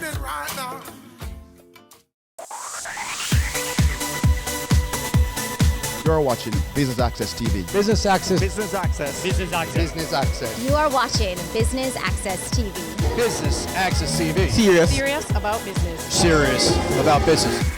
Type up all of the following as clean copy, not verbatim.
happening right now. You're watching Business Access TV. Business Access. Business Access. Business Access. Business Access. You are watching Business Access TV. Business Access TV. Serious about business. Serious about business.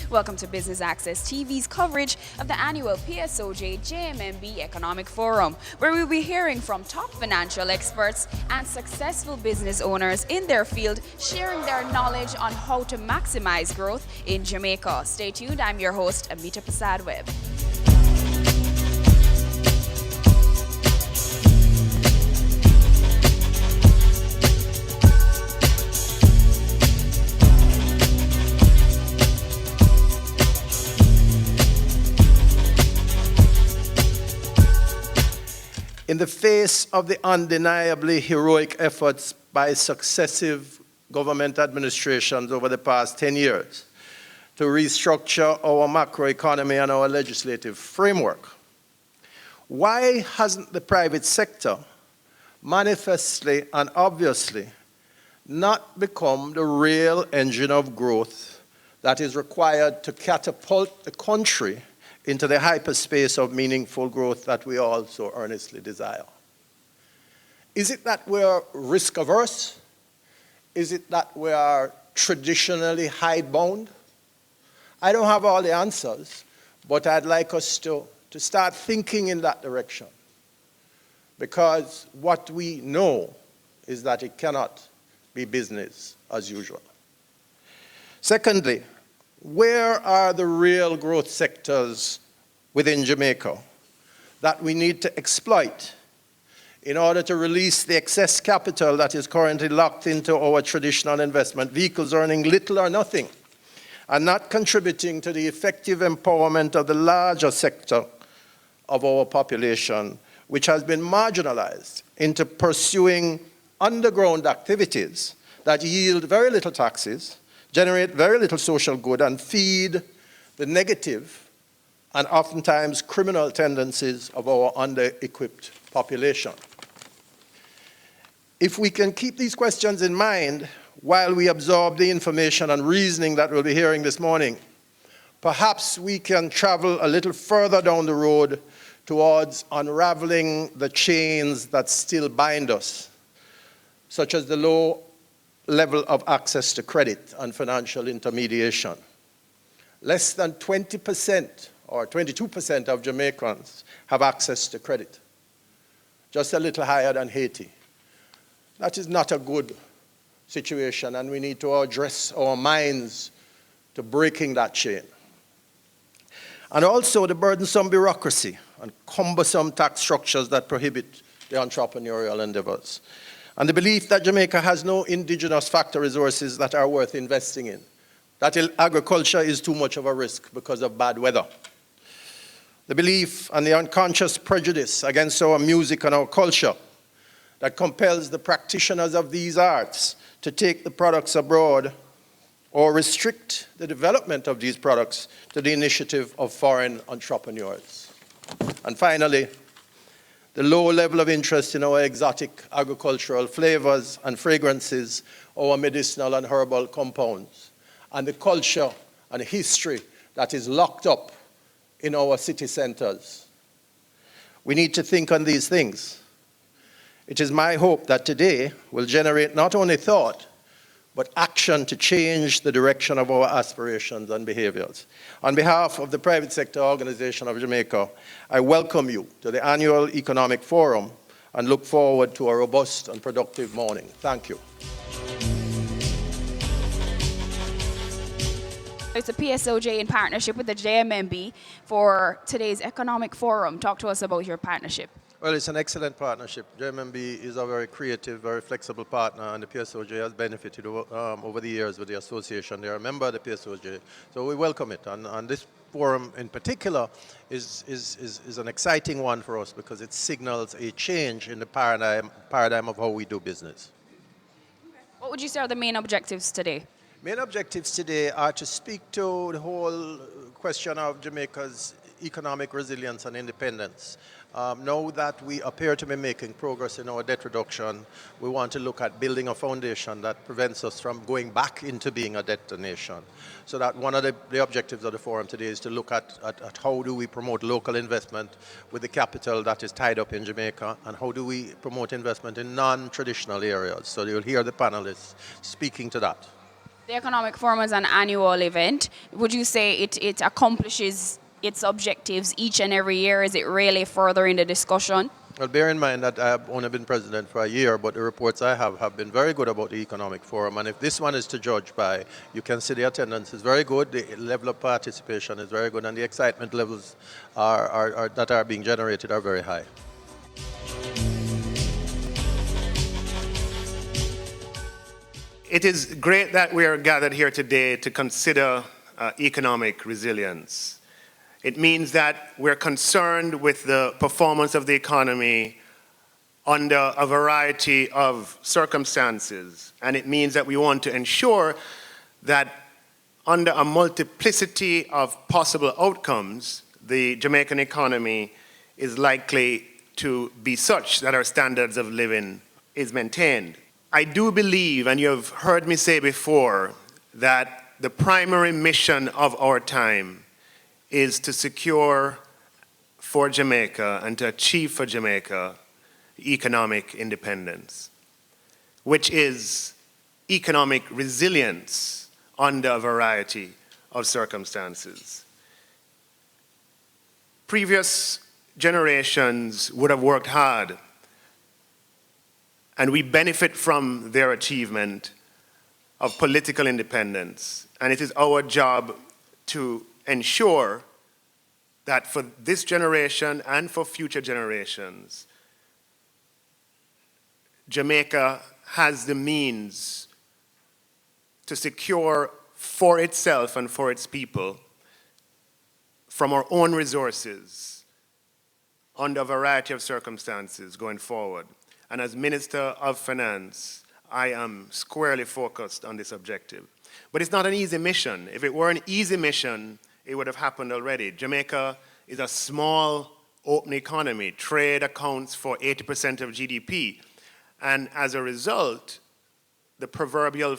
Welcome to Business Access TV's coverage of the annual PSOJ JMMB Economic Forum, where we'll be hearing from top financial experts and successful business owners in their field, sharing their knowledge on how to maximize growth in Jamaica. Stay tuned. I'm your host, Amita Prasad Webb. In the face of the undeniably heroic efforts by successive government administrations over the past 10 years to restructure our macroeconomy and our legislative framework, why hasn't the private sector manifestly and obviously not become the real engine of growth that is required to catapult the country into the hyperspace of meaningful growth that we all so earnestly desire? Is it that we're risk averse? Is it that we are traditionally hidebound? I don't have all the answers, but I'd like us to start thinking in that direction. Because what we know is that it cannot be business as usual. Secondly, where are the real growth sectors within Jamaica that we need to exploit in order to release the excess capital that is currently locked into our traditional investment vehicles, earning little or nothing, and not contributing to the effective empowerment of the larger sector of our population, which has been marginalized into pursuing underground activities that yield very little taxes, generate very little social good, and feed the negative and oftentimes criminal tendencies of our under-equipped population. If we can keep these questions in mind while we absorb the information and reasoning that we'll be hearing this morning, perhaps we can travel a little further down the road towards unraveling the chains that still bind us, such as the low level of access to credit and financial intermediation. Less than 20% or 22% of Jamaicans have access to credit, just a little higher than Haiti. That is not a good situation, and we need to address our minds to breaking that chain. And also the burdensome bureaucracy and cumbersome tax structures that prohibit the entrepreneurial endeavors. And the belief that Jamaica has no indigenous factor resources that are worth investing in. That agriculture is too much of a risk because of bad weather. The belief and the unconscious prejudice against our music and our culture that compels the practitioners of these arts to take the products abroad or restrict the development of these products to the initiative of foreign entrepreneurs. And finally, the low level of interest in our exotic agricultural flavors and fragrances, our medicinal and herbal compounds, and the culture and history that is locked up in our city centers. We need to think on these things. It is my hope that today will generate not only thought, but action to change the direction of our aspirations and behaviors. On behalf of the Private Sector Organization of Jamaica, I welcome you to the annual Economic Forum and look forward to a robust and productive morning. Thank you. It's a PSOJ in partnership with the JMMB for today's Economic Forum. Talk to us about your partnership. Well, it's an excellent partnership. JMMB is a very creative, very flexible partner, and the PSOJ has benefited over the years with the association. They are a member of the PSOJ, so we welcome it. And this forum in particular is an exciting one for us because it signals a change in the paradigm of how we do business. What would you say are the main objectives today? Main objectives today are to speak to the whole question of Jamaica's economic resilience and independence. Now that we appear to be making progress in our debt reduction, we want to look at building a foundation that prevents us from going back into being a debt nation. So that one of the objectives of the forum today is to look at how do we promote local investment with the capital that is tied up in Jamaica, and how do we promote investment in non-traditional areas. So you'll hear the panelists speaking to that. The Economic Forum is an annual event. Would you say it accomplishes its objectives each and every year? Is it really furthering the discussion? Well, bear in mind that I have only been president for a year, but the reports I have been very good about the Economic Forum. And if this one is to judge by, you can see the attendance is very good, the level of participation is very good, and the excitement levels that are being generated are very high. It is great that we are gathered here today to consider economic resilience. It means that we're concerned with the performance of the economy under a variety of circumstances. And it means that we want to ensure that under a multiplicity of possible outcomes, the Jamaican economy is likely to be such that our standards of living is maintained. I do believe, and you have heard me say before, that the primary mission of our time is to secure for Jamaica and to achieve for Jamaica economic independence, which is economic resilience under a variety of circumstances. Previous generations would have worked hard, and we benefit from their achievement of political independence. And it is our job to ensure that for this generation and for future generations, Jamaica has the means to secure for itself and for its people from our own resources under a variety of circumstances going forward. And as Minister of Finance, I am squarely focused on this objective. But it's not an easy mission. If it were an easy mission, it would have happened already. Jamaica is a small, open economy. Trade accounts for 80% of GDP. And as a result, the proverbial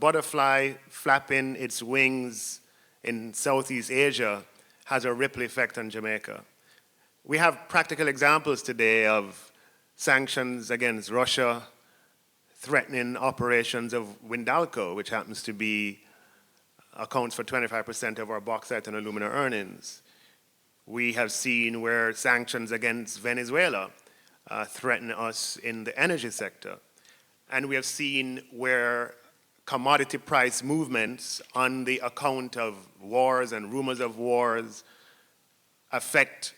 butterfly flapping its wings in Southeast Asia has a ripple effect on Jamaica. We have practical examples today of sanctions against Russia threatening operations of Windalco, which happens to be accounts for 25% of our bauxite and alumina earnings. We have seen where sanctions against Venezuela threaten us in the energy sector. And we have seen where commodity price movements on the account of wars and rumors of wars affect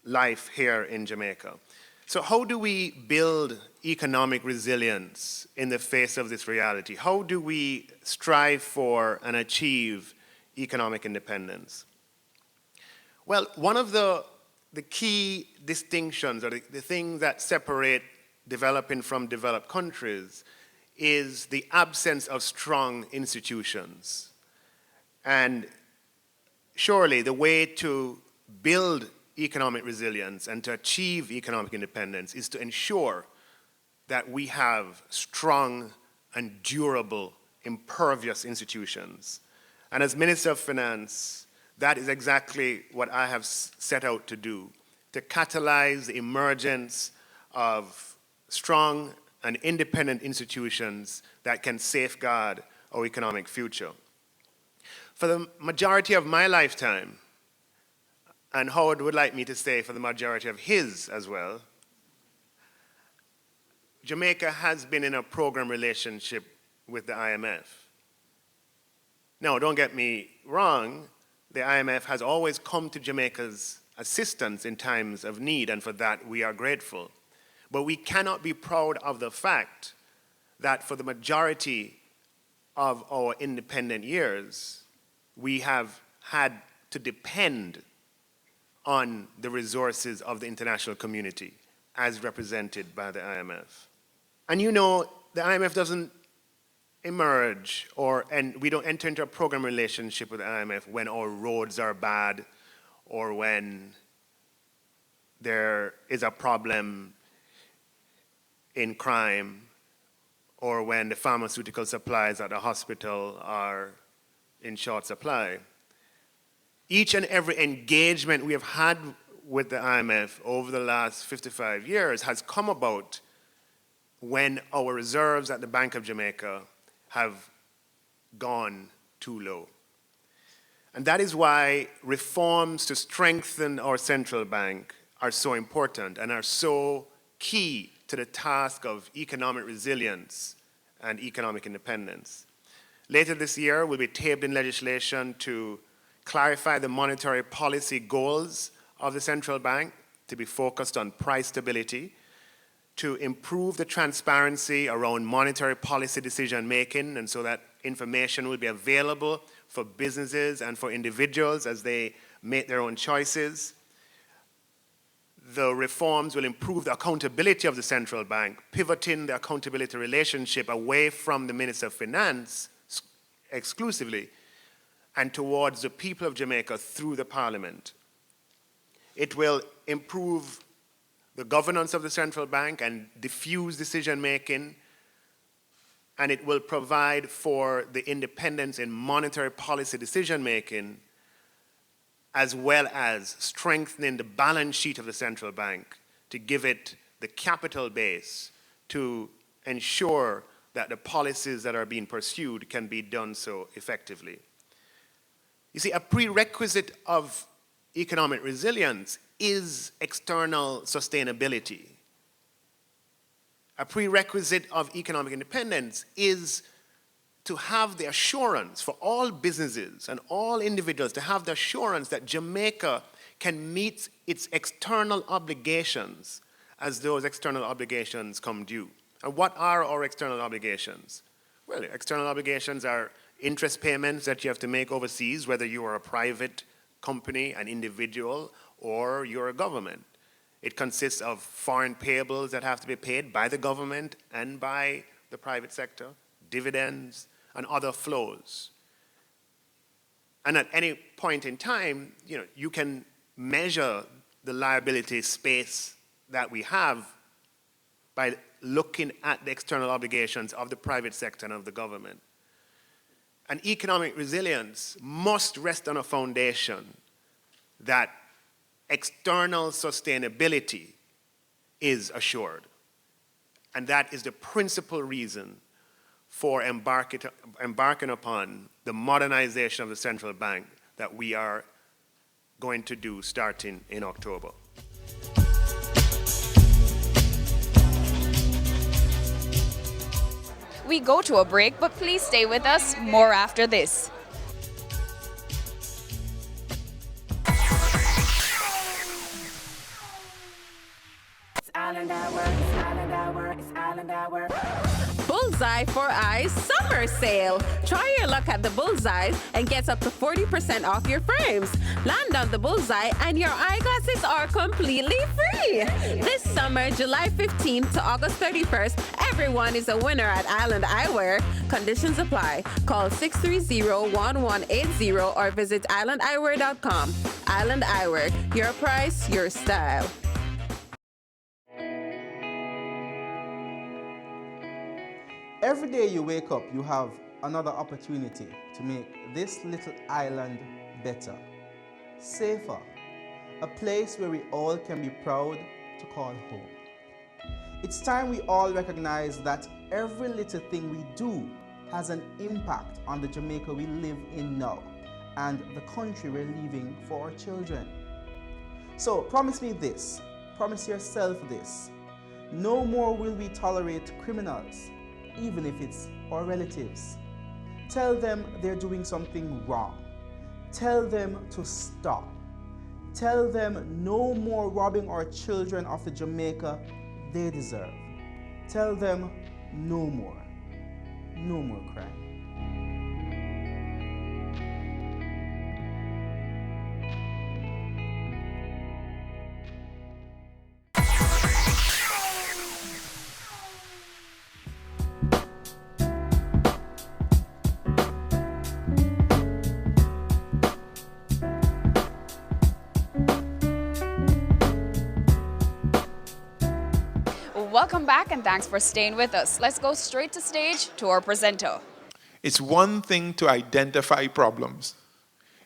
life here in Jamaica. So how do we build economic resilience in the face of this reality? How do we strive for and achieve economic independence? Well, one of the key distinctions, or the things that separate developing from developed countries, is the absence of strong institutions. And surely the way to build economic resilience and to achieve economic independence is to ensure that we have strong and durable, impervious institutions. And as Minister of Finance, that is exactly what I have set out to do, to catalyze the emergence of strong and independent institutions that can safeguard our economic future. For the majority of my lifetime, and Howard would like me to say for the majority of his as well, Jamaica has been in a program relationship with the IMF. Now, don't get me wrong, the IMF has always come to Jamaica's assistance in times of need, and for that we are grateful. But we cannot be proud of the fact that for the majority of our independent years, we have had to depend on the resources of the international community as represented by the IMF. And you know, the IMF doesn't emerge and we don't enter into a program relationship with the IMF when our roads are bad or when there is a problem in crime or when the pharmaceutical supplies at the hospital are in short supply. Each and every engagement we have had with the IMF over the last 55 years has come about when our reserves at the Bank of Jamaica have gone too low. And that is why reforms to strengthen our central bank are so important and are so key to the task of economic resilience and economic independence. Later this year, we'll be tabling legislation to clarify the monetary policy goals of the central bank to be focused on price stability, to improve the transparency around monetary policy decision making, and so that information will be available for businesses and for individuals as they make their own choices. The reforms will improve the accountability of the central bank, pivoting the accountability relationship away from the Minister of Finance exclusively and towards the people of Jamaica through the Parliament. It will improve the governance of the central bank and diffuse decision-making, and it will provide for the independence in monetary policy decision-making, as well as strengthening the balance sheet of the central bank to give it the capital base to ensure that the policies that are being pursued can be done so effectively. You see, a prerequisite of economic resilience is external sustainability. A prerequisite of economic independence is to have the assurance for all businesses and all individuals to have the assurance that Jamaica can meet its external obligations as those external obligations come due. And what are our external obligations? Well, external obligations are interest payments that you have to make overseas, whether you are a private company, an individual, or you're a government. It consists of foreign payables that have to be paid by the government and by the private sector, dividends, and other flows. And at any point in time, you can measure the liability space that we have by looking at the external obligations of the private sector and of the government. And economic resilience must rest on a foundation that external sustainability is assured. And that is the principal reason for embarking upon the modernization of the central bank that we are going to do starting in October. We go to a break, but please stay with us. More after this. Bullseye for Eyes Summer Sale. Try your luck at the Bullseye and get up to 40% off your frames. Land on the Bullseye and your eyeglasses are completely free. This summer, July 15th to August 31st, everyone is a winner at Island Eyewear. Conditions apply. Call 630-1180 or visit islandeyewear.com. Island Eyewear. Your price, your style. Every day you wake up, you have another opportunity to make this little island better, safer, a place where we all can be proud to call home. It's time we all recognize that every little thing we do has an impact on the Jamaica we live in now and the country we're leaving for our children. So promise me this, promise yourself this: no more will we tolerate criminals, even if it's our relatives. Tell them they're doing something wrong. Tell them to stop. Tell them no more robbing our children of the Jamaica they deserve. Tell them no more crime. Welcome back and thanks for staying with us. Let's go straight to stage to our presenter. It's one thing to identify problems.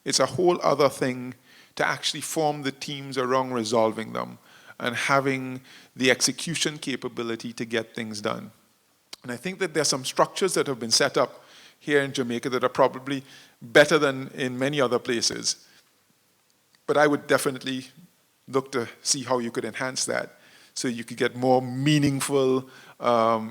It's a whole other thing to actually form the teams around resolving them and having the execution capability to get things done. And I think that there are some structures that have been set up here in Jamaica that are probably better than in many other places. But I would definitely look to see how you could enhance that so you could get more meaningful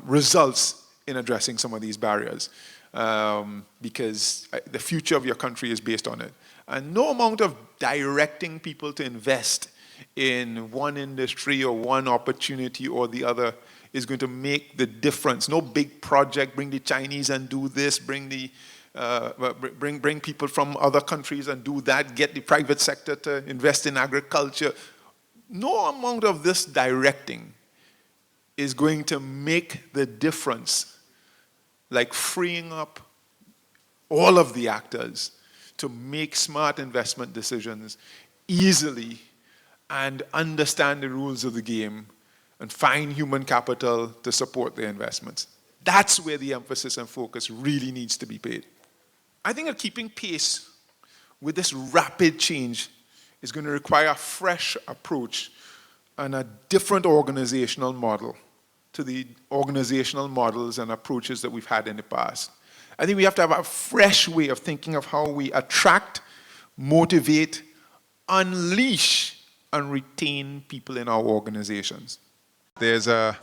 results in addressing some of these barriers. Because the future of your country is based on it. And no amount of directing people to invest in one industry or one opportunity or the other is going to make the difference. No big project, bring the Chinese and do this, bring people from other countries and do that, get the private sector to invest in agriculture. No amount of this directing is going to make the difference, like freeing up all of the actors to make smart investment decisions easily and understand the rules of the game and find human capital to support their investments. That's where the emphasis and focus really needs to be paid. I think that keeping pace with this rapid change is going to require a fresh approach and a different organizational model to the organizational models and approaches that we've had in the past. I think we have to have a fresh way of thinking of how we attract, motivate, unleash, and retain people in our organizations. There's a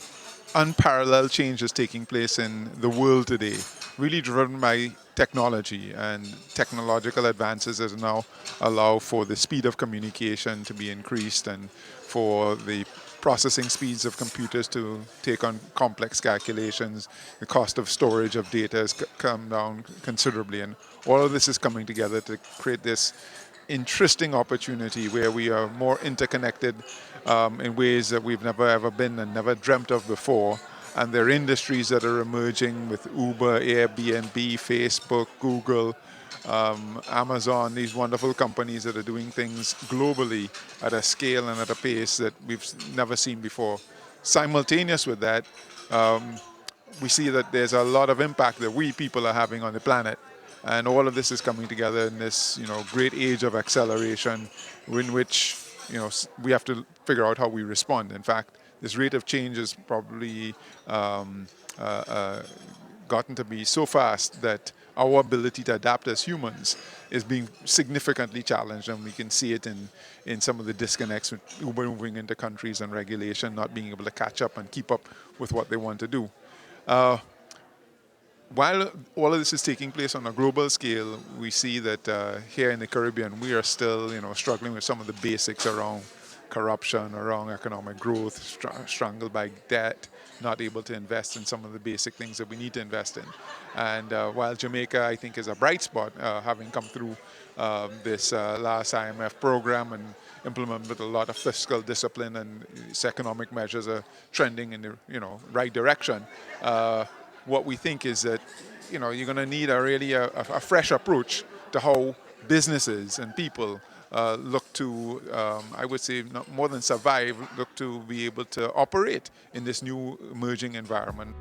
unparalleled change that's taking place in the world today, really driven by technology and technological advances that now allow for the speed of communication to be increased and for the processing speeds of computers to take on complex calculations. The cost of storage of data has come down considerably, and all of this is coming together to create this interesting opportunity where we are more interconnected in ways that we've never ever been and never dreamt of before. And there are industries that are emerging with Uber, Airbnb, Facebook, Google, Amazon, these wonderful companies that are doing things globally at a scale and at a pace that we've never seen before. Simultaneous with that, we see that there's a lot of impact that we people are having on the planet. And all of this is coming together in this, great age of acceleration in which, we have to figure out how we respond. In fact, this rate of change has probably gotten to be so fast that our ability to adapt as humans is being significantly challenged, and we can see it in some of the disconnects with Uber moving into countries and regulation, not being able to catch up and keep up with what they want to do. While all of this is taking place on a global scale, we see that here in the Caribbean, we are still, struggling with some of the basics around corruption, around economic growth, strangled by debt, not able to invest in some of the basic things that we need to invest in. And while Jamaica, I think, is a bright spot, having come through this last IMF program and implemented with a lot of fiscal discipline, and its economic measures are trending in the right direction. What we think is that you're going to need a fresh approach to how businesses and people look to, I would say, not more than survive, look to be able to operate in this new emerging environment.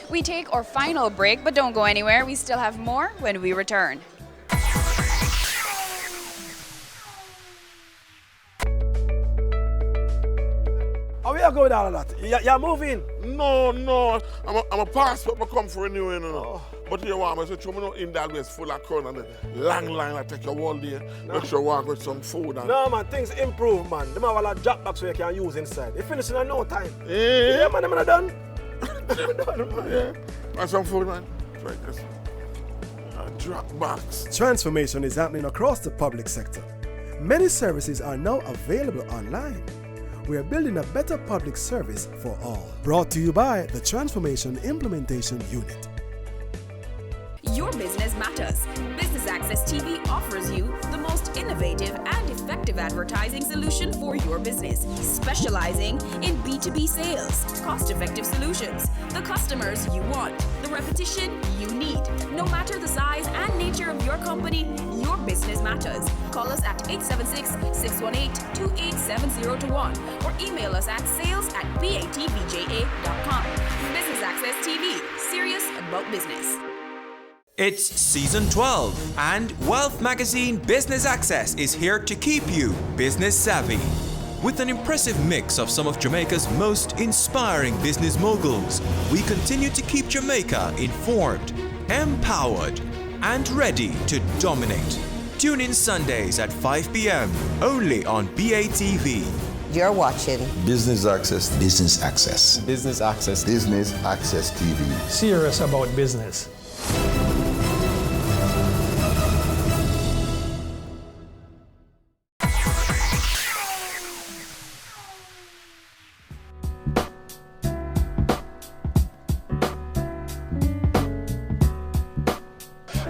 We take our final break, but don't go anywhere. We still have more when we return. How we are going all of that? You're moving? No. I'm a passport, but come for renewing, But you want me to show me in that place full of crowd and the long line I take your all day. Make sure you walk with some food. No, man, things improve, man. Them have a lot of drop box where you can use inside. They finish in no time. Yeah, man, them are done. Yeah. And some food, man. Try this. Drop box. Transformation is happening across the public sector. Many services are now available online. We are building a better public service for all. Brought to you by the Transformation Implementation Unit. Your business matters. Business Access TV offers you the most innovative and effective advertising solution for your business, specializing in B2B sales, cost-effective solutions, the customers you want, the repetition you need. No matter the size and nature of your company, your business matters. Call us at 876-618-2870 or email us at sales@batvja.com. Business Access TV, serious about business. It's season 12, and Wealth Magazine Business Access is here to keep you business savvy. With an impressive mix of some of Jamaica's most inspiring business moguls, we continue to keep Jamaica informed, empowered, and ready to dominate. Tune in Sundays at 5 p.m. only on BATV. You're watching Business Access. Business Access. Business Access. Business Access TV. Serious about business.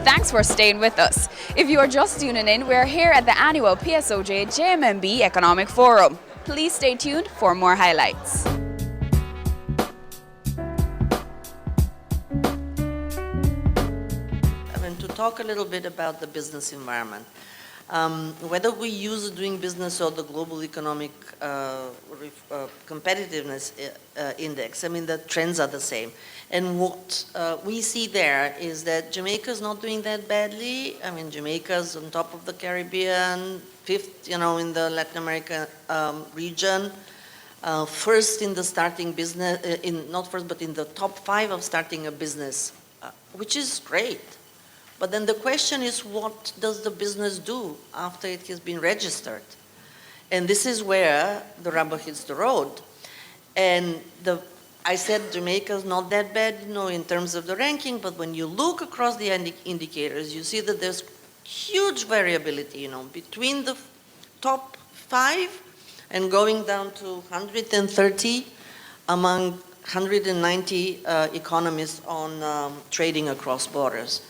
Thanks for staying with us. If you are just tuning in, we're here at the annual PSOJ JMMB Economic Forum. Please stay tuned for more highlights. To talk a little bit about the business environment. Whether we use doing business or the global economic competitiveness index, I mean, the trends are the same. And what we see there is that Jamaica's not doing that badly. I mean, Jamaica's on top of the Caribbean, fifth, in the Latin America region, first in the starting business, not first, but in the top 5 of starting a business, which is great. But then the question is, what does the business do after it has been registered? And this is where the rubber hits the road. And I said Jamaica's not that bad, in terms of the ranking, but when you look across the indicators, you see that there's huge variability, between the top 5 and going down to 130 among 190 economists on trading across borders.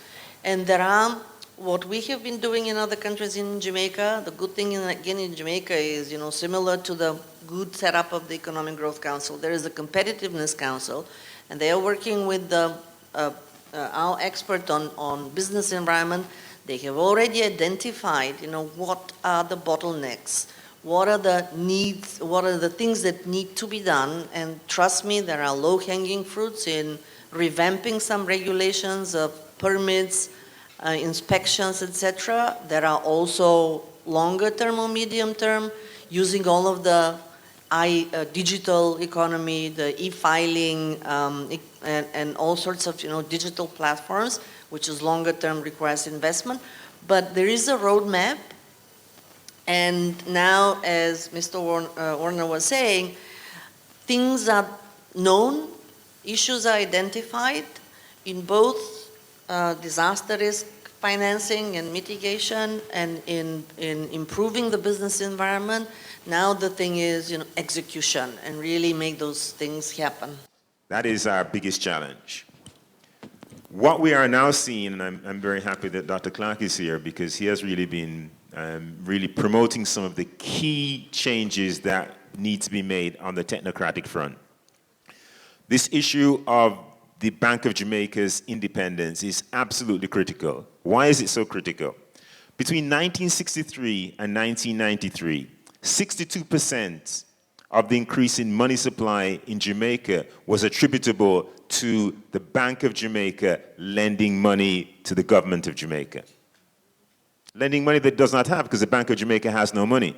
And there are, what we have been doing in other countries in Jamaica, the good thing again in Jamaica is, similar to the good setup of the Economic Growth Council, there is a Competitiveness Council, and they are working with our expert on business environment. They have already identified, what are the bottlenecks, what are the needs, what are the things that need to be done, and trust me, there are low-hanging fruits in revamping some regulations of permits, inspections, etc. There are also longer term or medium term, using all of the digital economy, the e-filing, and all sorts of digital platforms, which is longer term, requires investment. But there is a roadmap, and now, as Mr. Warner was saying, things are known, issues are identified in both disaster risk financing and mitigation, and in improving the business environment. Now the thing is, execution, and really make those things happen. That is our biggest challenge. What we are now seeing, and I'm very happy that Dr. Clark is here, because he has really been really promoting some of the key changes that need to be made on the technocratic front. This issue of the Bank of Jamaica's independence is absolutely critical. Why is it so critical? Between 1963 and 1993, 62% of the increase in money supply in Jamaica was attributable to the Bank of Jamaica lending money to the government of Jamaica. Lending money that it does not have, because the Bank of Jamaica has no money.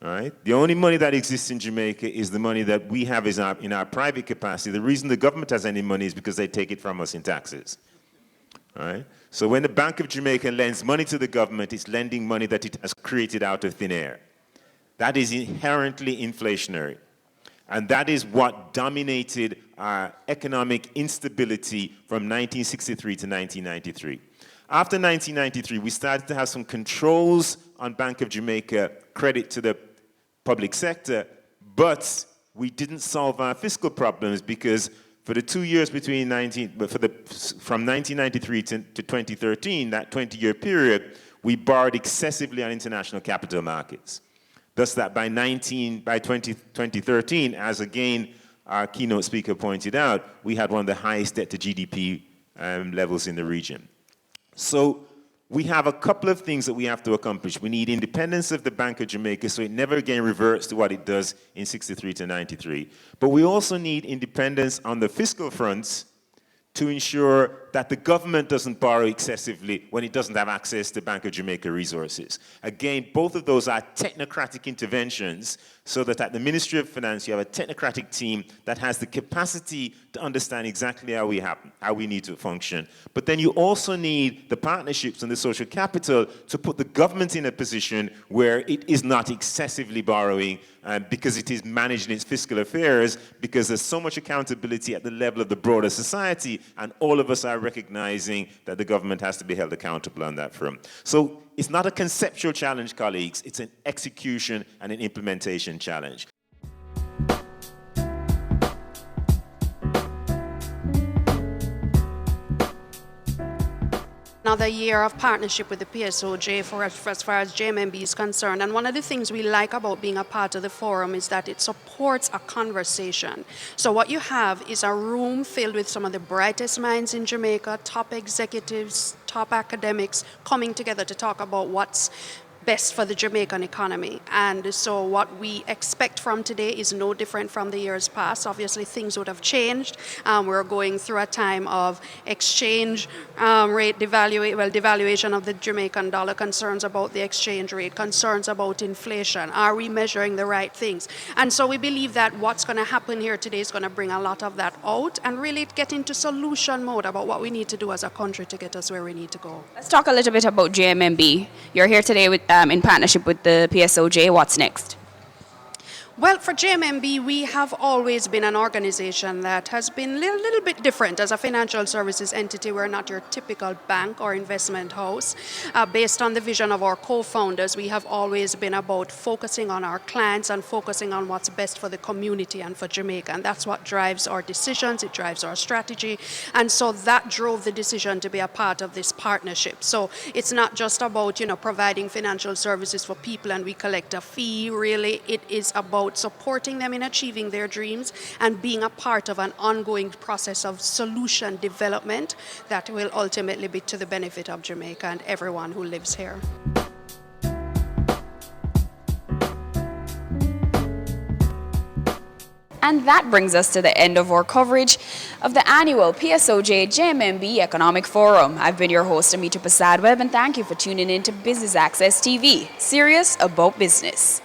All right? The only money that exists in Jamaica is the money that we have in our private capacity. The reason the government has any money is because they take it from us in taxes. All right? So when the Bank of Jamaica lends money to the government, it's lending money that it has created out of thin air. That is inherently inflationary. And that is what dominated our economic instability from 1963 to 1993. After 1993, we started to have some controls on Bank of Jamaica credit to the public sector, but we didn't solve our fiscal problems, because For the 2 years from 1993 to 2013, that 20-year period, we borrowed excessively on international capital markets. Thus that by 2013, as again our keynote speaker pointed out, we had one of the highest debt to GDP levels in the region. So we have a couple of things that we have to accomplish. We need independence of the Bank of Jamaica so it never again reverts to what it does in 63 to 93. But we also need independence on the fiscal fronts to ensure that the government doesn't borrow excessively when it doesn't have access to Bank of Jamaica resources. Again, both of those are technocratic interventions so that at the Ministry of Finance you have a technocratic team that has the capacity to understand exactly how we need to function. But then you also need the partnerships and the social capital to put the government in a position where it is not excessively borrowing because it is managing its fiscal affairs, because there's so much accountability at the level of the broader society, and all of us are recognizing that the government has to be held accountable on that front. So it's not a conceptual challenge, colleagues, it's an execution and an implementation challenge. Another year of partnership with the PSOJ as far as JMMB is concerned. And one of the things we like about being a part of the forum is that it supports a conversation. So what you have is a room filled with some of the brightest minds in Jamaica, top executives, top academics coming together to talk about what's best for the Jamaican economy. And so what we expect from today is no different from the years past. Obviously, things would have changed. We're going through a time of exchange rate devaluation of the Jamaican dollar, concerns about the exchange rate, concerns about inflation. Are we measuring the right things? And so we believe that what's going to happen here today is going to bring a lot of that out and really get into solution mode about what we need to do as a country to get us where we need to go. Let's talk a little bit about JMMB. You're here today with in partnership with the PSOJ. What's next? Well, for JMMB, we have always been an organization that has been a little bit different. As a financial services entity, we're not your typical bank or investment house. Based on the vision of our co-founders, we have always been about focusing on our clients and focusing on what's best for the community and for Jamaica. And that's what drives our decisions, it drives our strategy. And so that drove the decision to be a part of this partnership. So it's not just about, providing financial services for people and we collect a fee. Really, it is about supporting them in achieving their dreams and being a part of an ongoing process of solution development that will ultimately be to the benefit of Jamaica and everyone who lives here. And that brings us to the end of our coverage of the annual PSOJ JMMB Economic Forum. I've been your host, Amita Prasad-Webb, and thank you for tuning in to Business Access TV, serious about business.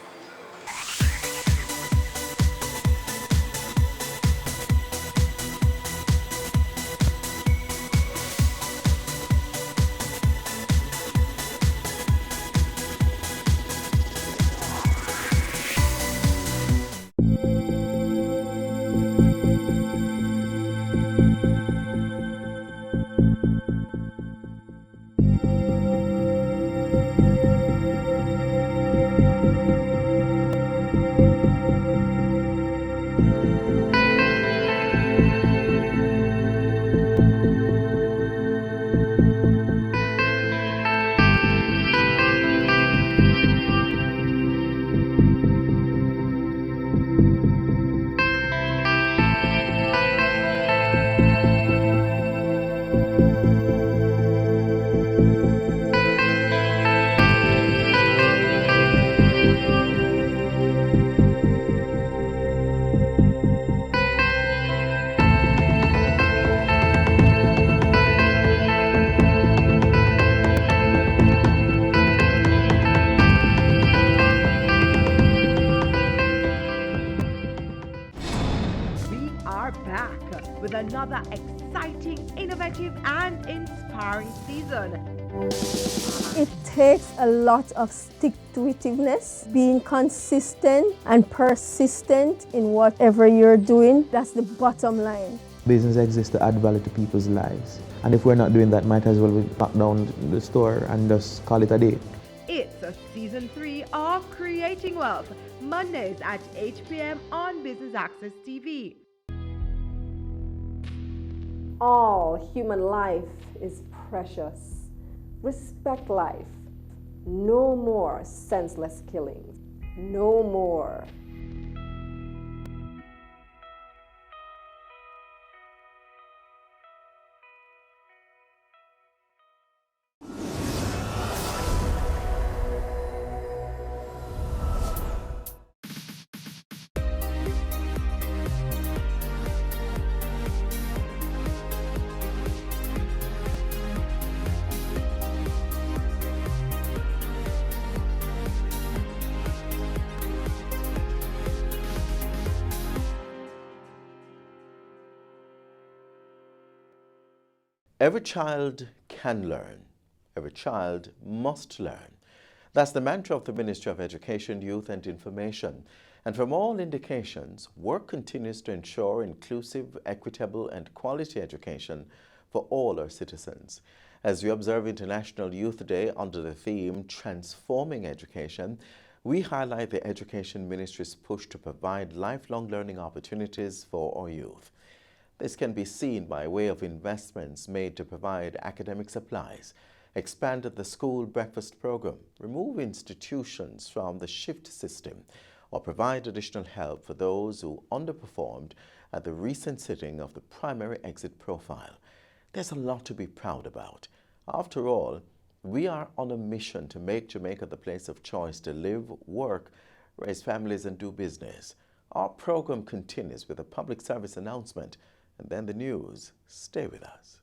Another exciting, innovative and inspiring season. It takes a lot of stick-to-itiveness, being consistent and persistent in whatever you're doing. That's the bottom line. Business exists to add value to people's lives. And if we're not doing that, might as well we lock down the store and just call it a day. It's a season 3 of Creating Wealth, Mondays at 8 p.m. on Business Access TV. All human life is precious. Respect life. No more senseless killings. No more. Every child can learn. Every child must learn. That's the mantra of the Ministry of Education, Youth and Information. And from all indications, work continues to ensure inclusive, equitable and quality education for all our citizens. As we observe International Youth Day under the theme Transforming Education, we highlight the Education Ministry's push to provide lifelong learning opportunities for our youth. This can be seen by way of investments made to provide academic supplies, expanded the school breakfast program, remove institutions from the shift system, or provide additional help for those who underperformed at the recent sitting of the primary exit profile. There's a lot to be proud about. After all, we are on a mission to make Jamaica the place of choice to live, work, raise families and do business. Our program continues with a public service announcement and then the news. Stay with us.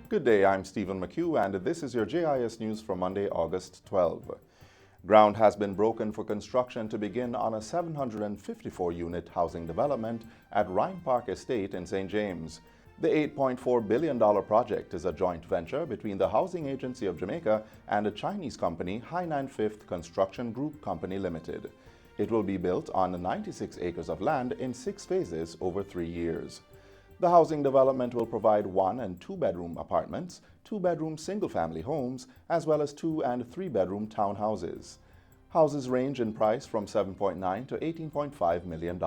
Good day, I'm Stephen McHugh, and this is your JIS News for Monday, August 12. Ground has been broken for construction to begin on a 754-unit housing development at Rhine Park Estate in St. James. The $8.4 billion project is a joint venture between the Housing Agency of Jamaica and a Chinese company, Hainan Fifth Construction Group Company Limited. It will be built on 96 acres of land in 6 phases over 3 years. The housing development will provide 1- and 2-bedroom apartments, 2-bedroom single-family homes, as well as 2- and 3-bedroom townhouses. Houses range in price from $7.9 to $18.5 million.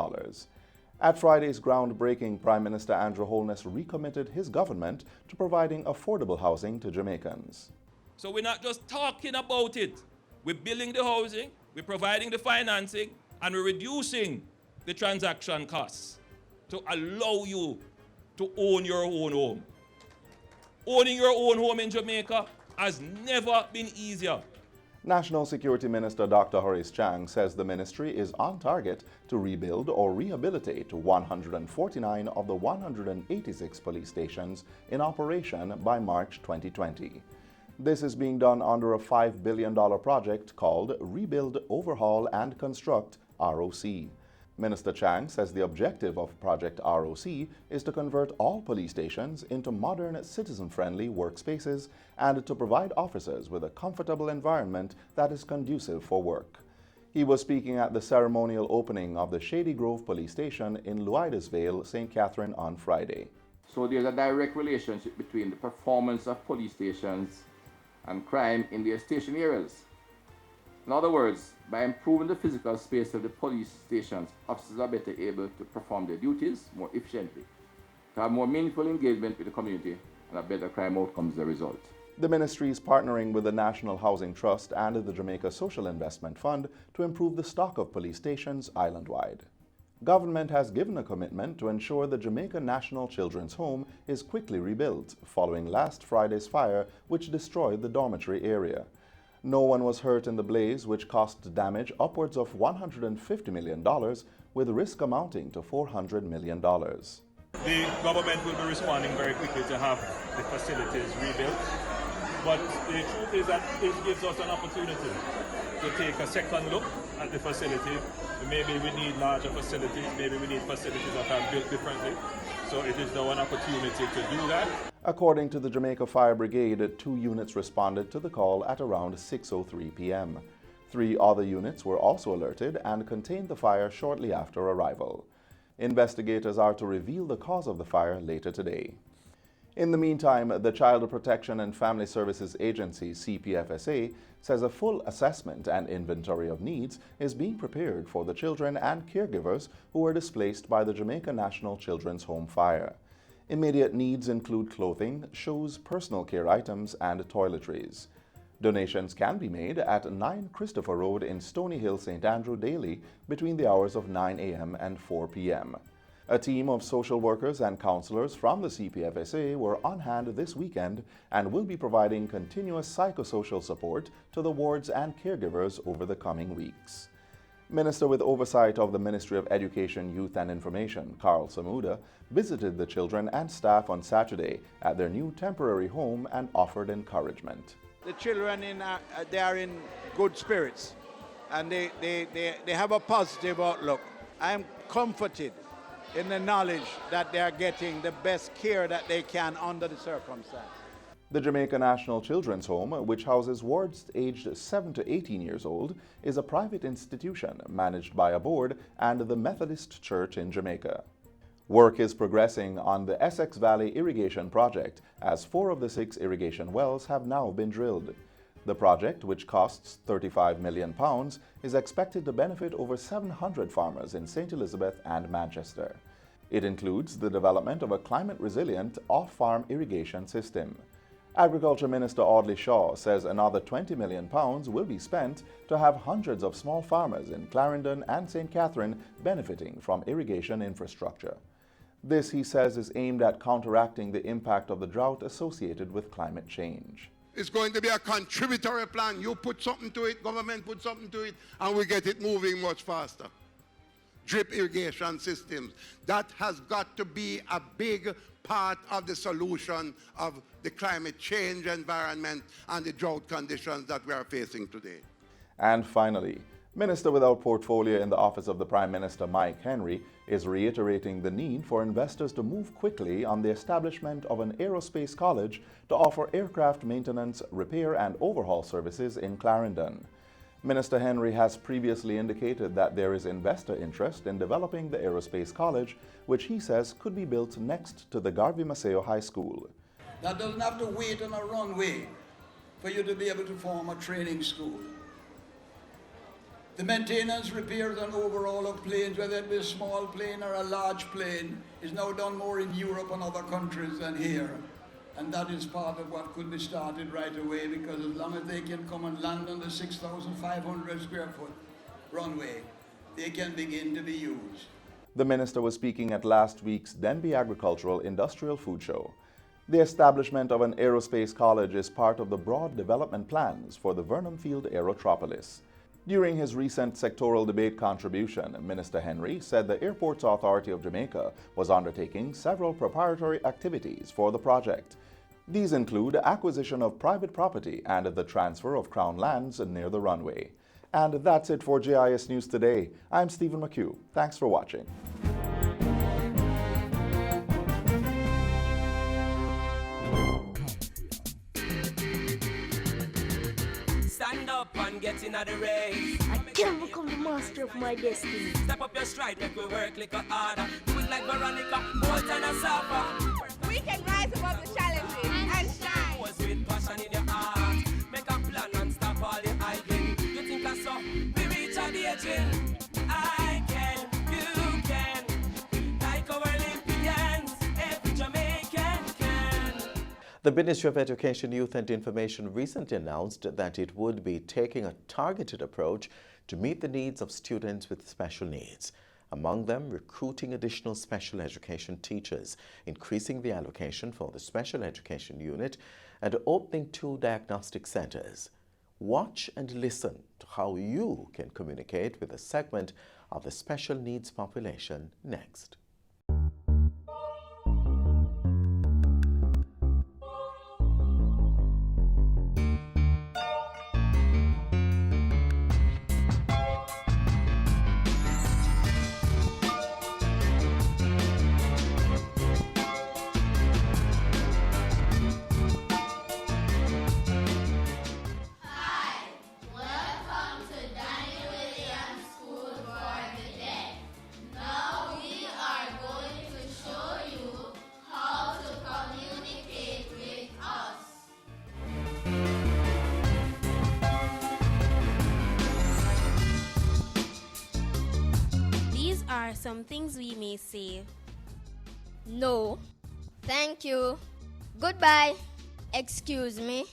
At Friday's groundbreaking, Prime Minister Andrew Holness recommitted his government to providing affordable housing to Jamaicans. So we're not just talking about it. We're building the housing, we're providing the financing, and we're reducing the transaction costs to allow you to own your own home. Owning your own home in Jamaica has never been easier. National Security Minister Dr. Horace Chang says the ministry is on target to rebuild or rehabilitate 149 of the 186 police stations in operation by March 2020. This is being done under a $5 billion project called Rebuild, Overhaul and Construct, ROC. Minister Chang says the objective of Project ROC is to convert all police stations into modern, citizen-friendly workspaces and to provide officers with a comfortable environment that is conducive for work. He was speaking at the ceremonial opening of the Shady Grove Police Station in Luidesville, St. Catherine on Friday. So there's a direct relationship between the performance of police stations and crime in their station areas. In other words, by improving the physical space of the police stations, officers are better able to perform their duties more efficiently, to have more meaningful engagement with the community, and have better crime outcomes as a result. The ministry is partnering with the National Housing Trust and the Jamaica Social Investment Fund to improve the stock of police stations island-wide. Government has given a commitment to ensure the Jamaica National Children's Home is quickly rebuilt following last Friday's fire which destroyed the dormitory area. No one was hurt in the blaze, which cost damage upwards of $150 million, with risk amounting to $400 million. The government will be responding very quickly to have the facilities rebuilt. But the truth is that it gives us an opportunity to take a second look at the facility. Maybe we need larger facilities, maybe we need facilities that are built differently. So it is now an opportunity to do that. According to the Jamaica Fire Brigade, 2 units responded to the call at around 6:03 p.m. 3 other units were also alerted and contained the fire shortly after arrival. Investigators are to reveal the cause of the fire later today. In the meantime, the Child Protection and Family Services Agency, CPFSA, says a full assessment and inventory of needs is being prepared for the children and caregivers who were displaced by the Jamaica National Children's Home fire. Immediate needs include clothing, shoes, personal care items, and toiletries. Donations can be made at 9 Christopher Road in Stony Hill, St. Andrew daily between the hours of 9 a.m. and 4 p.m. A team of social workers and counselors from the CPFSA were on hand this weekend and will be providing continuous psychosocial support to the wards and caregivers over the coming weeks. Minister with oversight of the Ministry of Education, Youth and Information, Carl Samuda, visited the children and staff on Saturday at their new temporary home and offered encouragement. The children they are in good spirits and they have a positive outlook. I am comforted in the knowledge that they are getting the best care that they can under the circumstances. The Jamaica National Children's Home, which houses wards aged 7 to 18 years old, is a private institution managed by a board and the Methodist Church in Jamaica. Work is progressing on the Essex Valley Irrigation Project, as 4 of the 6 irrigation wells have now been drilled. The project, which costs £35 million, is expected to benefit over 700 farmers in St. Elizabeth and Manchester. It includes the development of a climate-resilient off-farm irrigation system. Agriculture Minister Audley Shaw says another £20 million will be spent to have hundreds of small farmers in Clarendon and St. Catherine benefiting from irrigation infrastructure. This, he says, is aimed at counteracting the impact of the drought associated with climate change. It's going to be a contributory plan. You put something to it, government put something to it, and we get it moving much faster. Drip irrigation systems. That has got to be a big part of the solution of the climate change environment and the drought conditions that we are facing today. And finally, Minister without portfolio in the Office of the Prime Minister, Mike Henry, is reiterating the need for investors to move quickly on the establishment of an aerospace college to offer aircraft maintenance, repair and overhaul services in Clarendon. Minister Henry has previously indicated that there is investor interest in developing the aerospace college, which he says could be built next to the Garvey Maceo High School. That doesn't have to wait on a runway for you to be able to form a training school. The maintenance, repairs and overhaul of planes, whether it be a small plane or a large plane, is now done more in Europe and other countries than here. And that is part of what could be started right away, because as long as they can come and land on the 6,500 square foot runway, they can begin to be used. The minister was speaking at last week's Denby Agricultural Industrial Food Show. The establishment of an aerospace college is part of the broad development plans for the Vernon Field Aerotropolis. During his recent sectoral debate contribution, Minister Henry said the Airports Authority of Jamaica was undertaking several preparatory activities for the project. These include acquisition of private property and the transfer of Crown lands near the runway. And that's it for JIS News Today. I'm Stephen McHugh. Thanks for watching. Stand up and get in the race. I can become the master of my destiny. Step up your stride, make we work like a harder. Do it like Veronica, more than a supper. We can rise above the challenges and shine. Was with passion in your heart. Make a plan and stop all the idling. You think I saw? We reach a the edge. I can, you can. Like our Olympians, every Jamaican can. The Ministry of Education, Youth and Information recently announced that it would be taking a targeted approach to meet the needs of students with special needs. Among them, recruiting additional special education teachers, increasing the allocation for the special education unit, and opening 2 diagnostic centers. Watch and listen to how you can communicate with a segment of the special needs population next. These are some things we may say. No. Thank you. Goodbye. Excuse me.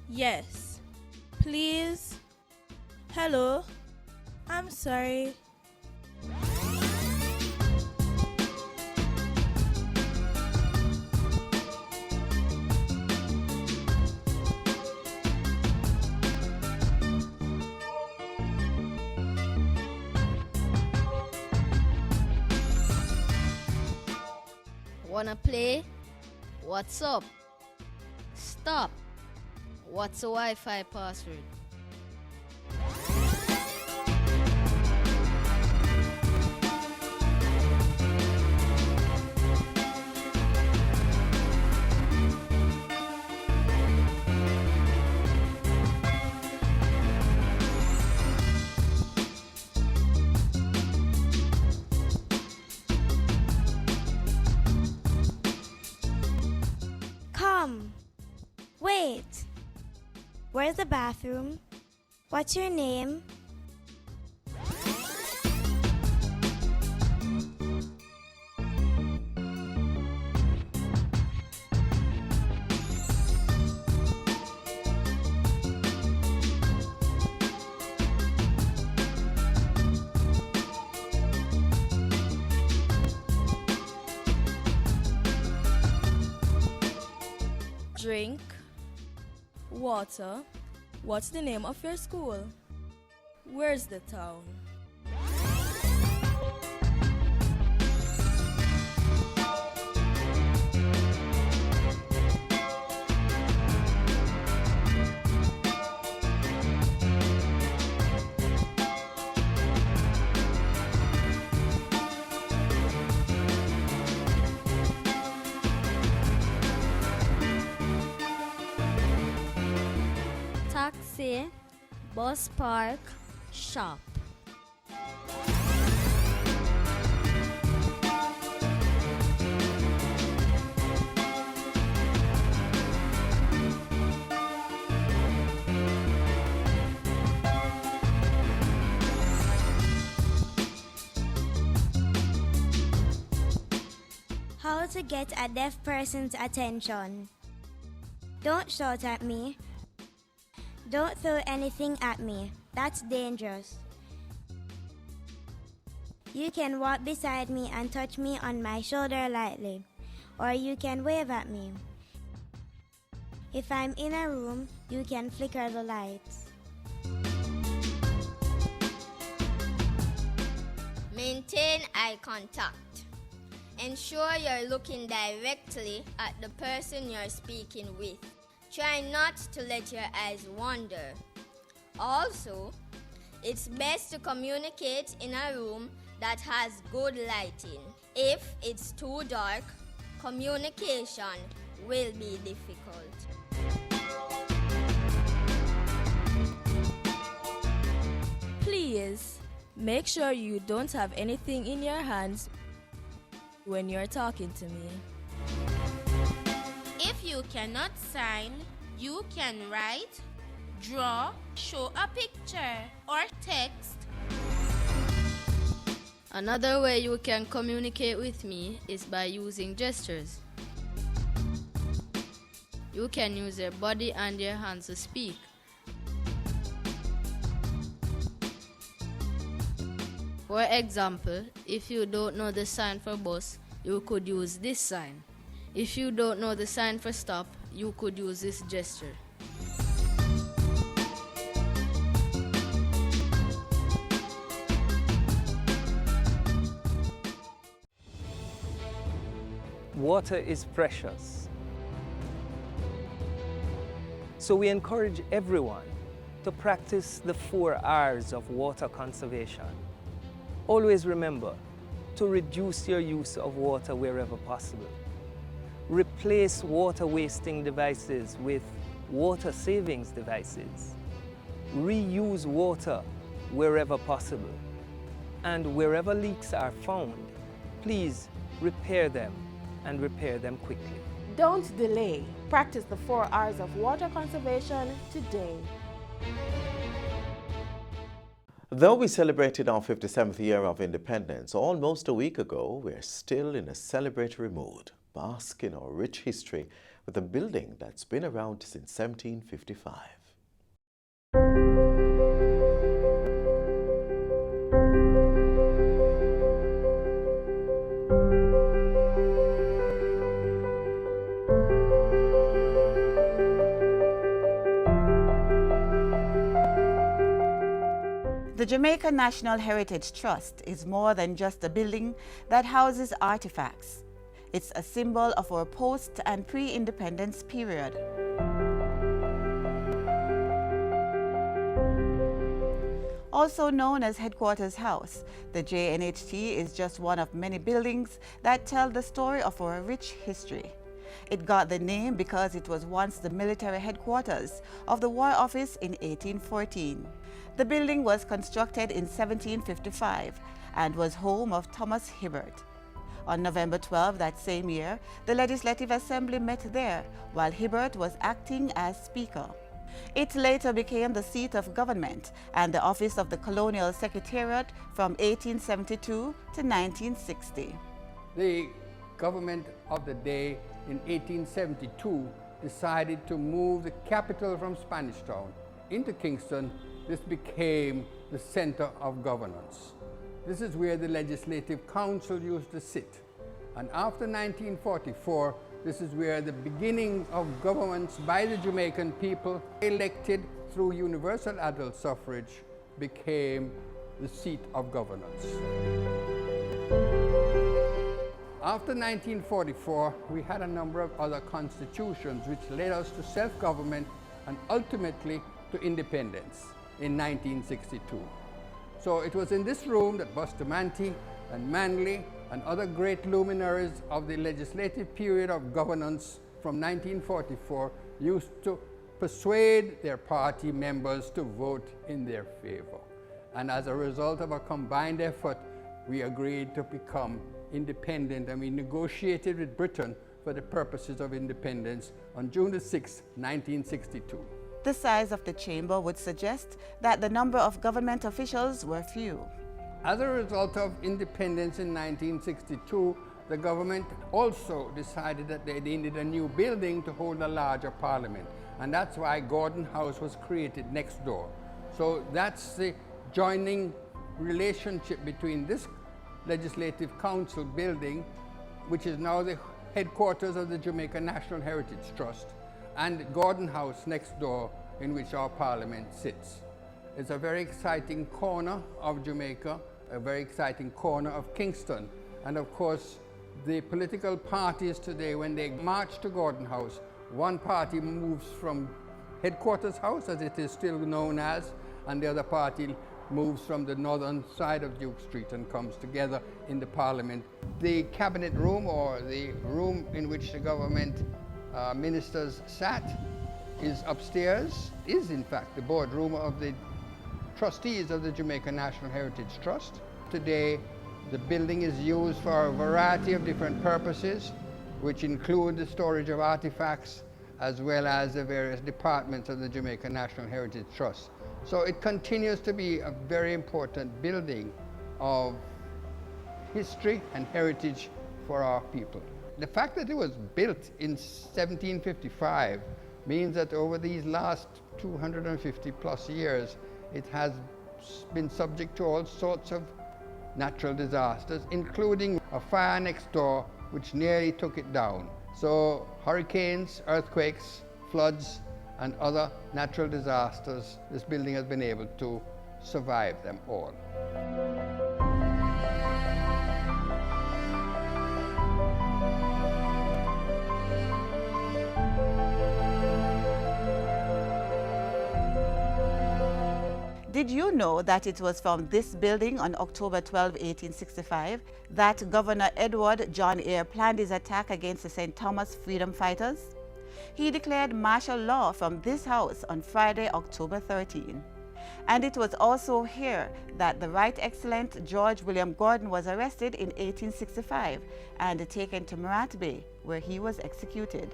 Yes. Please. Hello. I'm sorry. Wanna play? What's up? Stop. What's a Wi-Fi password? Come. Wait. Where's the bathroom? What's your name? Drink. Water. What's the name of your school? Where's the town? Taxi, bus park, shop. How to get a deaf person's attention. Don't shout at me. Don't throw anything at me. That's dangerous. You can walk beside me and touch me on my shoulder lightly, or you can wave at me. If I'm in a room, you can flicker the lights. Maintain eye contact. Ensure you're looking directly at the person you're speaking with. Try not to let your eyes wander. Also, it's best to communicate in a room that has good lighting. If it's too dark, communication will be difficult. Please, make sure you don't have anything in your hands when you're talking to me. If you cannot sign, you can write, draw, show a picture, or text. Another way you can communicate with me is by using gestures. You can use your body and your hands to speak. For example, if you don't know the sign for bus, you could use this sign. If you don't know the sign for stop, you could use this gesture. Water is precious. So we encourage everyone to practice the 4 R's of water conservation. Always remember to reduce your use of water wherever possible. Replace water wasting devices with water savings devices. Reuse water wherever possible. And wherever leaks are found, please repair them and repair them quickly. Don't delay. Practice the 4 R's of water conservation today. Though we celebrated our 57th year of independence almost a week ago, we're still in a celebratory mood, bask in our rich history with a building that's been around since 1755. The Jamaica National Heritage Trust is more than just a building that houses artifacts. It's a symbol of our post- and pre-independence period. Also known as Headquarters House, the JNHT is just one of many buildings that tell the story of our rich history. It got the name because it was once the military headquarters of the War Office in 1814. The building was constructed in 1755 and was home of Thomas Hibbert. On November 12 that same year, the Legislative Assembly met there while Hibbert was acting as Speaker. It later became the seat of government and the office of the Colonial Secretariat from 1872 to 1960. The government of the day in 1872 decided to move the capital from Spanish Town into Kingston. This became the center of governance. This is where the Legislative Council used to sit. And after 1944, this is where the beginning of governments by the Jamaican people, elected through universal adult suffrage, became the seat of governance. After 1944, we had a number of other constitutions which led us to self-government and ultimately to independence in 1962. So it was in this room that Bustamante and Manley and other great luminaries of the legislative period of governance from 1944 used to persuade their party members to vote in their favor. And as a result of a combined effort, we agreed to become independent, and we negotiated with Britain for the purposes of independence on June the 6th, 1962. The size of the chamber would suggest that the number of government officials were few. As a result of independence in 1962, the government also decided that they needed a new building to hold a larger parliament. And that's why Gordon House was created next door. So that's the joining relationship between this Legislative Council building, which is now the headquarters of the Jamaica National Heritage Trust, and Gordon House next door, in which our parliament sits. It's a very exciting corner of Jamaica, a very exciting corner of Kingston. And of course, the political parties today, when they march to Gordon House, one party moves from Headquarters House, as it is still known as, and the other party moves from the northern side of Duke Street and comes together in the Parliament. The cabinet room, or the room in which the government ministers sat, is upstairs, is in fact the boardroom of the trustees of the Jamaica National Heritage Trust. Today, the building is used for a variety of different purposes, which include the storage of artifacts, as well as the various departments of the Jamaica National Heritage Trust. So it continues to be a very important building of history and heritage for our people. The fact that it was built in 1755 means that over these last 250 plus years, it has been subject to all sorts of natural disasters, including a fire next door which nearly took it down. So hurricanes, earthquakes, floods, and other natural disasters, this building has been able to survive them all. Did you know that it was from this building on October 12, 1865, that Governor Edward John Eyre planned his attack against the St. Thomas freedom fighters? He declared martial law from this house on Friday, October 13. And it was also here that the Right Excellent George William Gordon was arrested in 1865 and taken to Murat Bay, where he was executed.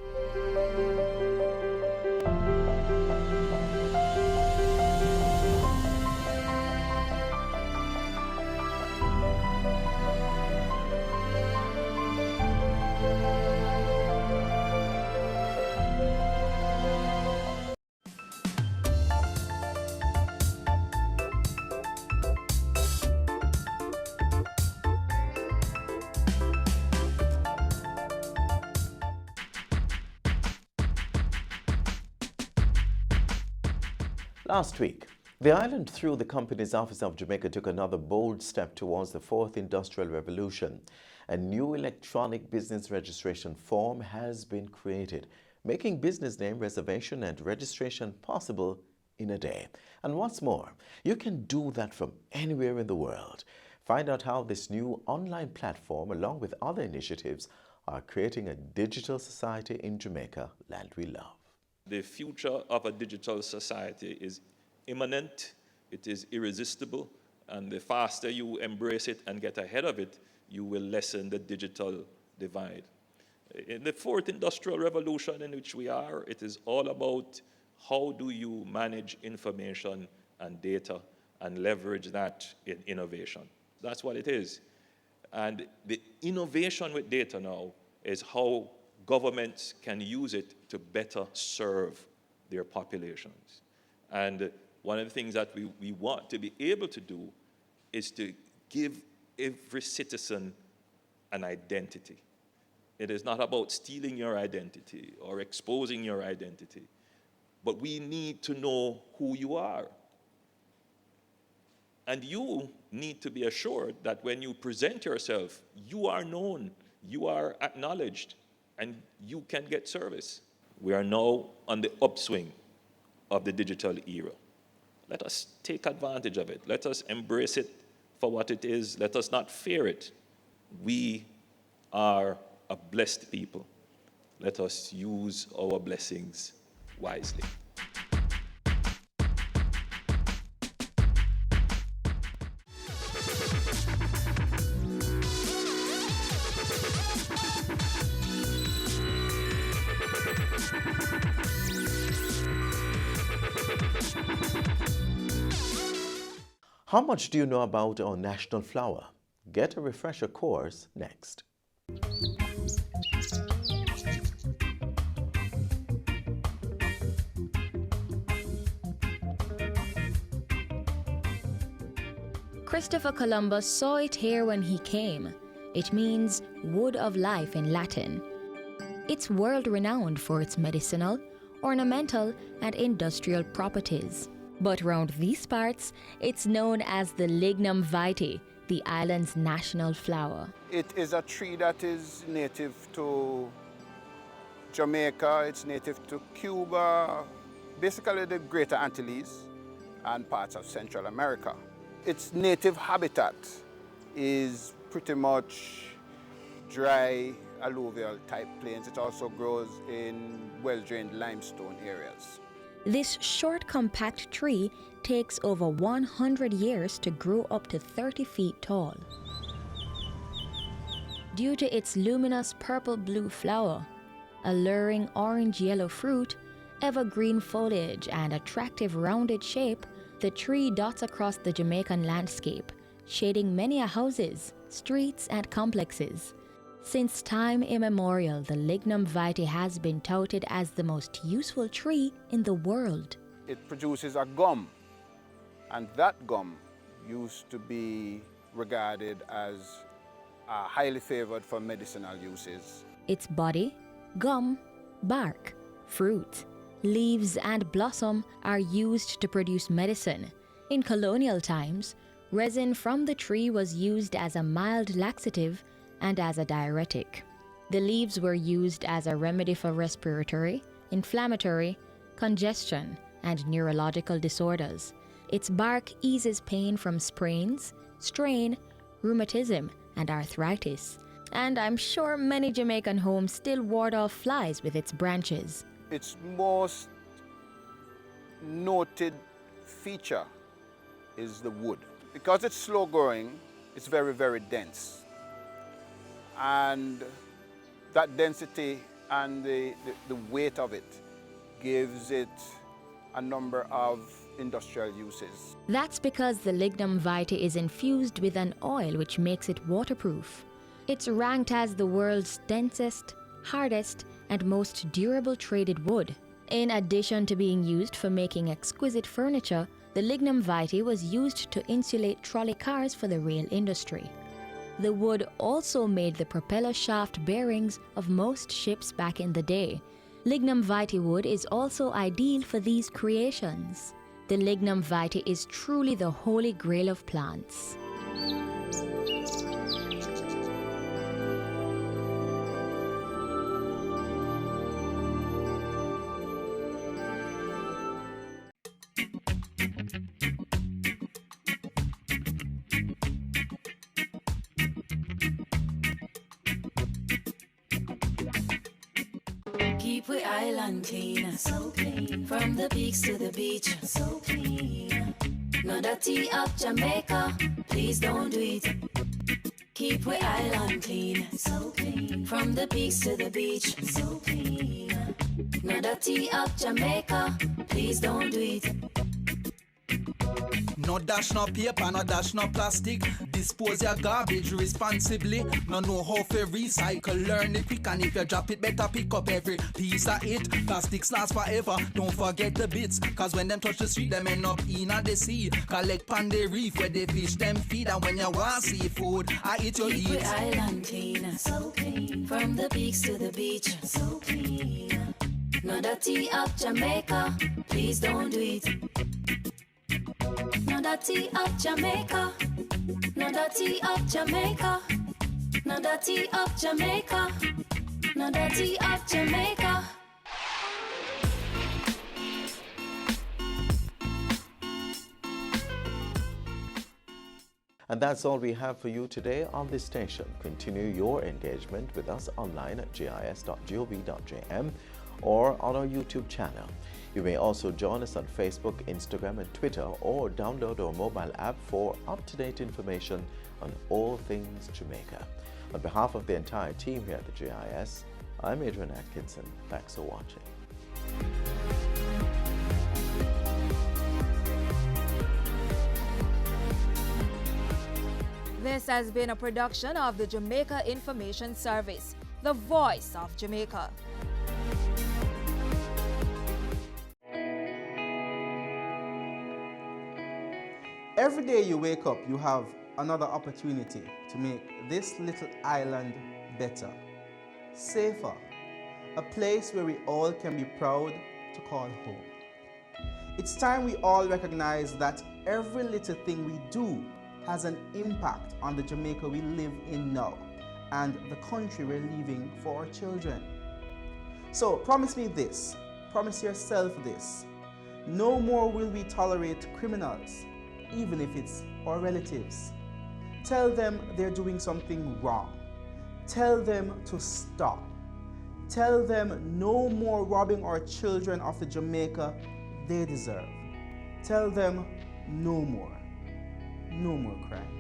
Last week, the island, through the Companies Office of Jamaica, took another bold step towards the fourth industrial revolution. A new electronic business registration form has been created, making business name reservation and registration possible in a day. And what's more, you can do that from anywhere in the world. Find out how this new online platform, along with other initiatives, are creating a digital society in Jamaica, land we love. The future of a digital society is imminent, it is irresistible, and the faster you embrace it and get ahead of it, you will lessen the digital divide. In the fourth industrial revolution in which we are, it is all about how do you manage information and data and leverage that in innovation. That's what it is. And the innovation with data now is how governments can use it to better serve their populations. And one of the things that we want to be able to do is to give every citizen an identity. It is not about stealing your identity or exposing your identity, but we need to know who you are. And you need to be assured that when you present yourself, you are known, you are acknowledged, and you can get service. We are now on the upswing of the digital era. Let us take advantage of it. Let us embrace it for what it is. Let us not fear it. We are a blessed people. Let us use our blessings wisely. How much do you know about our national flower? Get a refresher course next. Christopher Columbus saw it here when he came. It means wood of life in Latin. It's world-renowned for its medicinal, ornamental, and industrial properties. But round these parts, it's known as the Lignum vitae, the island's national flower. It is a tree that is native to Jamaica, it's native to Cuba, basically the Greater Antilles and parts of Central America. Its native habitat is pretty much dry alluvial type plains. It also grows in well-drained limestone areas. This short, compact tree takes over 100 years to grow up to 30 feet tall. Due to its luminous purple-blue flower, alluring orange-yellow fruit, evergreen foliage, and attractive rounded shape, the tree dots across the Jamaican landscape, shading many houses, streets, and complexes. Since time immemorial, the Lignum vitae has been touted as the most useful tree in the world. It produces a gum, and that gum used to be regarded as highly favored for medicinal uses. Its body, gum, bark, fruit, leaves, and blossom are used to produce medicine. In colonial times, resin from the tree was used as a mild laxative and as a diuretic. The leaves were used as a remedy for respiratory, inflammatory, congestion, and neurological disorders. Its bark eases pain from sprains, strain, rheumatism, and arthritis. And I'm sure many Jamaican homes still ward off flies with its branches. Its most noted feature is the wood. Because it's slow growing, it's very, very dense. And that density and the weight of it gives it a number of industrial uses. That's because the lignum vitae is infused with an oil which makes it waterproof. It's ranked as the world's densest, hardest, and most durable traded wood. In addition to being used for making exquisite furniture, the lignum vitae was used to insulate trolley cars for the rail industry. The wood also made the propeller shaft bearings of most ships back in the day. Lignum vitae wood is also ideal for these creations. The lignum vitae is truly the holy grail of plants. Keep we island clean, so clean. From the peaks to the beach, so clean. No dirty up Jamaica, please don't do it. Keep we island clean, so clean. From the peaks to the beach, so clean. No dirty up Jamaica, please don't do it. No dash, no paper, no dash, no plastic. Dispose your garbage responsibly. No know how to recycle, learn it quick. And if you drop it, better pick up every piece of it. Plastics last forever, don't forget the bits. Cause when them touch the street, them end up in the sea. Collect pan the reef where they fish them feed. And when you want seafood, I eat your Keep eat. we island clean, so clean. From the peaks to the beach, so clean. No dirty up Jamaica, please don't do it. No dirty up Jamaica, no dirty up Jamaica, no dirty up Jamaica, no dirty up Jamaica. And that's all we have for you today on this station. Continue your engagement with us online at gis.gov.jm or on our YouTube channel. You may also join us on Facebook, Instagram, and Twitter, or download our mobile app for up-to-date information on all things Jamaica. On behalf of the entire team here at the GIS, I'm Adrian Atkinson. Thanks for watching. This has been a production of the Jamaica Information Service, the voice of Jamaica. Every day you wake up, you have another opportunity to make this little island better, safer, a place where we all can be proud to call home. It's time we all recognize that every little thing we do has an impact on the Jamaica we live in now and the country we're leaving for our children. So promise me this, promise yourself this: no more will we tolerate criminals, even if it's our relatives. Tell them they're doing something wrong. Tell them to stop. Tell them no more robbing our children of the Jamaica they deserve. Tell them no more crime.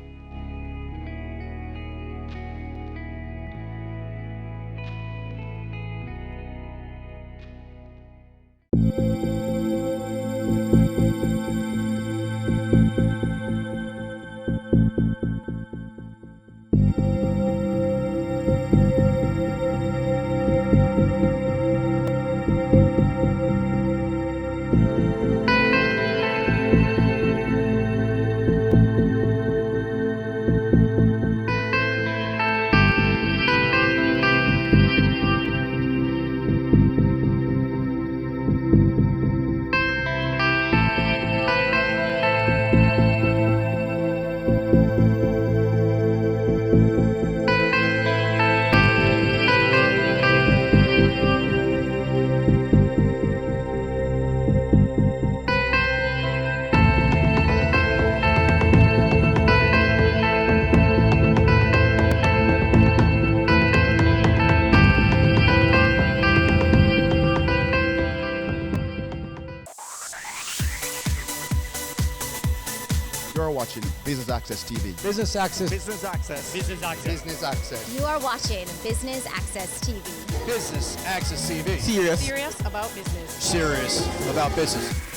watching Business Access TV. Business Access. Business Access. Business Access. Business Access. You are watching Business Access TV. Business Access TV. Serious about business. Serious about business.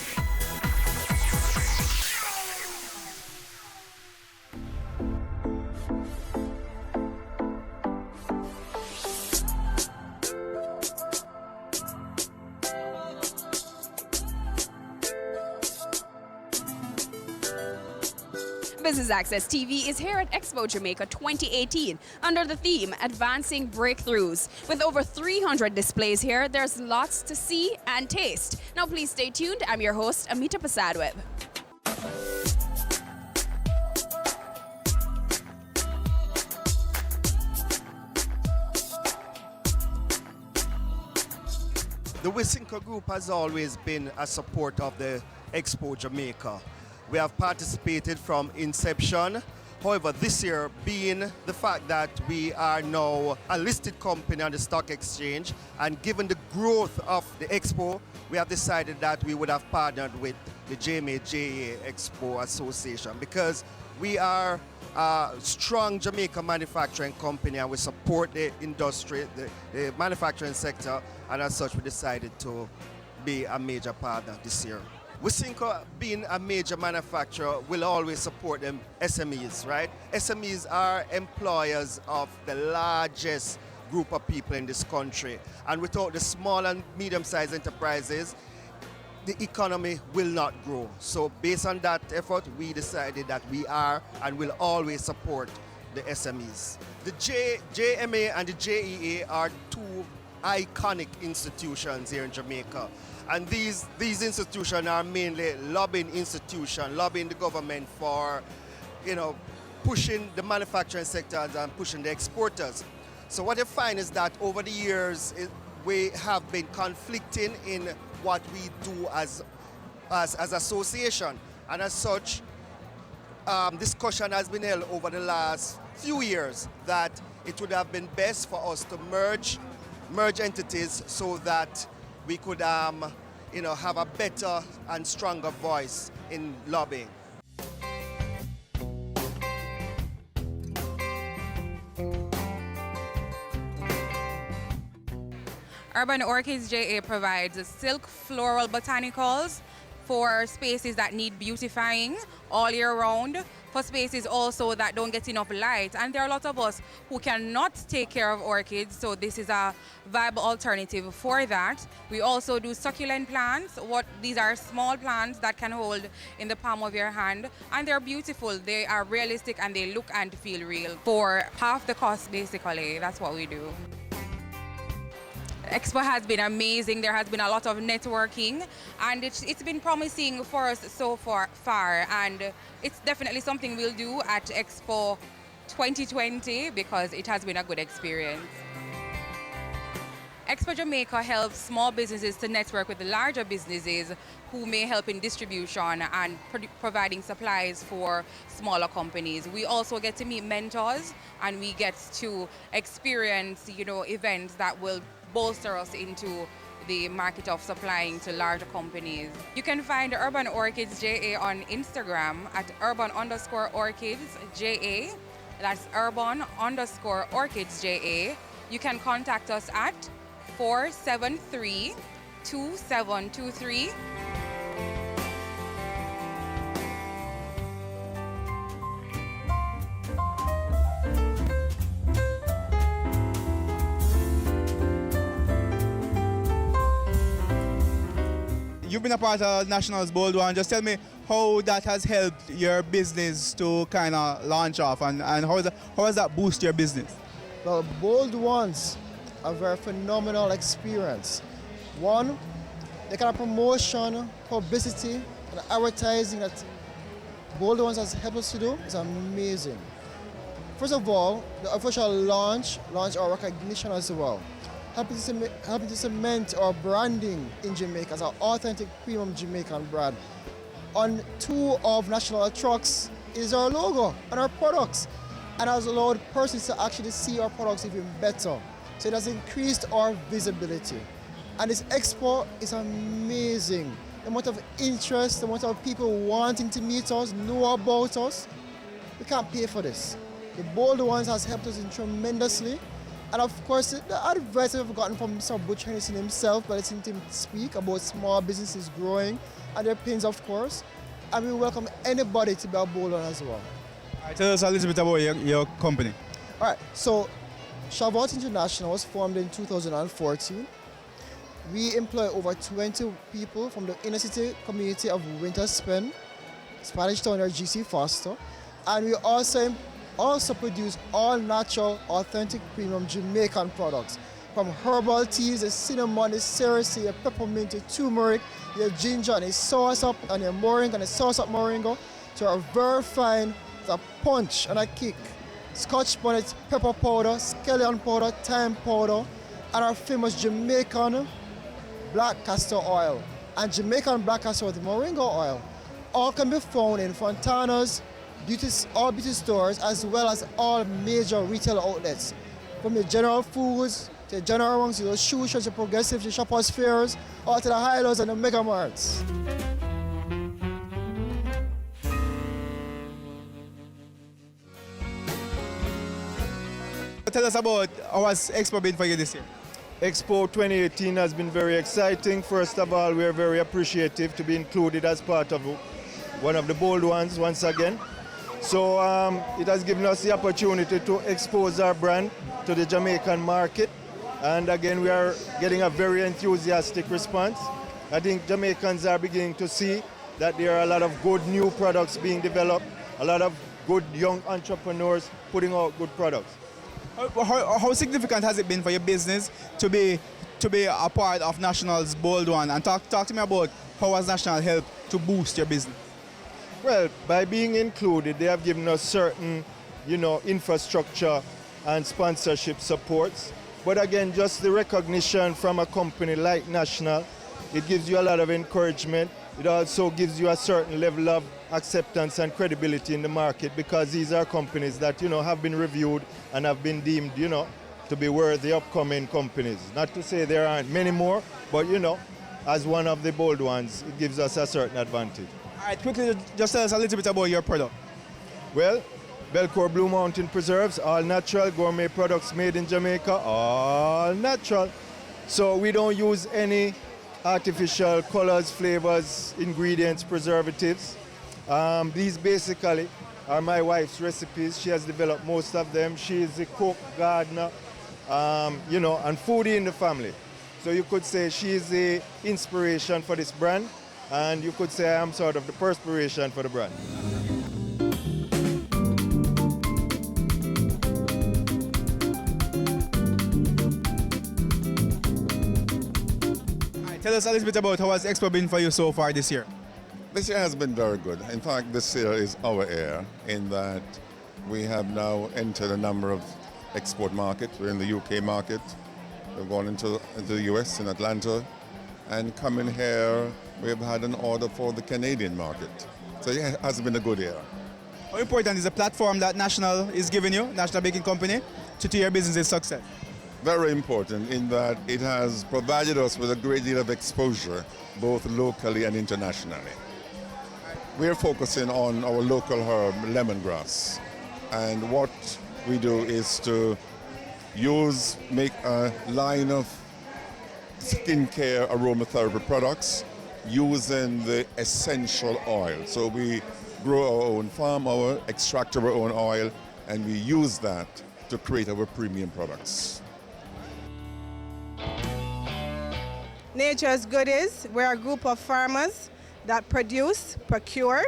Business Access TV is here at Expo Jamaica 2018 under the theme Advancing Breakthroughs. With over 300 displays here, there's lots to see and taste. Now please stay tuned. I'm your host, Amita Pasadweb. The Wisynco Group has always been a support of the Expo Jamaica. We have participated from inception. However, this year, being the fact that we are now a listed company on the stock exchange, and given the growth of the Expo, we have decided that we would have partnered with the JMA Expo Association, because we are a strong Jamaica manufacturing company and we support the industry, the manufacturing sector, and as such we decided to be a major partner this year. Wisynco, being a major manufacturer, will always support them SMEs, right? SMEs are employers of the largest group of people in this country. And without the small and medium-sized enterprises, the economy will not grow. So based on that effort, we decided that we are and will always support the SMEs. The JMA and the JEA are two iconic institutions here in Jamaica. And these institutions are mainly lobbying institutions, lobbying the government for, pushing the manufacturing sectors and pushing the exporters. So what you find is that over the years, we have been conflicting in what we do as association. And as such, discussion has been held over the last few years that it would have been best for us to merge entities so that we could have a better and stronger voice in lobbying. Urban Orchids JA provides silk floral botanicals for spaces that need beautifying all year round, for spaces also that don't get enough light. And there are a lot of us who cannot take care of orchids, so this is a viable alternative for that. We also do succulent plants. These are small plants that can hold in the palm of your hand, and they're beautiful. They are realistic and they look and feel real. For half the cost, basically, that's what we do. Expo has been amazing. There has been a lot of networking, and it's been promising for us so far, and it's definitely something we'll do at Expo 2020 because it has been a good experience. Expo Jamaica helps small businesses to network with the larger businesses who may help in distribution and providing supplies for smaller companies. We also get to meet mentors, and we get to experience, events that will bolster us into the market of supplying to larger companies. You can find Urban Orchids JA on Instagram at urban_orchids JA. That's urban_orchids JA. You can contact us at 473-2723. You've been a part of Nationals Bold One. Just tell me how that has helped your business to kind of launch off, and how has that boosted your business? Well, Bold Ones are a very phenomenal experience. One, the kind of promotion, publicity, and advertising that Bold Ones has helped us to do is amazing. First of all, the official launch our recognition as well. Helping to cement our branding in Jamaica as an authentic premium Jamaican brand. On two of national trucks is our logo and our products, and has allowed persons to actually see our products even better. So it has increased our visibility. And this expo is amazing. the amount of interest, the amount of people wanting to meet us, know about us. We can't pay for this. The Bold Ones has helped us in tremendously. And of course, the advice we've gotten from Mr. Butch Henderson himself, by listening to him speak about small businesses growing and their pains, of course. And we welcome anybody to be a Bold One as well. All right, tell us a little bit about your company. All right, so Shavuot International was formed in 2014. We employ over 20 people from the inner city community of Winterspen, Spanish Town or GC Foster. And we also produce all natural, authentic, premium Jamaican products. From herbal teas, the cinnamon, the cerasee, the peppermint, the turmeric, your ginger, and the soursop, and your moringa, and the soursop moringa, to our very fine, the punch and a kick. Scotch bonnet, pepper powder, scallion powder, thyme powder, and our famous Jamaican black castor oil. And Jamaican black castor oil, the moringa oil, all can be found in Fontana's, all beauty stores, as well as all major retail outlets. From the General Foods, to the General Ones, to the Shoe Shops, to Progressive, to Shoppers Fairs, or to the Highlows and the Mega Marts. Tell us about how has Expo been for you this year? Expo 2018 has been very exciting. First of all, we are very appreciative to be included as part of one of the Bold Ones once again. So it has given us the opportunity to expose our brand to the Jamaican market. And again, we are getting a very enthusiastic response. I think Jamaicans are beginning to see that there are a lot of good new products being developed, a lot of good young entrepreneurs putting out good products. How significant has it been for your business to be a part of National's Bold One? And talk to me about how has National helped to boost your business? Well, by being included, they have given us certain, infrastructure and sponsorship supports. But again, just the recognition from a company like National, it gives you a lot of encouragement. It also gives you a certain level of acceptance and credibility in the market, because these are companies that, have been reviewed and have been deemed, to be worthy upcoming companies. Not to say there aren't many more, but, as one of the Bold Ones, it gives us a certain advantage. All right, quickly, just tell us a little bit about your product. Well, Belcourt Blue Mountain Preserves, all natural gourmet products made in Jamaica, all natural. So we don't use any artificial colors, flavors, ingredients, preservatives. These basically are my wife's recipes. She has developed most of them. She is a cook, gardener, and foodie in the family. So you could say she is the inspiration for this brand, and you could say I'm sort of the perspiration for the brand. Tell us a little bit about how has Expo been for you so far this year? This year has been very good. In fact, this year is our year in that we have now entered a number of export markets. We're in the UK market. We've gone into the US in Atlanta. And coming here, we've had an order for the Canadian market. So yeah, it has been a good year. How important is the platform that National is giving you, National Baking Company, to your business's success? Very important in that it has provided us with a great deal of exposure, both locally and internationally. We're focusing on our local herb, lemongrass. And what we do is to make a line of skincare aromatherapy products using the essential oil. So we grow our own farm, extract our own oil, and we use that to create our premium products. Nature's Goodies, we're a group of farmers that produce, procure,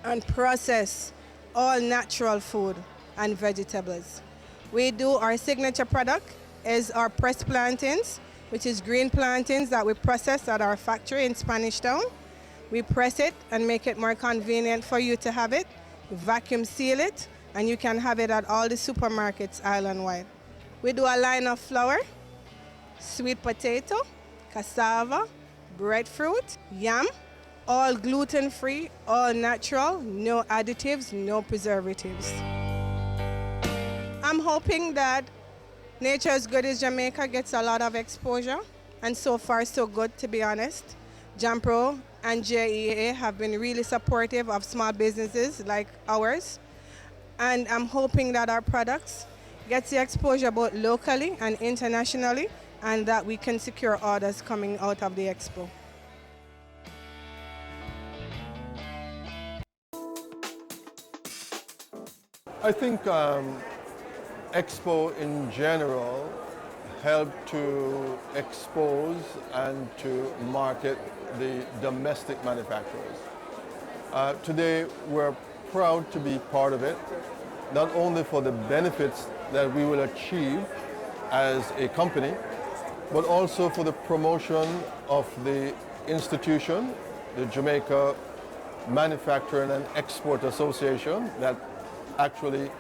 and process all natural food and vegetables. Our signature product is our pressed plantains, which is green plantains that we process at our factory in Spanish Town. We press it and make it more convenient for you to have it. We vacuum seal it, and you can have it at all the supermarkets island-wide. We do a line of flour, sweet potato, cassava, breadfruit, yam, all gluten-free, all natural, no additives, no preservatives. I'm hoping that Nature's Goodies Jamaica gets a lot of exposure, and so far so good, to be honest. Jampro and JEA have been really supportive of small businesses like ours. And I'm hoping that our products get the exposure both locally and internationally, and that we can secure orders coming out of the expo. I think Expo in general helped to expose and to market the domestic manufacturers. Today we're proud to be part of it, not only for the benefits that we will achieve as a company, but also for the promotion of the institution, the Jamaica Manufacturing and Export Association, that actually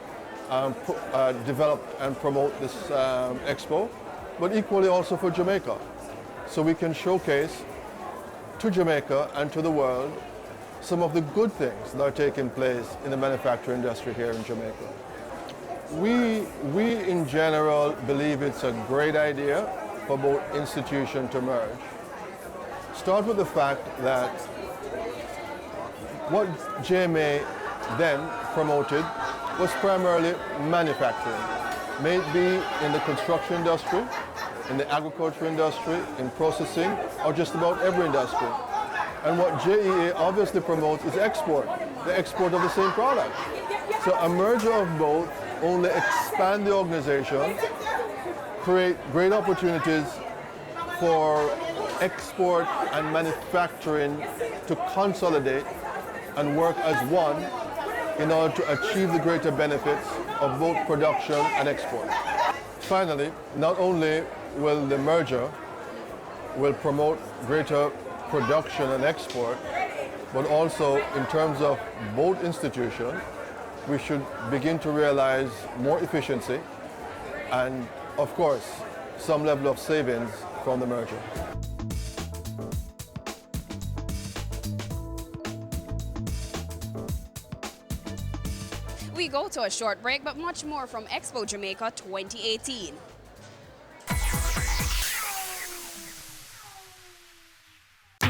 develop and promote this expo, but equally also for Jamaica. So we can showcase to Jamaica and to the world some of the good things that are taking place in the manufacturing industry here in Jamaica. We in general believe it's a great idea for both institutions to merge. Start with the fact that what JMA then promoted was primarily manufacturing, may it be in the construction industry, in the agriculture industry, in processing, or just about every industry. And what JEA obviously promotes is export, the export of the same product. So a merger of both only expand the organization, create great opportunities for export and manufacturing to consolidate and work as one in order to achieve the greater benefits of both production and export. Finally, not only will the merger promote greater production and export, but also in terms of both institutions, we should begin to realize more efficiency and, of course, some level of savings from the merger. We go to a short break, but much more from Expo Jamaica 2018.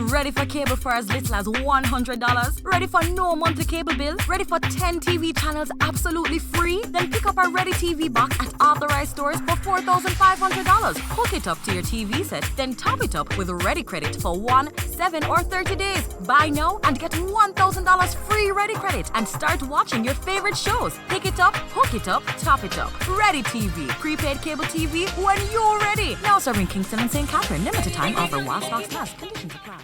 Ready for cable for as little as $100? Ready for no monthly cable bills? Ready for 10 TV channels absolutely free? Then pick up our Ready TV box at authorized stores for $4,500. Hook it up to your TV set, then top it up with Ready Credit for 1, 7, or 30 days. Buy now and get $1,000 free Ready Credit and start watching your favorite shows. Pick it up, hook it up, top it up. Ready TV. Prepaid cable TV when you're ready. Now serving Kingston and St. Catherine. Limited time offer while stocks last. Conditions apply.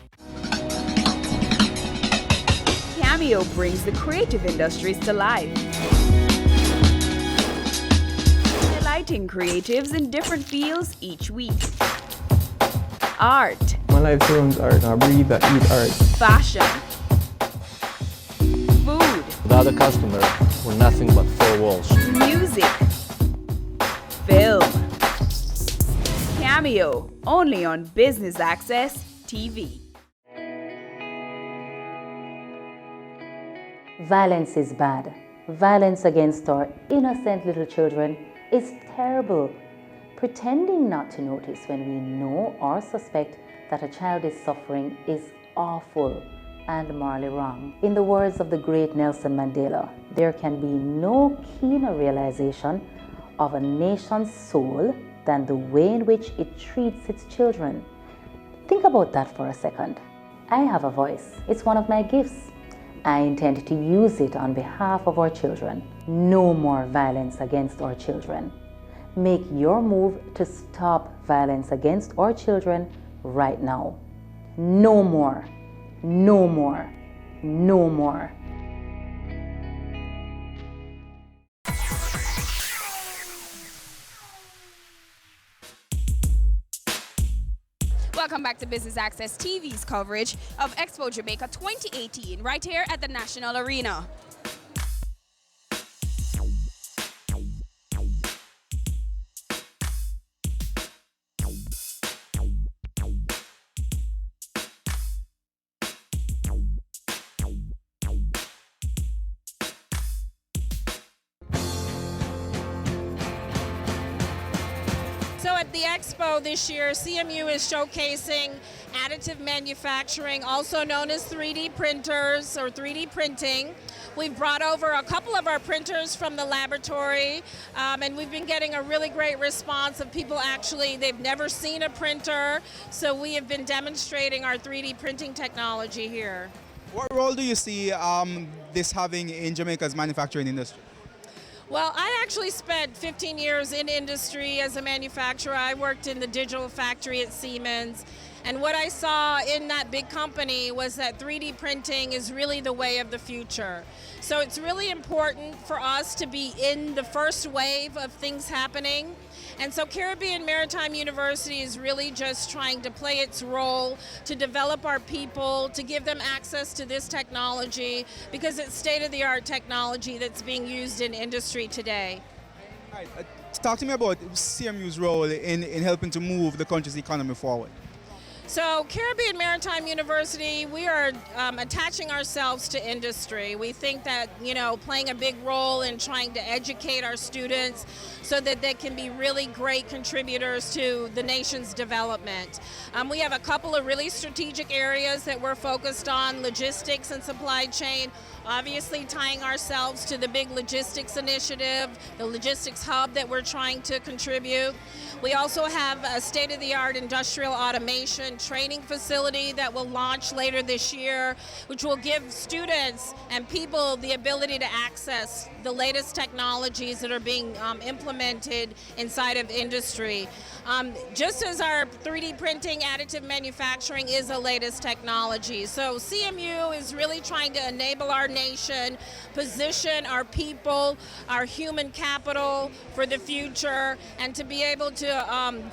Cameo brings the creative industries to life. Highlighting creatives in different fields each week. Art. My life surrounds art. I breathe, I eat art. Fashion. Food. Without a customer, we're nothing but four walls. Music. Film. Cameo, only on Business Access TV. Violence is bad. Violence against our innocent little children is terrible. Pretending not to notice when we know or suspect that a child is suffering is awful and morally wrong. In the words of the great Nelson Mandela, there can be no keener realization of a nation's soul than the way in which it treats its children. Think about that for a second. I have a voice. It's one of my gifts. I intend to use it on behalf of our children. No more violence against our children. Make your move to stop violence against our children right now. No more. No more. No more. Welcome back to Business Access TV's coverage of Expo Jamaica 2018 right here at the National Arena. the expo this year, CMU is showcasing additive manufacturing, also known as 3D printers or 3D printing. We've brought over a couple of our printers from the laboratory, and we've been getting a really great response of people actually, they've never seen a printer, so we have been demonstrating our 3D printing technology here. What role do you see this having in Jamaica's manufacturing industry? Well, I actually spent 15 years in industry as a manufacturer. I worked in the digital factory at Siemens. And what I saw in that big company was that 3D printing is really the way of the future. So it's really important for us to be in the first wave of things happening. And so Caribbean Maritime University is really just trying to play its role to develop our people, to give them access to this technology, because it's state-of-the-art technology that's being used in industry today. All right, talk to me about CMU's role in helping to move the country's economy forward. So Caribbean Maritime University, we are attaching ourselves to industry. We think that, playing a big role in trying to educate our students so that they can be really great contributors to the nation's development. We have a couple of really strategic areas that we're focused on, logistics and supply chain, obviously tying ourselves to the big logistics initiative, the logistics hub that we're trying to contribute. We also have a state-of-the-art industrial automation training facility that will launch later this year, which will give students and people the ability to access the latest technologies that are being implemented inside of industry. Just as our 3D printing, additive manufacturing is the latest technology. So CMU is really trying to enable our nation, position our people, our human capital for the future, and to be able to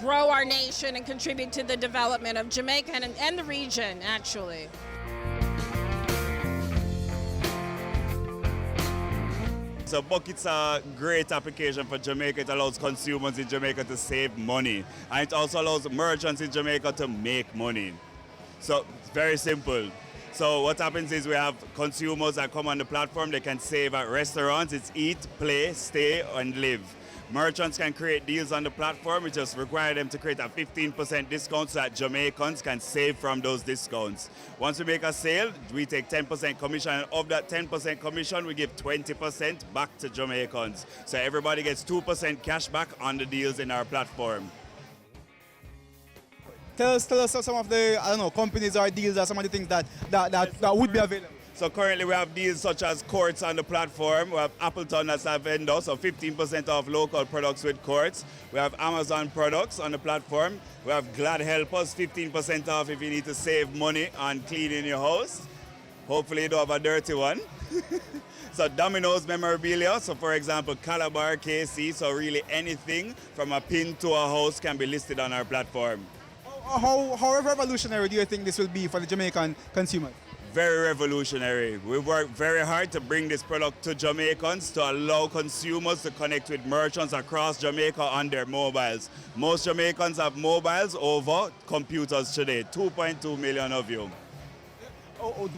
grow our nation and contribute to the development of Jamaica and the region, actually. So buckets are a great application for Jamaica. It allows consumers in Jamaica to save money. And it also allows merchants in Jamaica to make money. So it's very simple. So what happens is we have consumers that come on the platform. They can save at restaurants. It's eat, play, stay, and live. Merchants can create deals on the platform. We just require them to create a 15% discount so that Jamaicans can save from those discounts. Once we make a sale, we take 10% commission, and of that 10% commission, we give 20% back to Jamaicans. So everybody gets 2% cash back on the deals in our platform. Tell us some of the, companies or deals or some of the things that would be available. So currently we have deals such as Quartz on the platform. We have Appleton as our vendor, so 15% off local products with Quartz. We have Amazon products on the platform. We have Glad Helpers, 15% off if you need to save money on cleaning your house. Hopefully you don't have a dirty one. So Domino's memorabilia, so for example, Calabar, KC, so really anything from a pin to a house can be listed on our platform. How revolutionary do you think this will be for the Jamaican consumer? Very revolutionary. We work very hard to bring this product to Jamaicans to allow consumers to connect with merchants across Jamaica on their mobiles. Most Jamaicans have mobiles over computers today, 2.2 million of you.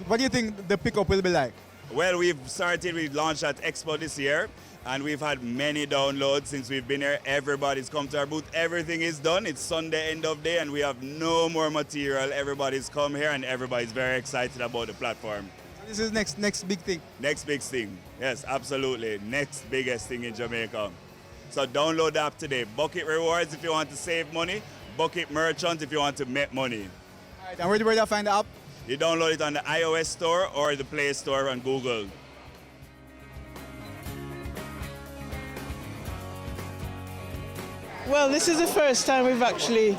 What do you think the pickup will be like? Well, we launched at Expo this year, and we've had many downloads since we've been here. Everybody's come to our booth. Everything is done. It's Sunday, end of day, and we have no more material. Everybody's come here, and everybody's very excited about the platform. So this is next big thing? Next big thing. Yes, absolutely. Next biggest thing in Jamaica. So download the app today. Bucket Rewards if you want to save money. Bucket Merchant if you want to make money. All right, and where do I find the app? You download it on the iOS store or the Play Store on Google. Well, this is the first time we've actually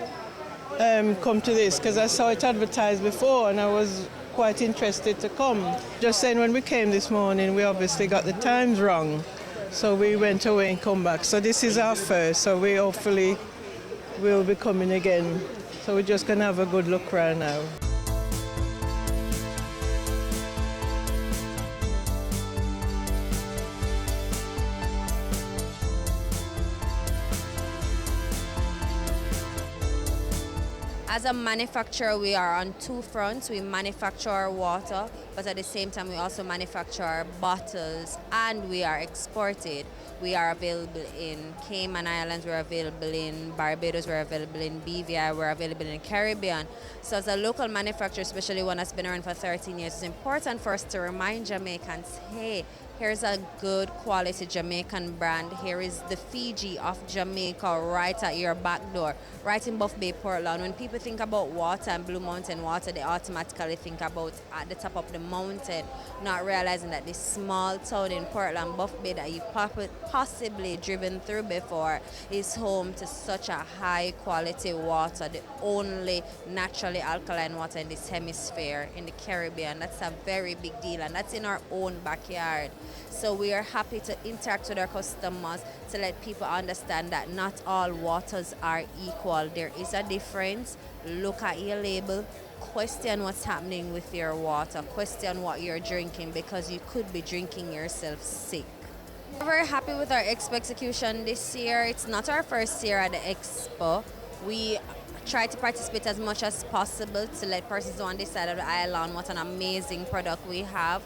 come to this, because I saw it advertised before and I was quite interested to come. Just saying, when we came this morning, we obviously got the times wrong, so we went away and come back. So this is our first, so we hopefully will be coming again. So we're just going to have a good look around now. As a manufacturer, we are on two fronts. We manufacture our water but at the same time we also manufacture our bottles and we are exported. We are available in Cayman Islands, we're available in Barbados, we're available in BVI, we're available in the Caribbean. So as a local manufacturer, especially one that's been around for 13 years, it's important for us to remind Jamaicans, hey, here's a good quality Jamaican brand. Here is the Fiji of Jamaica right at your back door, right in Buff Bay, Portland. When people think about water and Blue Mountain water, they automatically think about at the top of the mountain, not realizing that this small town in Portland, Buff Bay, that you've possibly driven through before, is home to such a high quality water, the only naturally alkaline water in this hemisphere, in the Caribbean. That's a very big deal, and that's in our own backyard. So we are happy to interact with our customers to let people understand that not all waters are equal. There is a difference. Look at your label. Question what's happening with your water. Question what you're drinking, because you could be drinking yourself sick. We're very happy with our Expo execution this year. It's not our first year at the Expo. We try to participate as much as possible to let persons on this side of the island what an amazing product we have.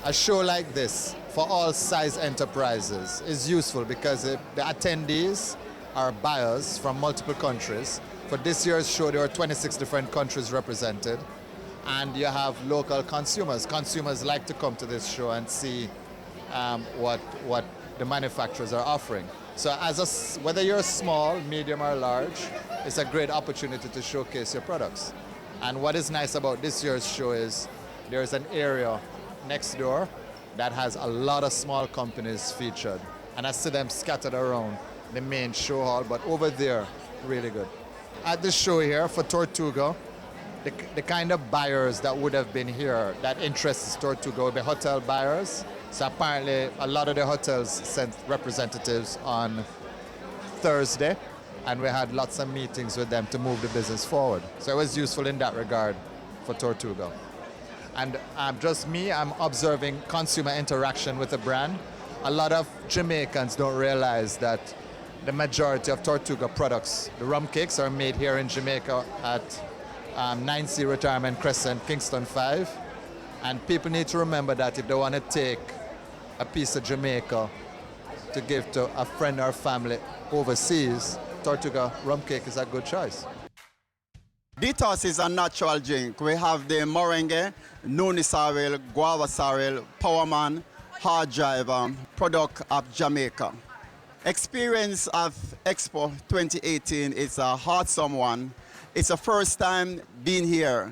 A show like this for all size enterprises is useful because the attendees are buyers from multiple countries. For this year's show, there are 26 different countries represented, and you have local consumers. Consumers like to come to this show and see what the manufacturers are offering. So whether you're small, medium, or large, it's a great opportunity to showcase your products. And what is nice about this year's show is there's an area next door that has a lot of small companies featured, and I see them scattered around the main show hall, but over there, really good. At the show here for Tortuga, the kind of buyers that would have been here that interests Tortuga would be hotel buyers. So apparently a lot of the hotels sent representatives on Thursday, and we had lots of meetings with them to move the business forward. So it was useful in that regard for Tortuga. And just me, I'm observing consumer interaction with the brand. A lot of Jamaicans don't realize that the majority of Tortuga products, the rum cakes, are made here in Jamaica at 9C Retirement Crescent, Kingston 5. And people need to remember that if they want to take a piece of Jamaica to give to a friend or family overseas, Tortuga rum cake is a good choice. Detox is a natural drink. We have the moringa, noni sorrel, guava sorrel, Powerman, hard driver, product of Jamaica. Experience of Expo 2018 is a awesome one. It's the first time being here,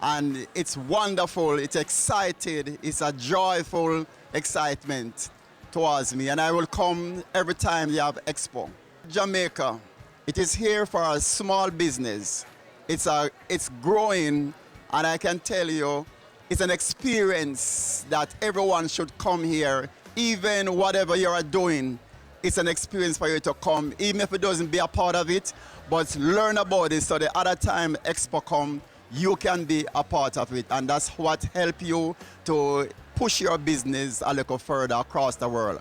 and it's wonderful, it's excited, it's a joyful excitement towards me, and I will come every time you have Expo. Jamaica, it is here for a small business. It's growing, and I can tell you, it's an experience that everyone should come here, even whatever you are doing. It's an experience for you to come, even if it doesn't be a part of it, but learn about it so the other time Expo come, you can be a part of it. And that's what helps you to push your business a little further across the world.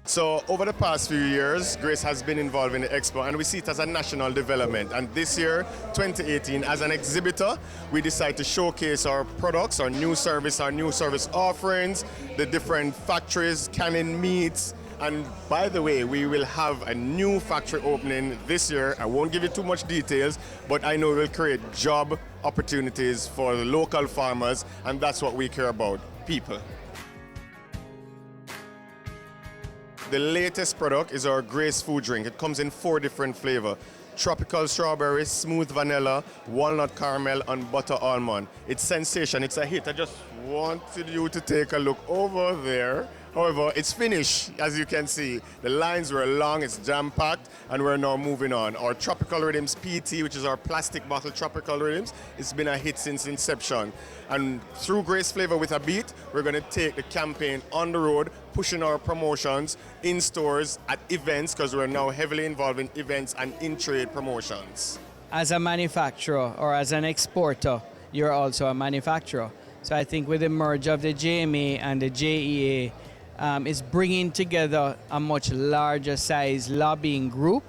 So over the past few years, Grace has been involved in the Expo, and we see it as a national development. And this year, 2018, as an exhibitor, we decide to showcase our products, our new service offerings, the different factories, canning meats. And by the way, we will have a new factory opening this year. I won't give you too much details, but I know it will create job opportunities for the local farmers, and that's what we care about, people. The latest product is our Grace food drink. It comes in 4 different flavors: tropical strawberry, smooth vanilla, walnut caramel, and butter almond. It's sensation, it's a hit. I just wanted you to take a look over there. However, it's finished, as you can see. The lines were long, it's jam-packed, and we're now moving on. Our Tropical Rhythms PT, which is our plastic bottle Tropical Rhythms, it's been a hit since inception. And through Grace Flavor with a Beat, we're going to take the campaign on the road, pushing our promotions in stores, at events, because we're now heavily involved in events and in-trade promotions. As a manufacturer or as an exporter, you're also a manufacturer. So I think with the merge of the JMA and the JEA, is bringing together a much larger size lobbying group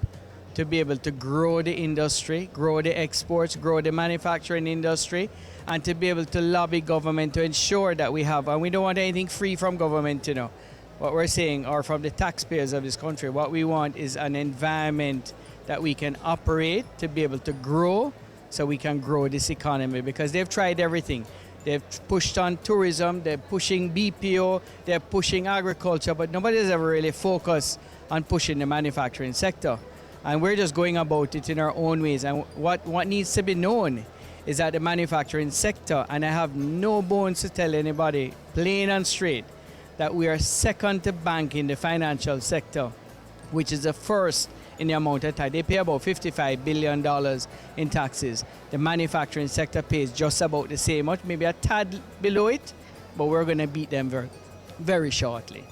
to be able to grow the industry, grow the exports, grow the manufacturing industry, and to be able to lobby government to ensure that we have, and we don't want anything free from government, you know, what we're saying, or from the taxpayers of this country. What we want is an environment that we can operate to be able to grow, so we can grow this economy, because they've tried everything. They've pushed on tourism, they're pushing BPO, they're pushing agriculture, but nobody has ever really focused on pushing the manufacturing sector. And we're just going about it in our own ways. And what needs to be known is that the manufacturing sector, and I have no bones to tell anybody, plain and straight, that we are second to banking, the financial sector, which is the first in the amount of tax. They pay about $55 billion in taxes. The manufacturing sector pays just about the same much, maybe a tad below it, but we're going to beat them very, very shortly.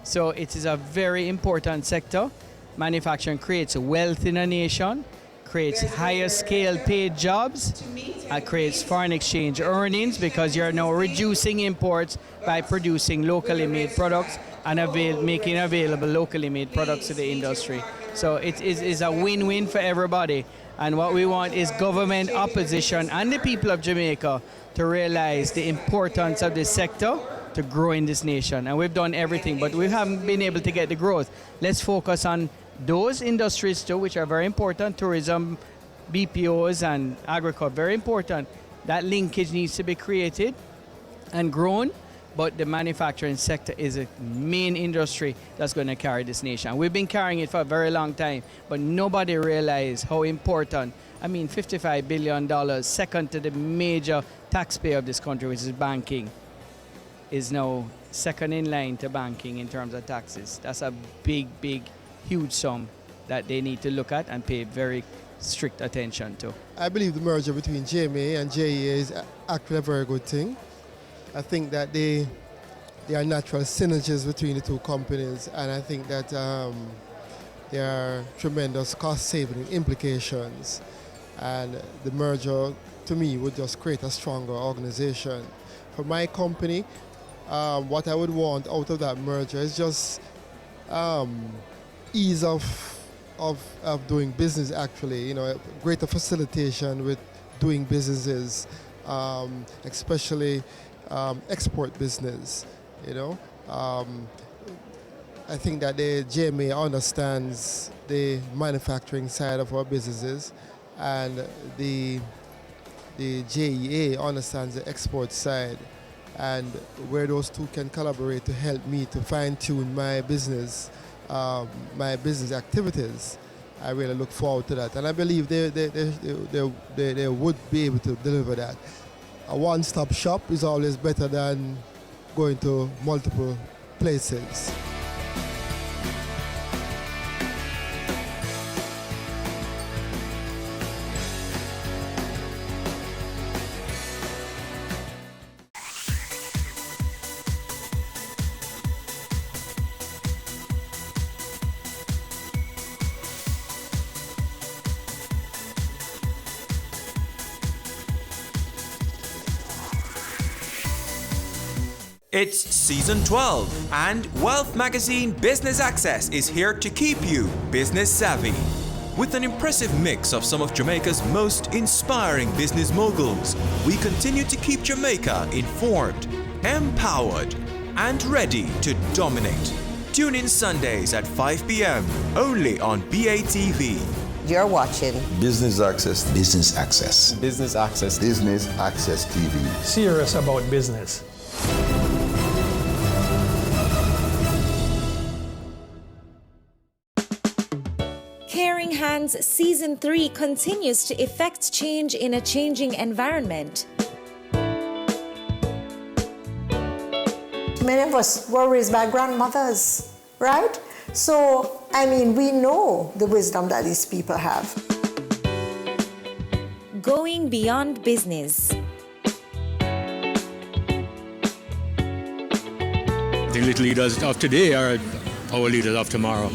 So it is a very important sector. Manufacturing creates wealth in a nation, creates higher scale paid jobs, creates foreign exchange earnings, because you're now reducing imports by producing locally made products and making available locally made products to the industry. So it is a win-win for everybody. And what we want is government, opposition, and the people of Jamaica to realize the importance of this sector to grow in this nation. And we've done everything, but we haven't been able to get the growth. Let's focus on those industries too, which are very important: tourism, BPOs, and agriculture, very important. That linkage needs to be created and grown, but the manufacturing sector is a main industry that's going to carry this nation. We've been carrying it for a very long time, but nobody realized how important. I mean, $55 billion, second to the major taxpayer of this country, which is banking, is now second in line to banking in terms of taxes. That's a big, huge sum that they need to look at and pay very strict attention to. I believe the merger between JMA and JEA is actually a very good thing. I think that there are natural synergies between the two companies, and I think that there are tremendous cost-saving implications. And the merger, to me, would just create a stronger organization. For my company, what I would want out of that merger is just ease of doing business, actually, you know, greater facilitation with doing businesses, especially export business, you know. I think that the JMA understands the manufacturing side of our businesses, and the JEA understands the export side, and where those two can collaborate to help me to fine-tune my business activities. I really look forward to that, and I believe they would be able to deliver that. A one-stop shop is always better than going to multiple places. It's season 12, and Wealth Magazine Business Access is here to keep you business savvy. With an impressive mix of some of Jamaica's most inspiring business moguls, we continue to keep Jamaica informed, empowered, and ready to dominate. Tune in Sundays at 5 p.m. only on BATV. You're watching Business Access. Business Access. Business Access. Business Access TV. Serious about business. Caring Hands Season 3 continues to effect change in a changing environment. Many of us were raised by grandmothers, right? So, I mean, we know the wisdom that these people have. Going beyond business. The little leaders of today are our leaders of tomorrow.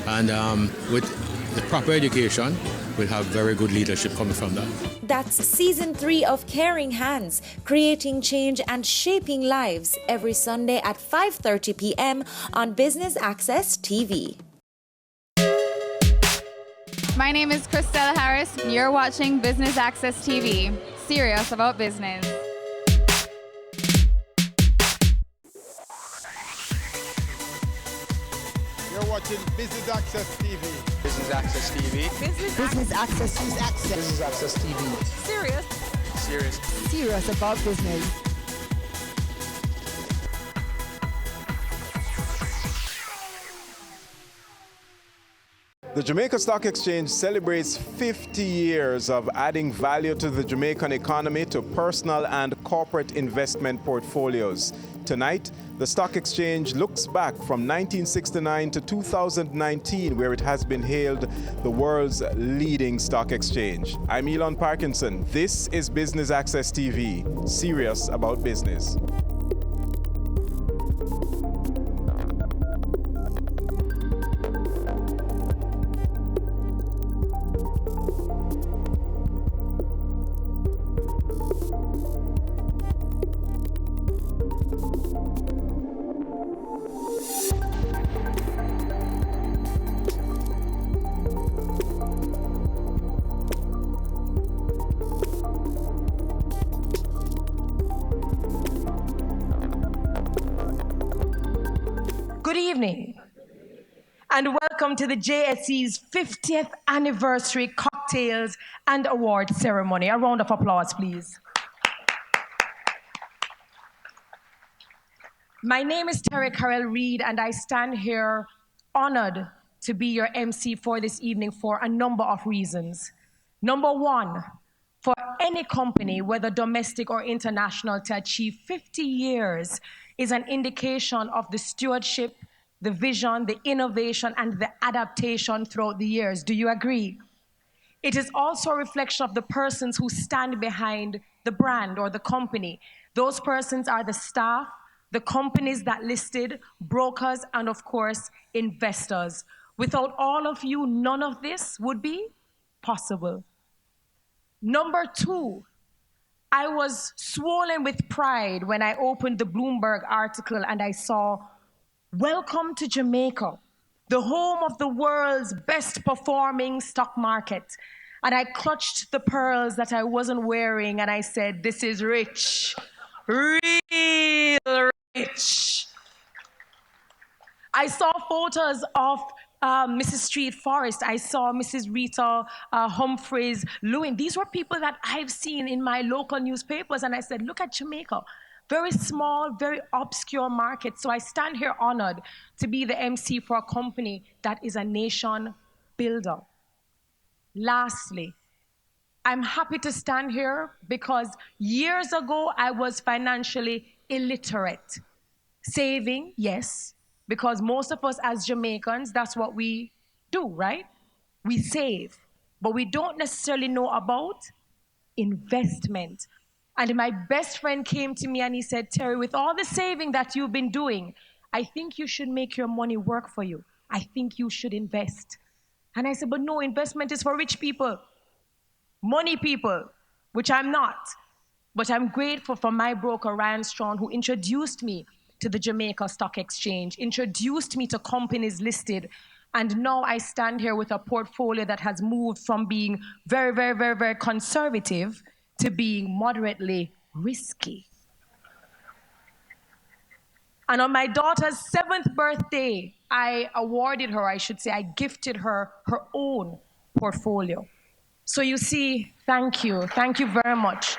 And with the proper education we'll have very good leadership coming from that. That's season 3 of Caring Hands, creating change and shaping lives, every Sunday at 5:30 p.m. on Business Access TV. My name is Christelle Harris, and you're watching Business Access TV. Serious about business. You're watching Business Access TV. Business Access TV. Business Access. Business Access TV. Serious. Serious. Serious about business. The Jamaica Stock Exchange celebrates 50 years of adding value to the Jamaican economy to personal and corporate investment portfolios. Tonight, the Stock Exchange looks back from 1969 to 2019, where it has been hailed the world's leading stock exchange. I'm Elon Parkinson. This is Business Access TV, serious about business. Good evening, and welcome to the JSE's 50th anniversary cocktails and award ceremony. A round of applause, please. My name is Terry Carell Reed, and I stand here honored to be your MC for this evening for a number of reasons. Number one, for any company, whether domestic or international, to achieve 50 years is an indication of the stewardship, the vision, the innovation, and the adaptation throughout the years. Do you agree? It is also a reflection of the persons who stand behind the brand or the company. Those persons are the staff, the companies that listed, brokers, and of course, investors. Without all of you, none of this would be possible. Number two, I was swollen with pride when I opened the Bloomberg article and I saw, "Welcome to Jamaica, the home of the world's best performing stock market." And I clutched the pearls that I wasn't wearing and I said, "This is rich, real rich." I saw photos of Mrs. Street Forrest. I saw Mrs. Rita Humphreys Lewin. These were people that I've seen in my local newspapers, and I said, look at Jamaica. Very small, very obscure market. So I stand here honored to be the MC for a company that is a nation builder. Lastly, I'm happy to stand here because years ago I was financially illiterate. Saving, yes, because most of us as Jamaicans, that's what we do, right? We save, but we don't necessarily know about investment. And my best friend came to me and he said, "Terry, with all the saving that you've been doing, I think you should make your money work for you. I think you should invest." And I said, "But no, investment is for rich people, money people," which I'm not. But I'm grateful for my broker, Ryan Strong, who introduced me to the Jamaica Stock Exchange, introduced me to companies listed, and now I stand here with a portfolio that has moved from being very, very, very, very conservative to being moderately risky. And on my daughter's 7th birthday, I awarded her, I should say, I gifted her her own portfolio. So you see, thank you very much.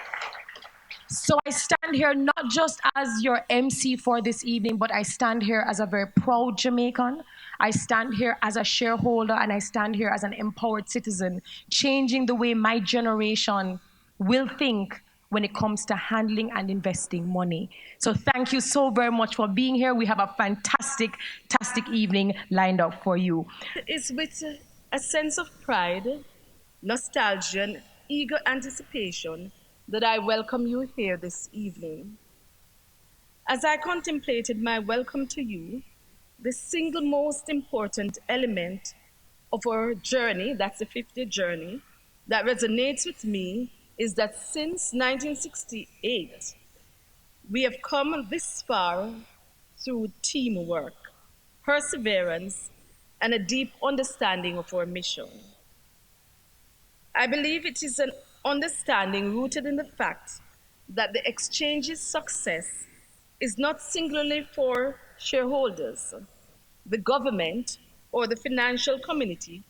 So I stand here not just as your MC for this evening, but I stand here as a very proud Jamaican. I stand here as a shareholder, and I stand here as an empowered citizen, changing the way my generation will think when it comes to handling and investing money. So thank you so very much for being here. We have a fantastic evening lined up for you. It's with a sense of pride, nostalgia, and eager anticipation that I welcome you here this evening. As I contemplated my welcome to you, the single most important element of our journey, that's the 50th journey, that resonates with me is that since 1968, we have come this far through teamwork, perseverance, and a deep understanding of our mission. I believe it is an understanding rooted in the fact that the exchange's success is not singularly for shareholders, the government, or the financial community,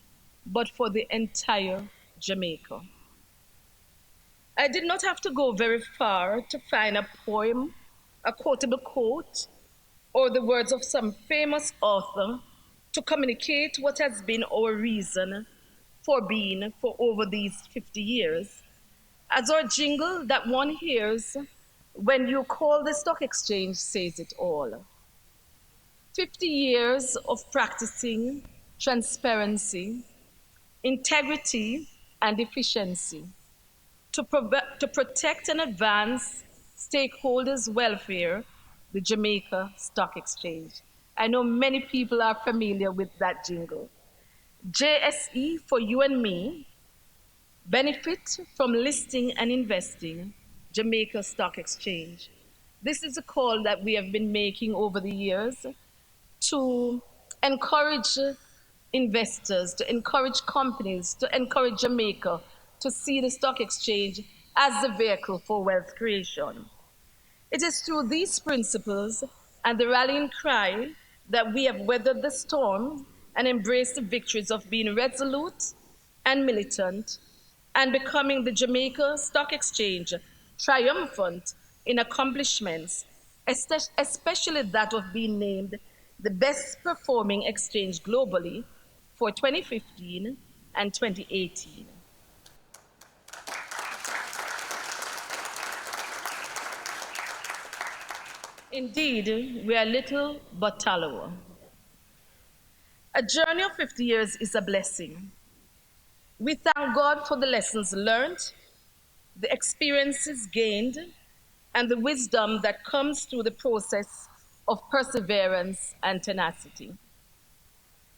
but for the entire Jamaica. I did not have to go very far to find a poem, a quotable quote, or the words of some famous author to communicate what has been our reason for being for over these 50 years, as our jingle that one hears when you call the stock exchange says it all. 50 years of practicing transparency, integrity, and efficiency to protect and advance stakeholders' welfare, the Jamaica Stock Exchange. I know many people are familiar with that jingle. JSE for you and me, benefit from listing and investing, Jamaica Stock Exchange. This is a call that we have been making over the years to encourage investors, to encourage companies, to encourage Jamaica to see the stock exchange as the vehicle for wealth creation. It is through these principles and the rallying cry that we have weathered the storm and embraced the victories of being resolute and militant and becoming the Jamaica Stock Exchange triumphant in accomplishments, especially that of being named the best performing exchange globally for 2015 and 2018. Indeed, we are little but tallow. A journey of 50 years is a blessing. We thank God for the lessons learned, the experiences gained, and the wisdom that comes through the process of perseverance and tenacity.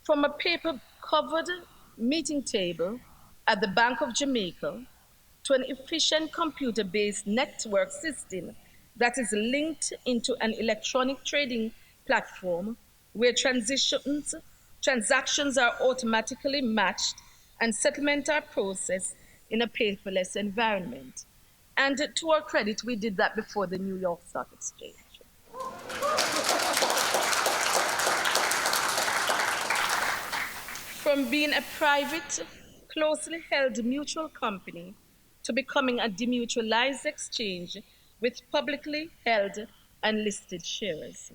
From a paper-covered meeting table at the Bank of Jamaica to an efficient computer-based network system that is linked into an electronic trading platform where transactions are automatically matched and settlements are processed in a paperless environment. And to our credit, we did that before the New York Stock Exchange. From being a private, closely held mutual company to becoming a demutualized exchange with publicly held and listed shares.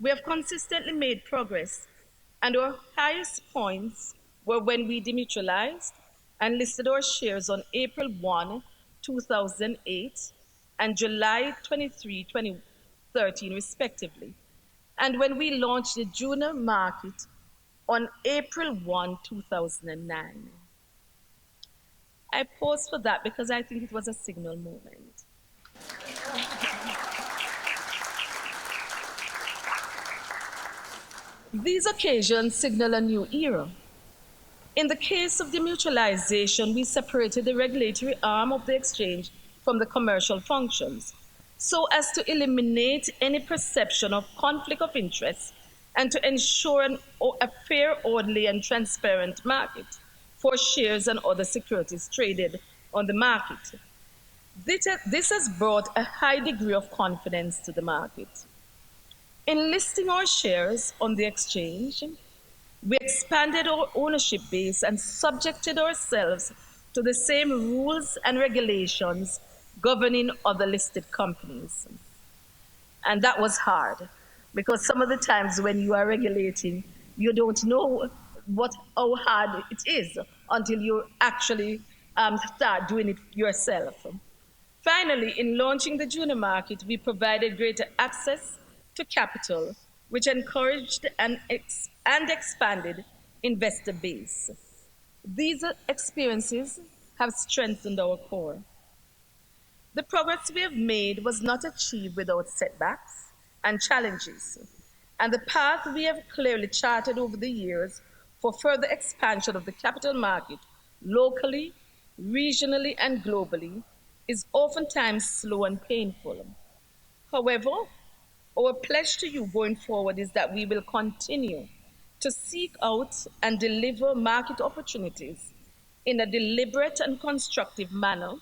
We have consistently made progress, and our highest points were when we demutualized and listed our shares on April 1, 2008, and July 23, 2013, respectively, and when we launched the junior market on April 1, 2009. I paused for that because I think it was a signal moment. These occasions signal a new era. In the case of demutualization, we separated the regulatory arm of the exchange from the commercial functions, so as to eliminate any perception of conflict of interest and to ensure a fair, orderly, and transparent market for shares and other securities traded on the market. This has brought a high degree of confidence to the market. In listing our shares on the exchange, we expanded our ownership base and subjected ourselves to the same rules and regulations governing other listed companies. And that was hard, because some of the times when you are regulating, you don't know how hard it is until you actually start doing it yourself. Finally, in launching the junior market, we provided greater access to capital, which encouraged and expanded investor base. These experiences have strengthened our core. The progress we have made was not achieved without setbacks and challenges, and the path we have clearly charted over the years for further expansion of the capital market locally, regionally, and globally is oftentimes slow and painful. However, our pledge to you going forward is that we will continue to seek out and deliver market opportunities in a deliberate and constructive manner,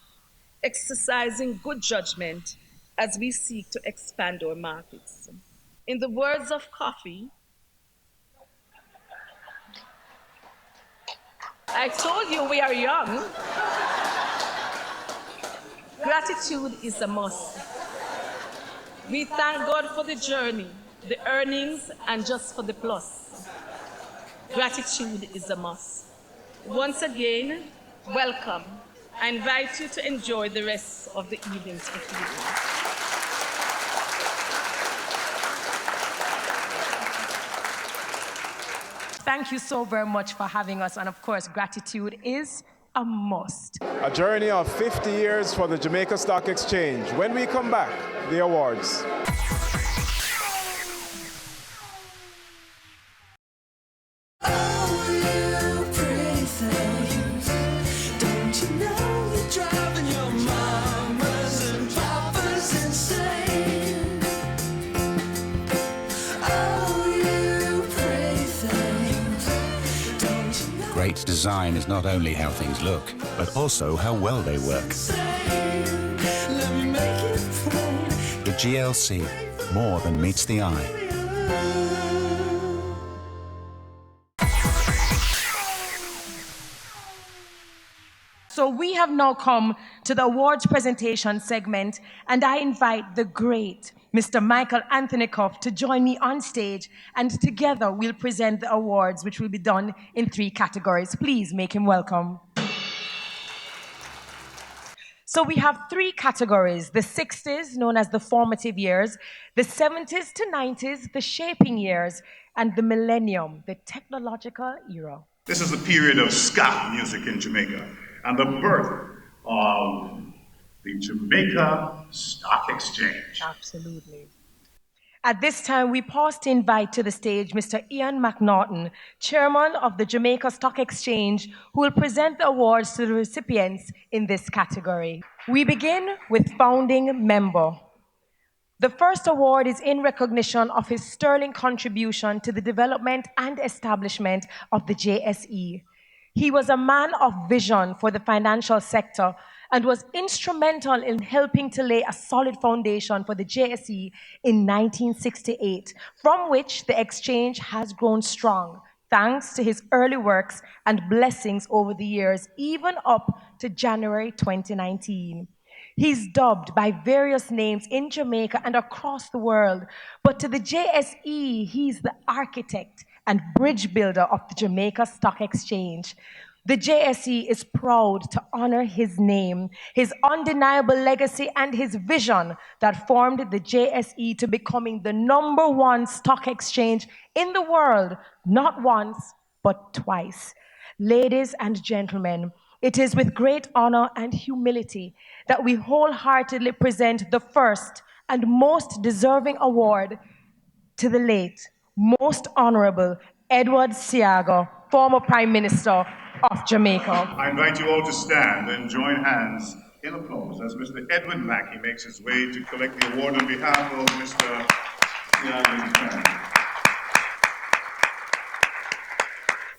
exercising good judgment as we seek to expand our markets. In the words of Coffee, I told you we are young. Gratitude is a must. We thank God for the journey, the earnings, and just for the plus. Gratitude is a must. Once again, welcome. I invite you to enjoy the rest of the evening's proceedings. Thank you so very much for having us. And of course, gratitude is a must. A journey of 50 years for the Jamaica Stock Exchange. When we come back, the awards. Great design is not only how things look, but also how well they work. The GLC, more than meets the eye. So we have now come to the awards presentation segment, and I invite the great Mr. Michael Anthony Cuff to join me on stage, and together we'll present the awards, which will be done in 3 categories. Please make him welcome. So we have 3 categories: the 60s, known as the formative years, the 70s to 90s, the shaping years, and the millennium, the technological era. This is a period of ska music in Jamaica and the birth of the Jamaica Stock Exchange. Absolutely. At this time, we pause to invite to the stage Mr. Ian McNaughton, chairman of the Jamaica Stock Exchange, who will present the awards to the recipients in this category. We begin with founding member. The first award is in recognition of his sterling contribution to the development and establishment of the JSE. He was a man of vision for the financial sector and was instrumental in helping to lay a solid foundation for the JSE in 1968, from which the exchange has grown strong, thanks to his early works and blessings over the years, even up to January 2019. He's dubbed by various names in Jamaica and across the world, but to the JSE, he's the architect and bridge builder of the Jamaica Stock Exchange. The JSE is proud to honor his name, his undeniable legacy, and his vision that formed the JSE to becoming the #1 stock exchange in the world, not once, but twice. Ladies and gentlemen, it is with great honor and humility that we wholeheartedly present the first and most deserving award to the late, most honorable Edward Seaga, former Prime Minister of Jamaica. I invite you all to stand and join hands in applause as Mr. Edwin Mackey makes his way to collect the award on behalf of Mr. Seaga.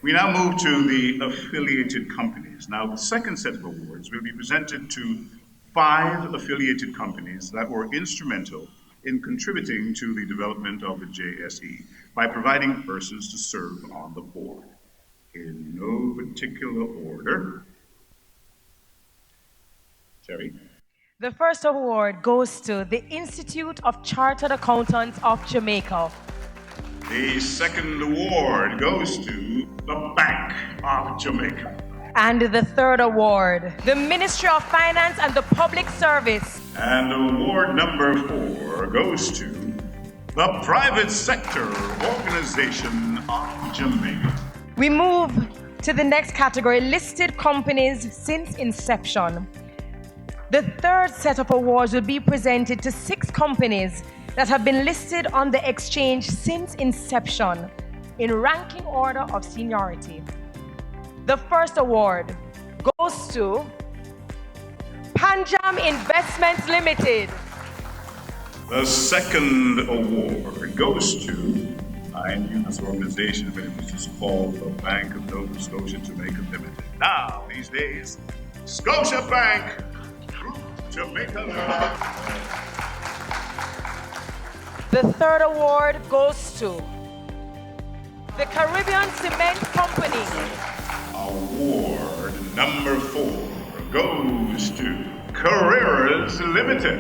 We now move to the affiliated companies. Now, the second set of awards will be presented to 5 affiliated companies that were instrumental in contributing to the development of the JSE by providing persons to serve on the board. In no particular order. Terry? The first award goes to the Institute of Chartered Accountants of Jamaica. The second award goes to the Bank of Jamaica. And the third award, the Ministry of Finance and the Public Service. And award number 4 goes to the Private Sector Organization of Jamaica. We move to the next category, listed companies since inception. The third set of awards will be presented to 6 companies that have been listed on the exchange since inception. in ranking order of seniority. The first award goes to Panjam Investments Limited. The second award goes to, I knew this organization, but it was just called the Bank of Nova Scotia Jamaica Limited. Now, these days, Scotia Bank, Jamaica Limited. The third award goes to the Caribbean Cement Company. Award number 4 goes to Carreras Limited.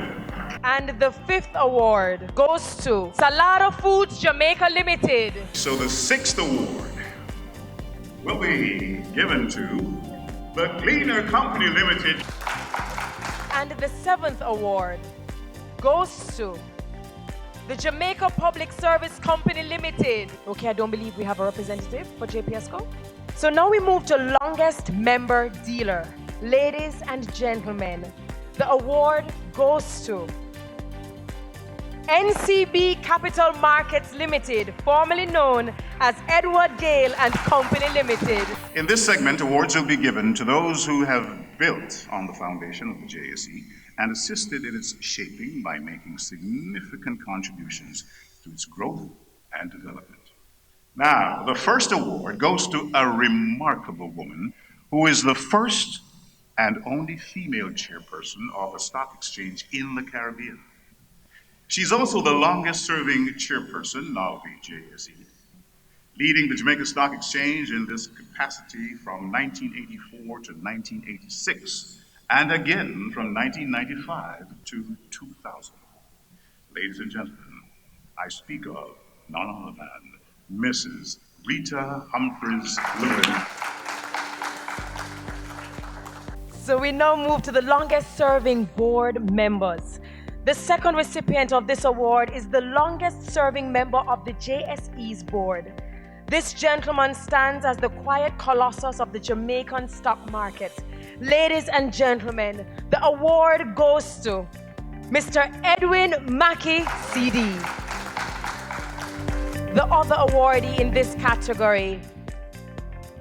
And the fifth award goes to Salado Foods Jamaica Limited. So the sixth award will be given to the Cleaner Company Limited. And the seventh award goes to the Jamaica Public Service Company Limited. Okay, I don't believe we have a representative for JPSCO. So now we move to longest member dealer. Ladies and gentlemen, the award goes to NCB Capital Markets Limited, formerly known as Edward Gale and Company Limited. In this segment, awards will be given to those who have built on the foundation of the JSE and assisted in its shaping by making significant contributions to its growth and development. Now, the first award goes to a remarkable woman who is the first and only female chairperson of a stock exchange in the Caribbean. She's also the longest-serving chairperson of the JSE, leading the Jamaica Stock Exchange in this capacity from 1984 to 1986, and again from 1995 to 2000. Ladies and gentlemen, I speak of none other than Mrs. Rita Humphreys Lewin. So we now move to the longest serving board members. The second recipient of this award is the longest serving member of the JSE's board. This gentleman stands as the quiet colossus of the Jamaican stock market. Ladies and gentlemen, the award goes to Mr. Edwin Mackey, CD. The other awardee in this category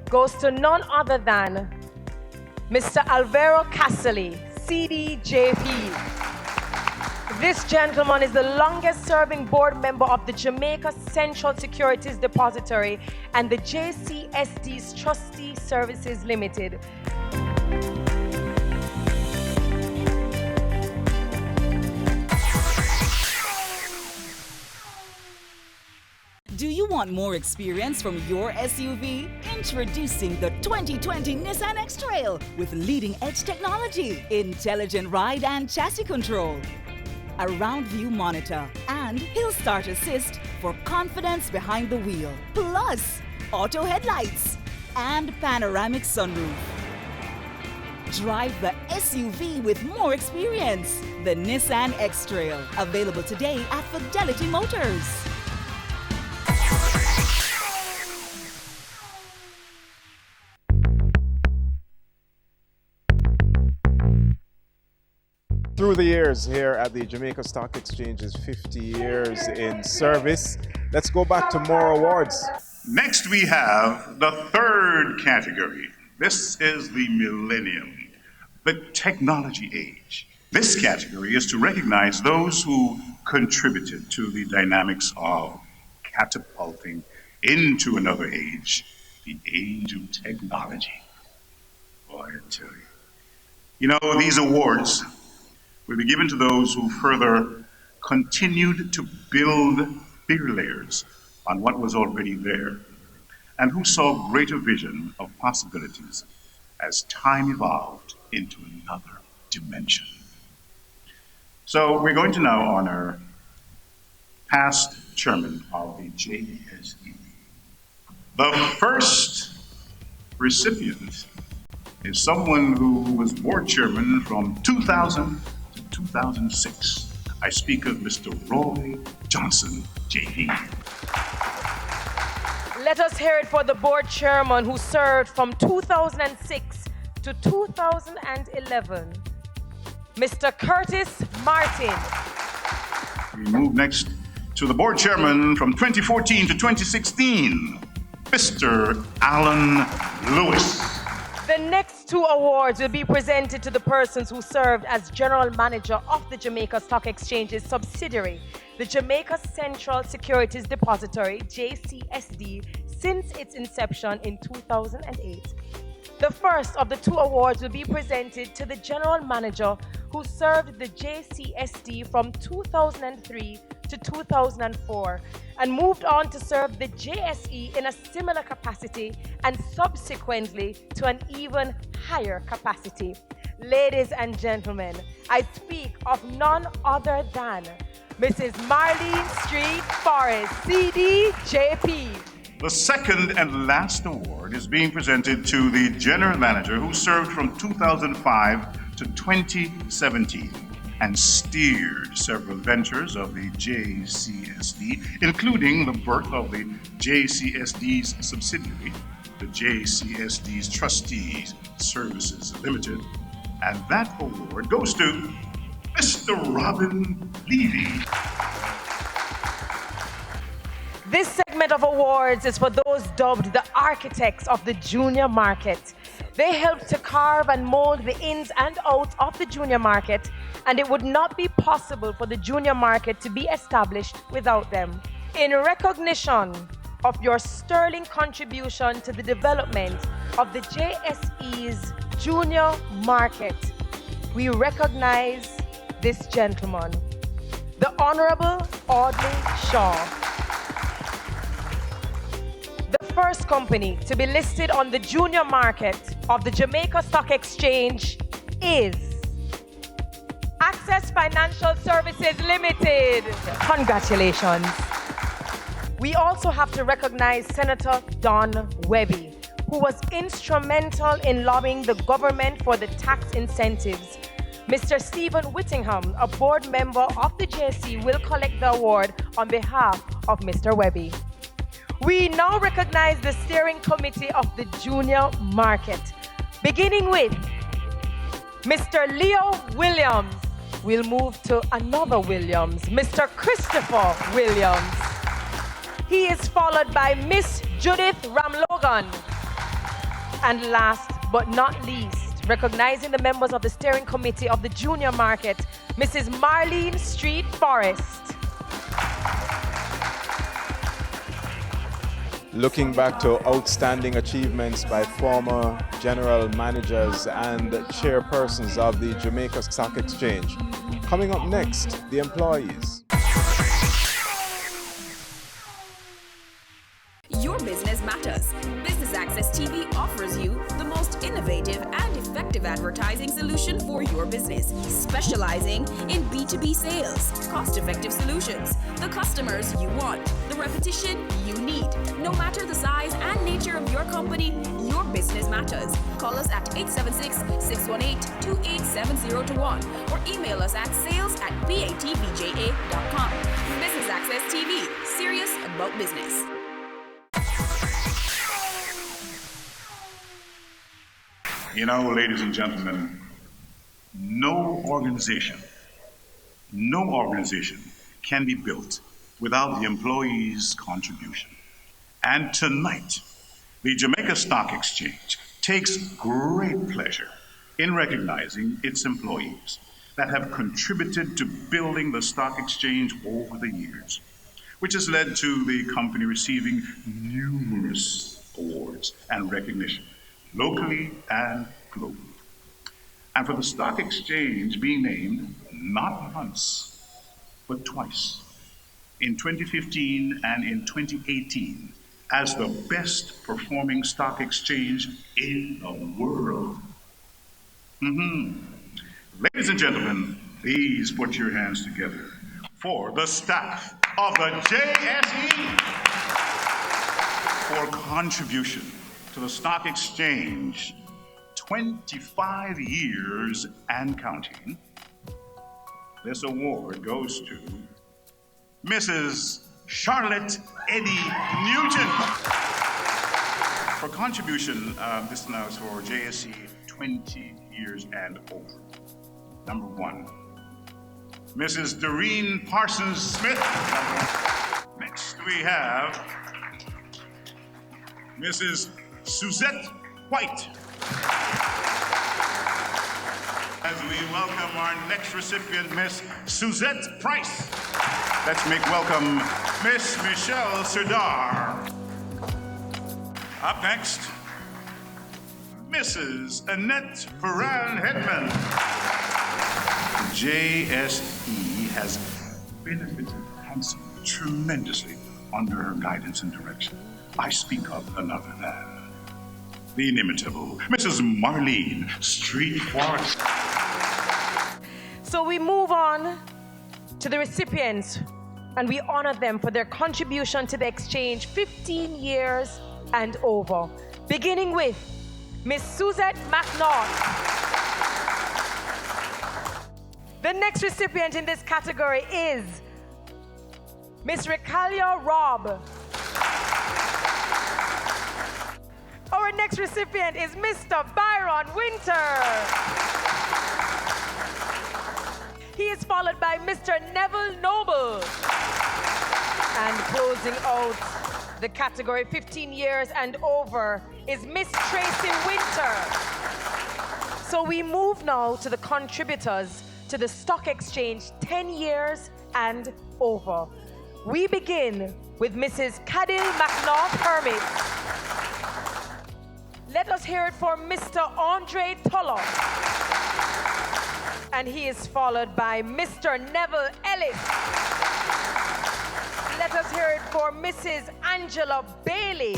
goes to none other than Mr. Alvaro Casali, CDJP. This gentleman is the longest serving board member of the Jamaica Central Securities Depository and the JCSD's Trustee Services Limited. Do you want more experience from your SUV? Introducing the 2020 Nissan X-Trail with leading-edge technology, intelligent ride and chassis control, a round view monitor, and Hill Start Assist for confidence behind the wheel, plus auto headlights and panoramic sunroof. Drive the SUV with more experience. The Nissan X-Trail, available today at Fidelity Motors. Through the years here at the Jamaica Stock Exchange's 50 years in service, let's go back to more awards. Next, we have the third category. This is the millennium, the technology age. This category is to recognize those who contributed to the dynamics of catapulting into another age, the age of technology. Boy, I tell you. You know, these awards will be given to those who further continued to build bigger layers on what was already there, and who saw greater vision of possibilities as time evolved into another dimension. So we're going to now honor past chairman of the JSE. The first recipient is someone who was board chairman from 2000 to 2006. I speak of Mr. Roy Johnson, JP. Let us hear it for the board chairman who served from 2006 to 2011, Mr. Curtis Martin. We move next to the board chairman from 2014 to 2016, Mr. Alan Lewis. The next two awards will be presented to the persons who served as General Manager of the Jamaica Stock Exchange's subsidiary, the Jamaica Central Securities Depository, JCSD, since its inception in 2008. The first of the two awards will be presented to the General Manager who served the JCSD from 2003 to 2004 and moved on to serve the JSE in a similar capacity and subsequently to an even higher capacity. Ladies and gentlemen, I speak of none other than Mrs. Marlene Street Forrest, CDJP. The second and last award is being presented to the General Manager who served from 2005 to 2017 and steered several ventures of the JCSD, including the birth of the JCSD's subsidiary, the JCSD's Trustees Services Limited. And that award goes to Mr. Robin Levy. This segment of awards is for those dubbed the architects of the junior market. They helped to carve and mold the ins and outs of the junior market, and it would not be possible for the junior market to be established without them. In recognition of your sterling contribution to the development of the JSE's junior market, we recognize this gentleman, the Honorable Audley Shaw. The first company to be listed on the junior market of the Jamaica Stock Exchange is Access Financial Services Limited. Congratulations. We also have to recognize Senator Don Webby, who was instrumental in lobbying the government for the tax incentives. Mr. Stephen Whittingham, a board member of the JSE, will collect the award on behalf of Mr. Webby. We now recognize the steering committee of the junior market, beginning with Mr. Leo Williams. We'll move to another Williams, Mr. Christopher Williams. He is followed by Miss Judith Ramlogan. And last but not least, recognizing the members of the steering committee of the junior market, Mrs. Marlene Street Forrest. Looking back to outstanding achievements by former general managers and chairpersons of the Jamaica Stock Exchange. Coming up next, the employees. Your business matters. Business Access TV offers you the most innovative and effective advertising solution for your business, specializing in B2B sales, cost-effective solutions, the customers you want, the repetition you need. No matter the size and nature of your company, your business matters. Call us at 876-618-2870 or email us at sales@batvja.com. Business Access TV, serious about business. You know, ladies and gentlemen, no organization can be built without the employees' contribution. And tonight, the Jamaica Stock Exchange takes great pleasure in recognizing its employees that have contributed to building the stock exchange over the years, which has led to the company receiving numerous awards and recognition, locally and globally. And for the stock exchange being named not once, but twice, in 2015 and in 2018, as the best performing stock exchange in the world. Ladies and gentlemen, please put your hands together for the staff of the JSE for contribution to the stock exchange 25 years and counting. This award goes to Mrs. Charlotte Eddie Newton for contribution. This now is for JSE 20 years and over. Number one, Mrs. Doreen Parsons Smith. Next we have Mrs. Suzette White. As we welcome our next recipient, Miss Suzette Price. Let's make welcome Miss Michelle Serdar. Up next, Mrs. Annette Ferran-Hedman. JSE has benefited Hanson tremendously under her guidance and direction. I speak of none other than the inimitable Mrs. Marlene Street Forrest. So we move on to the recipients, and we honor them for their contribution to the exchange 15 years and over. Beginning with Miss Suzette McNaught. The next recipient in this category is Miss Ricalia Robb. Our next recipient is Mr. Byron Winter. He is followed by Mr. Neville Noble. And closing out the category 15 years and over is Miss Tracy Winter. So we move now to the contributors to the stock exchange 10 years and over. We begin with Mrs. Cadil McNaught Hermit. Let us hear it for Mr. Andre Tulloch. And he is followed by Mr. Neville Ellis. Let us hear it for Mrs. Angela Bailey.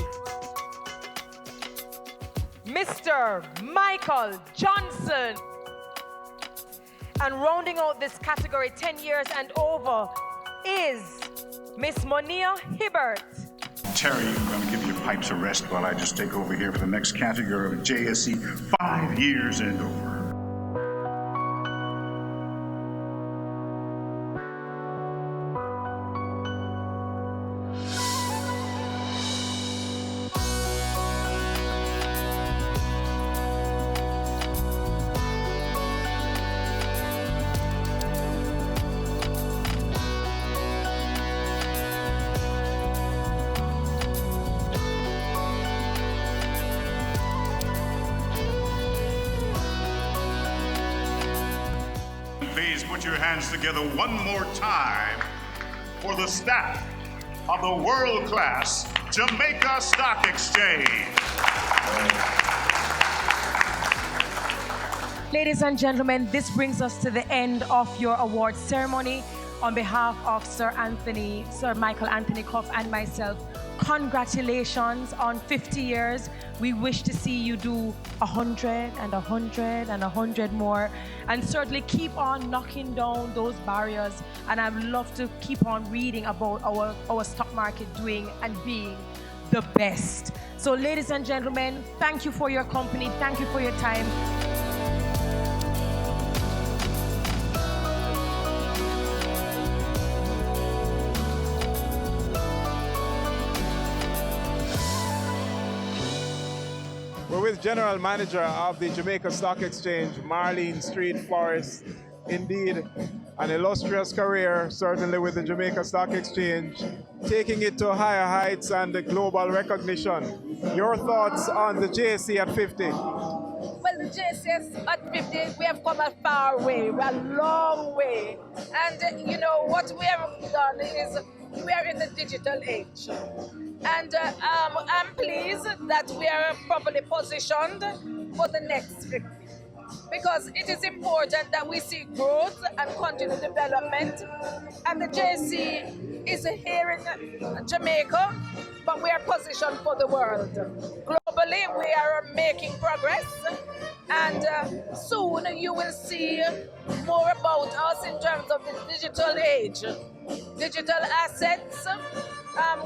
Mr. Michael Johnson. And rounding out this category 10 years and over is Miss Monia Hibbert. Terry, I'm going to give you pipes of rest while I just take over here for the next category of JSE 5 years and over. Please put your hands together one more time for the staff of the world-class Jamaica Stock Exchange. Ladies and gentlemen, this brings us to the end of your awards ceremony. On behalf of Sir Michael Anthony Cuff and myself, congratulations on 50 years. We wish to see you do 100 and 100 and 100 more, and certainly keep on knocking down those barriers. And I would love to keep on reading about our stock market doing and being the best. So ladies and gentlemen, thank you for your company. Thank you for your time. We're with General Manager of the Jamaica Stock Exchange, Marlene Street Forrest. Indeed, an illustrious career, certainly with the Jamaica Stock Exchange, taking it to higher heights and global recognition. Your thoughts on the JSE at 50? Well, the JSE at 50, we have come a far way, a long way. And you know, what we have done is we are in the digital age. And I'm pleased that we are properly positioned for the next 50. Because it is important that we see growth and continued development. And the JSE is here in Jamaica, but we are positioned for the world. Globally, we are making progress. And soon you will see more about us in terms of the digital age. Digital assets.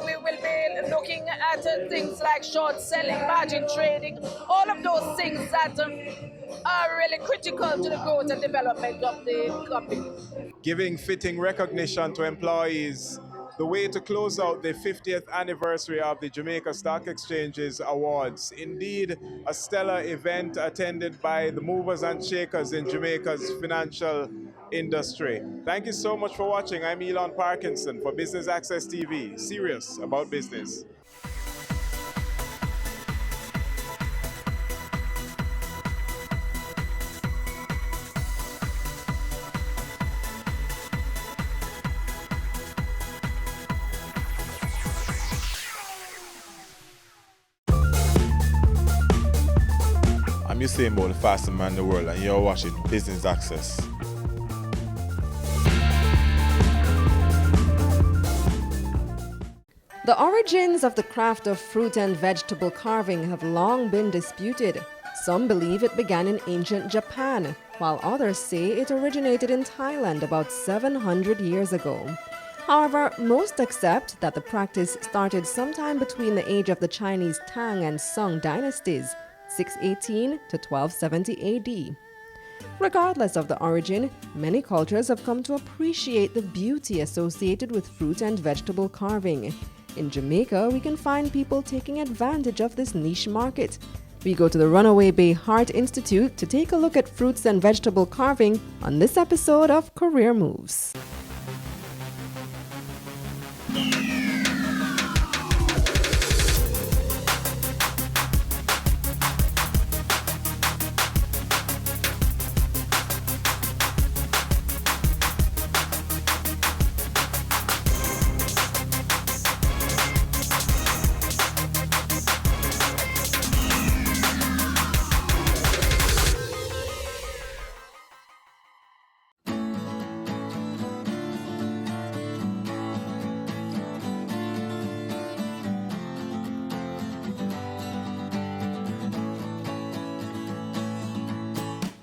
We will be looking at things like short selling, margin trading, all of those things that are really critical to the growth and development of the company. Giving fitting recognition to employees, the way to close out the 50th anniversary of the Jamaica Stock Exchange's awards. Indeed, a stellar event attended by the movers and shakers in Jamaica's financial industry. Thank you so much for watching. I'm Elon Parkinson for Business Access TV, serious about business. I'm Usain Bolt, the fastest man in the world, and you're watching Business Access. The origins of the craft of fruit and vegetable carving have long been disputed. Some believe it began in ancient Japan, while others say it originated in Thailand about 700 years ago. However, most accept that the practice started sometime between the age of the Chinese Tang and Song dynasties, 618 to 1270 AD. Regardless of the origin, many cultures have come to appreciate the beauty associated with fruit and vegetable carving. In Jamaica, we can find people taking advantage of this niche market. We go to the Runaway Bay Heart Institute to take a look at fruits and vegetable carving on this episode of Career Moves.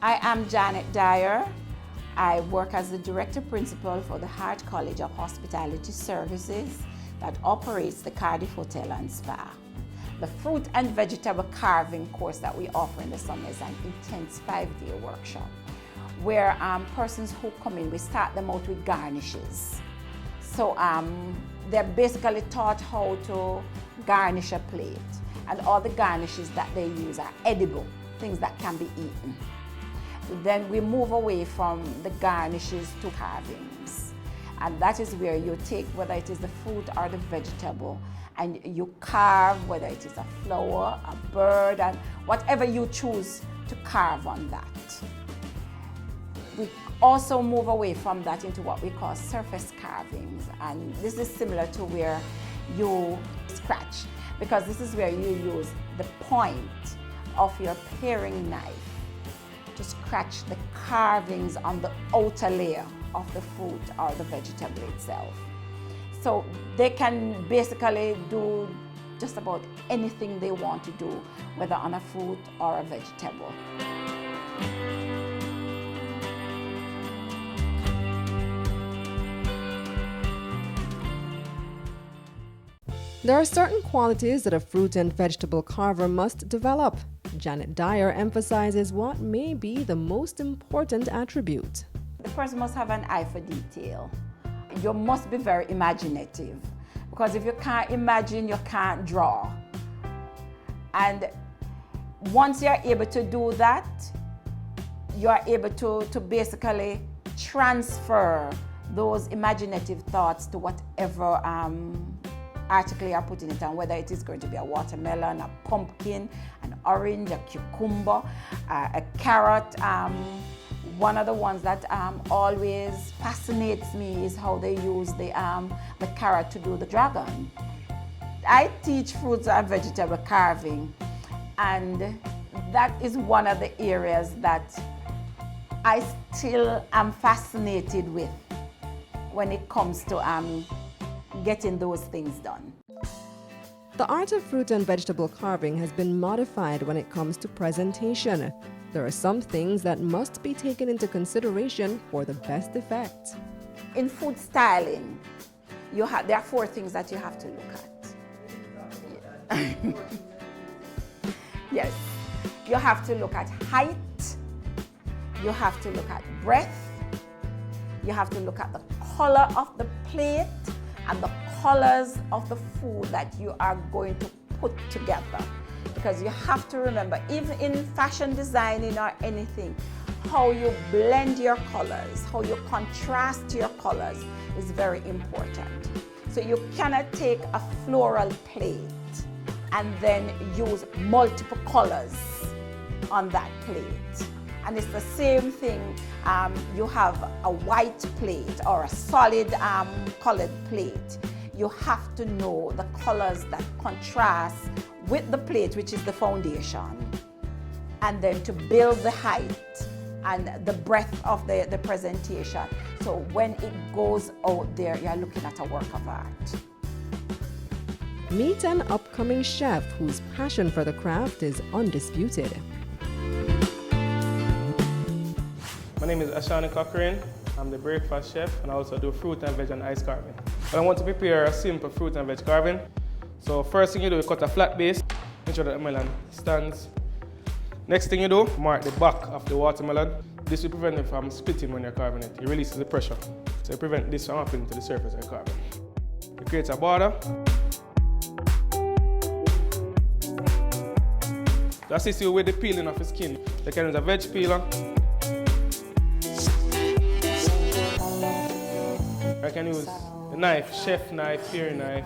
I am Janet Dyer. I work as the Director Principal for the Hart College of Hospitality Services that operates the Cardiff Hotel and Spa. The fruit and vegetable carving course that we offer in the summer is an intense 5-day workshop where persons who come in, we start them out with garnishes. So they're basically taught how to garnish a plate, and all the garnishes that they use are edible, things that can be eaten. Then we move away from the garnishes to carvings. And that is where you take, whether it is the fruit or the vegetable, and you carve, whether it is a flower, a bird, and whatever you choose to carve on that. We also move away from that into what we call surface carvings. And this is similar to where you scratch, because this is where you use the point of your paring knife to scratch the carvings on the outer layer of the fruit or the vegetable itself. So they can basically do just about anything they want to do, whether on a fruit or a vegetable. There are certain qualities that a fruit and vegetable carver must develop. Janet Dyer emphasizes what may be the most important attribute. The person must have an eye for detail. You must be very imaginative, because if you can't imagine, you can't draw. And once you're able to do that, you're able to basically transfer those imaginative thoughts to whatever article you're putting it on, whether it is going to be a watermelon, a pumpkin, an orange, a cucumber, a carrot. One of the ones that always fascinates me is how they use the carrot to do the dragon. I teach fruits and vegetable carving, and that is one of the areas that I still am fascinated with when it comes to getting those things done. The art of fruit and vegetable carving has been modified when it comes to presentation. There are some things that must be taken into consideration for the best effect. In food styling, there are 4 things that you have to look at. Yes, you have to look at height, you have to look at breadth, you have to look at the color of the plate, and the colors of the food that you are going to put together. Because you have to remember, even in fashion designing or anything, how you blend your colors, how you contrast your colors is very important. So you cannot take a floral plate and then use multiple colors on that plate. And it's the same thing, you have a white plate or a solid colored plate. You have to know the colors that contrast with the plate, which is the foundation. and then to build the height and the breadth of the presentation. So when it goes out there, you're looking at a work of art. Meet an upcoming chef whose passion for the craft is undisputed. My name is Ashani Cochrane. I'm the breakfast chef and I also do fruit and veg and ice carving. But I want to prepare a simple fruit and veg carving. So first thing you do, you cut a flat base, make sure that the melon stands. Next thing you do, mark the back of the watermelon. This will prevent it from splitting when you're carving it. It releases the pressure. So you prevent this from happening to the surface of the carving. You create a border. To assist you with the peeling of the skin, you can use a veg peeler. I can use a knife, chef knife, paring knife.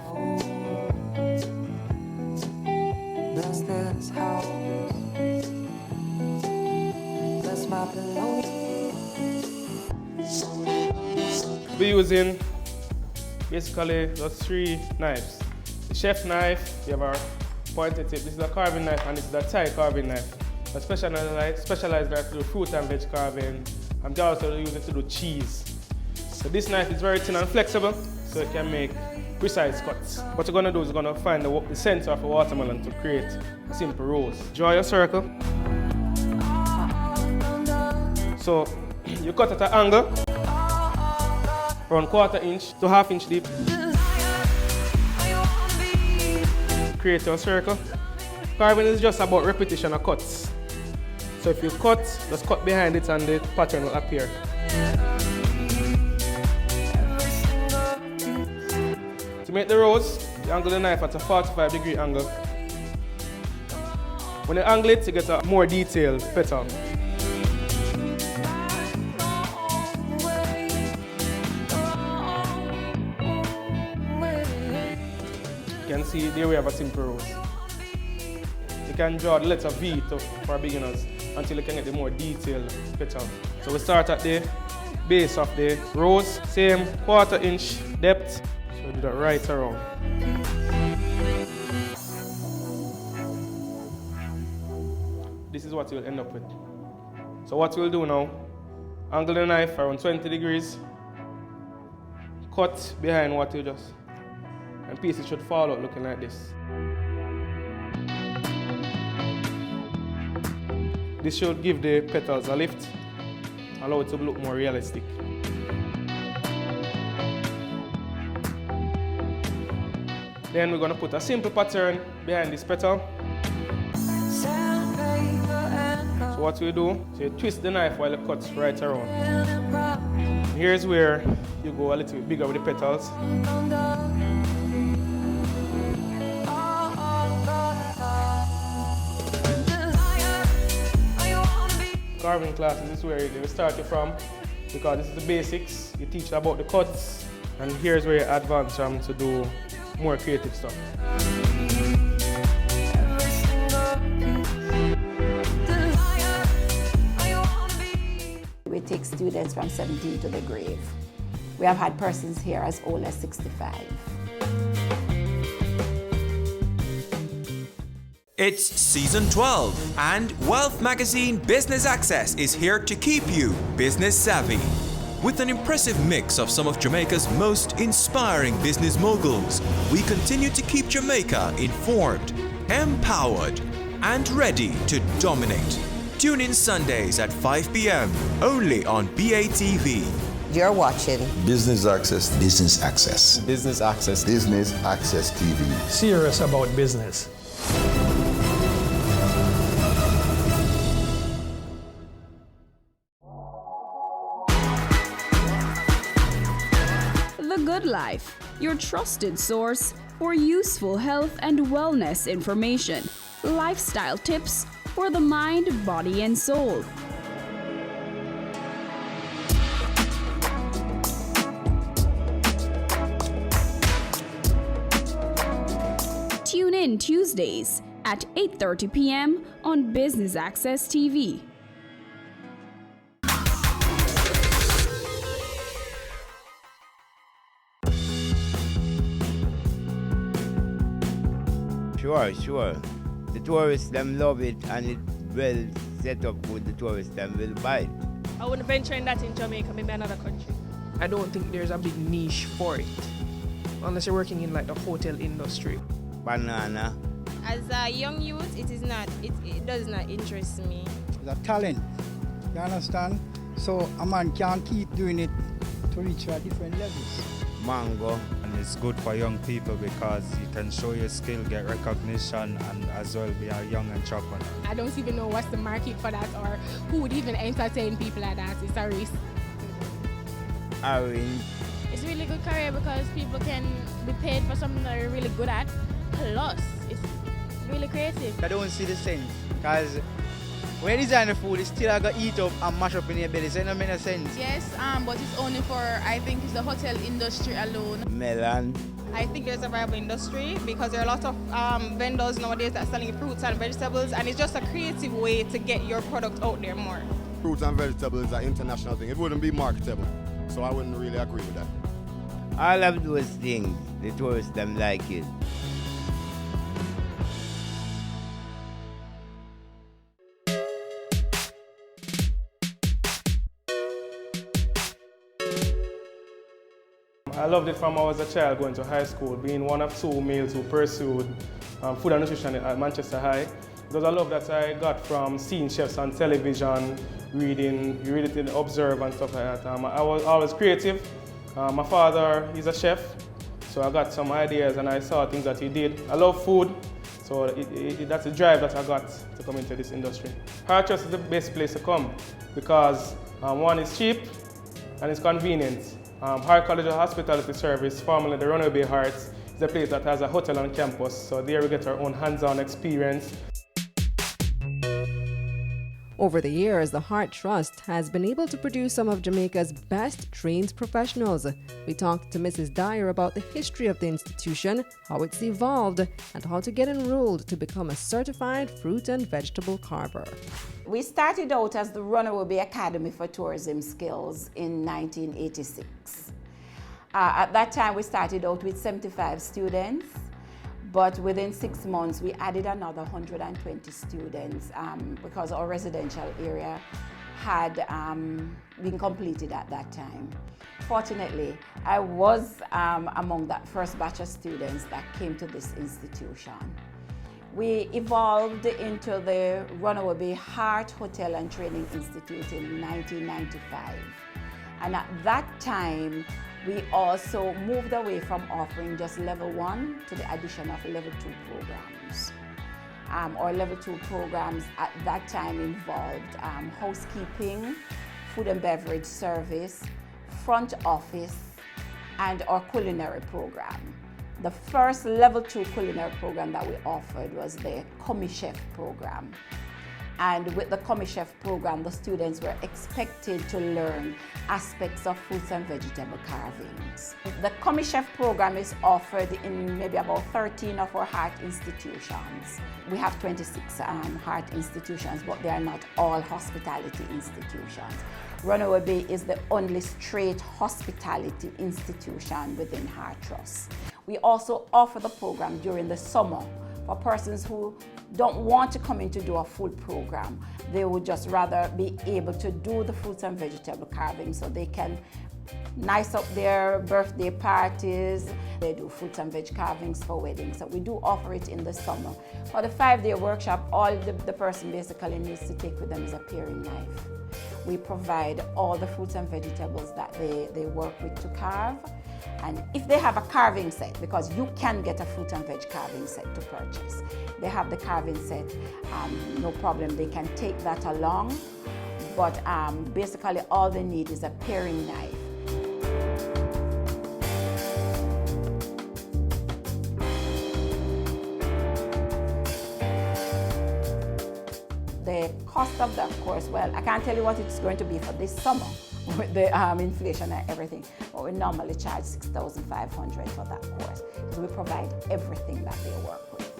We're using basically those 3 knives. The chef knife, you have our pointed tip. This is a carving knife and this is a Thai carving knife. I specialize that to do fruit and veg carving. I'm also use it to do cheese. So this knife is very thin and flexible, so it can make precise cuts. What you're going to do is you're going to find the center of a watermelon to create a simple rose. Draw your circle. So you cut at an angle, around 1/4 inch to 1/2 inch deep. Create your circle. Carving is just about repetition of cuts. So if you cut, just cut behind it and the pattern will appear. To make the rose, you angle the knife at a 45-degree angle. When you angle it, you get a more detailed petal. You can see there we have a simple rose. You can draw the letter V for beginners until you can get the more detailed petal. So we start at the base of the rose, same 1/4 inch depth. So do that right around. This is what you'll end up with. So what we'll do now, angle the knife around 20 degrees, cut behind what you just, and pieces should fall out looking like this. This should give the petals a lift, allow it to look more realistic. Then we're going to put a simple pattern behind this petal. So what we do, so you twist the knife while it cuts right around. Here's where you go a little bit bigger with the petals. Carving classes is where they start you from, because this is the basics. You teach about the cuts, and here's where you advance from to do more creative stuff. We take students from 17 to the grave. We have had persons here as old as 65. It's season 12, and Wealth Magazine Business Access is here to keep you business savvy. With an impressive mix of some of Jamaica's most inspiring business moguls, we continue to keep Jamaica informed, empowered, and ready to dominate. Tune in Sundays at 5 p.m. only on BATV. You're watching Business Access. Business Access. Business Access. Business Access TV. Serious about business. The Good Life, your trusted source for useful health and wellness information, lifestyle tips for the mind, body, and soul. Tune in Tuesdays at 8:30 p.m. on Business Access TV. Sure. The tourists, them love it, and it well set up with the tourists and will buy it. I wouldn't venture in that in Jamaica, maybe another country. I don't think there's a big niche for it, unless you're working in like the hotel industry. Banana. As a young youth, it does not interest me. It's a talent, you understand? So a man can keep doing it to reach at different levels. Mango. And it's good for young people because you can show your skill, get recognition, and as well be a young entrepreneur. I don't even know what's the market for that or who would even entertain people like that. It's a risk. Orange. It's a really good career because people can be paid for something that they're really good at. Plus, it's really creative. I don't see the sense because when you design the food, it's still got to eat up and mash up in your belly, so it doesn't make sense. Yes, but it's only for, I think it's the hotel industry alone. Melon. I think there's a viable industry because there are a lot of vendors nowadays that are selling fruits and vegetables, and it's just a creative way to get your product out there more. Fruits and vegetables is an international thing. It wouldn't be marketable, so I wouldn't really agree with that. All of those things, the tourists them like it. I loved it from when I was a child going to high school, being one of two males who pursued food and nutrition at Manchester High. Because I love that I got from seeing chefs on television, reading it, observe and stuff like that. I was always creative. My father, he's a chef, so I got some ideas and I saw things that he did. I love food, so that's a drive that I got to come into this industry. Heart Trust is the best place to come because one, is cheap and it's convenient. Hart College of Hospitality Service, formerly the Runaway Bay Hearts, is a place that has a hotel on campus, so there we get our own hands-on experience. Over the years, the Hart Trust has been able to produce some of Jamaica's best trained professionals. We talked to Mrs. Dyer about the history of the institution, how it's evolved, and how to get enrolled to become a certified fruit and vegetable carver. We started out as the Runaway Bay Academy for Tourism Skills in 1986. At that time, we started out with 75 students. But within 6 months, we added another 120 students because our residential area had been completed at that time. Fortunately, I was among that first batch of students that came to this institution. We evolved into the Runaway Bay Hart Hotel and Training Institute in 1995. And at that time, we also moved away from offering just level 1 to the addition of level 2 programs. Our level 2 programs at that time involved housekeeping, food and beverage service, front office, and our culinary program. The first level 2 culinary program that we offered was the Commis-Chef program. And with the Commis-Chef program, the students were expected to learn aspects of fruits and vegetable carvings. The Commis-Chef program is offered in maybe about 13 of our Hart institutions. We have 26 Hart institutions, but they are not all hospitality institutions. Runaway Bay is the only straight hospitality institution within Hart Trust. We also offer the program during the summer for persons who don't want to come in to do a full program. They would just rather be able to do the fruits and vegetable carving so they can nice up their birthday parties. They do fruits and veg carvings for weddings. So we do offer it in the summer. For the 5-day workshop, all the person basically needs to take with them is a paring knife. We provide all the fruits and vegetables that they work with to carve. And if they have a carving set, because you can get a fruit and veg carving set to purchase, they have the carving set, no problem, they can take that along. But basically all they need is a paring knife. The cost of that course, well, I can't tell you what it's going to be for this summer with the inflation and everything, but we normally charge $6,500 for that course because we provide everything that they work with.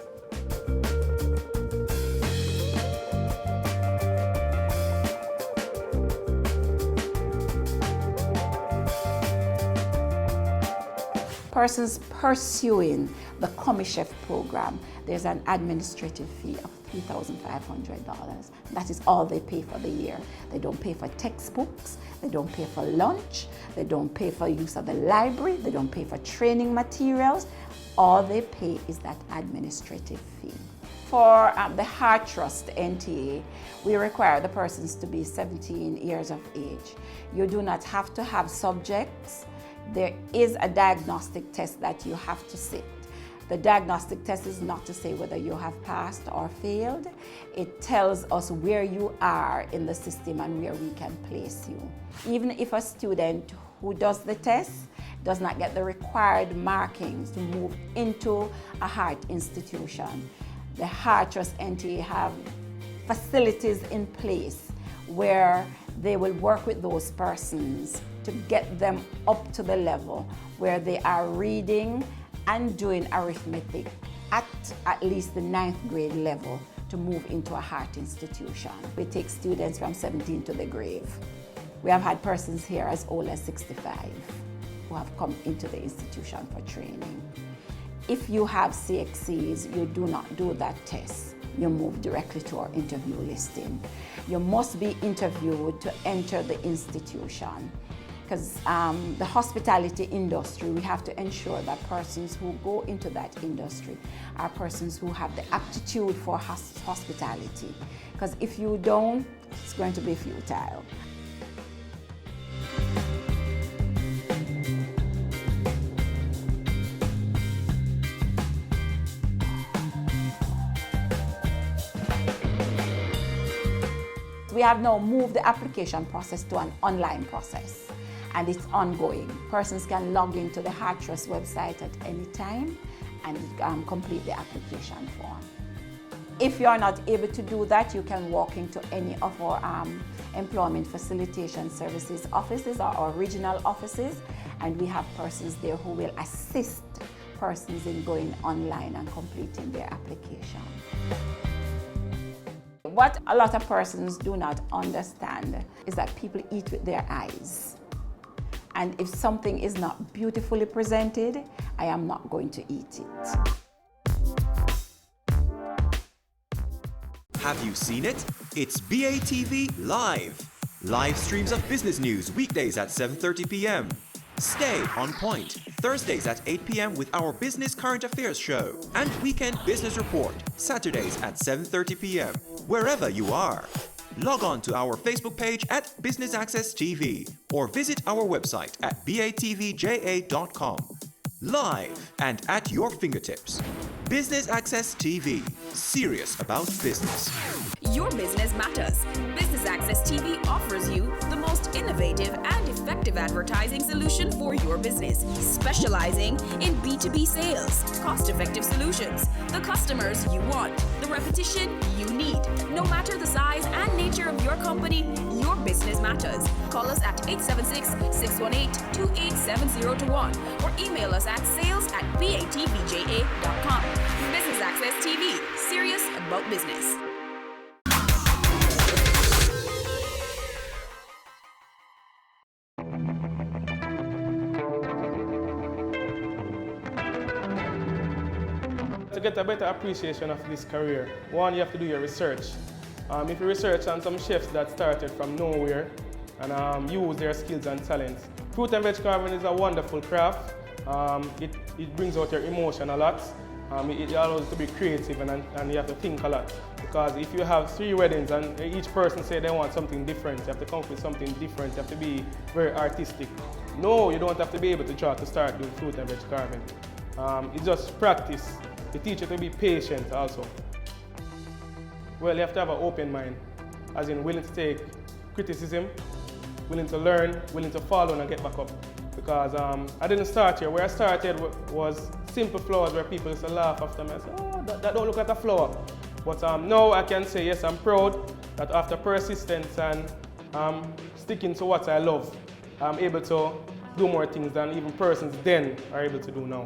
Persons pursuing the Commis-Chef program, there's an administrative fee of $3,500. That is all they pay for the year. They don't pay for textbooks, they don't pay for lunch, they don't pay for use of the library, they don't pay for training materials. All they pay is that administrative fee. For the Heart Trust NTA, we require the persons to be 17 years of age. You do not have to have subjects. There is a diagnostic test that you have to sit. The diagnostic test is not to say whether you have passed or failed. It tells us where you are in the system and where we can place you. Even if a student who does the test does not get the required markings to move into a heart institution, the Heart Trust NTA have facilities in place where they will work with those persons to get them up to the level where they are reading and doing arithmetic at least the 9th grade level to move into a heart institution. We take students from 17 to the grave. We have had persons here as old as 65 who have come into the institution for training. If you have CXCs, you do not do that test. You move directly to our interview listing. You must be interviewed to enter the institution. Because the hospitality industry, we have to ensure that persons who go into that industry are persons who have the aptitude for hospitality. Because if you don't, it's going to be futile. We have now moved the application process to an online process. And it's ongoing. Persons can log into the Heart Trust website at any time and complete the application form. If you are not able to do that, you can walk into any of our employment facilitation services offices or our regional offices, and we have persons there who will assist persons in going online and completing their application. What a lot of persons do not understand is that people eat with their eyes. And if something is not beautifully presented, I am not going to eat it. Have you seen it? It's BATV Live. Live streams of business news weekdays at 7:30 p.m. Stay on point Thursdays at 8 p.m. with our Business Current Affairs show. And Weekend Business Report Saturdays at 7:30 p.m. Wherever you are. Log on to our Facebook page at Business Access TV or visit our website at batvja.com. Live and at your fingertips. Business Access TV. Serious about business. Your business matters. Business Access TV offers you the most innovative and effective advertising solution for your business, specializing in B2B sales, cost-effective solutions, the customers you want, the repetition you need. No matter the size and nature of your company, your business matters. Call us at 876-618-2870 or email us at sales@batvja.com. Business Access TV. Serious about business. To get a better appreciation of this career, one, you have to do your research. If you research on some chefs that started from nowhere and use their skills and talents. Fruit and veg carving is a wonderful craft. It brings out your emotion a lot. It allows you to be creative and you have to think a lot. Because if you have 3 weddings and each person say they want something different, you have to come up with something different, you have to be very artistic. No, you don't have to be able to draw to start doing fruit and veg carving. It's just practice. It teaches you to be patient also. Well, you have to have an open mind, as in willing to take criticism, willing to learn, willing to follow and get back up. Because I didn't start here. Where I started was simple flowers where people used to laugh after me and say, oh, that don't look like a flower. But now I can say, yes, I'm proud that after persistence and sticking to what I love, I'm able to do more things than even persons then are able to do now.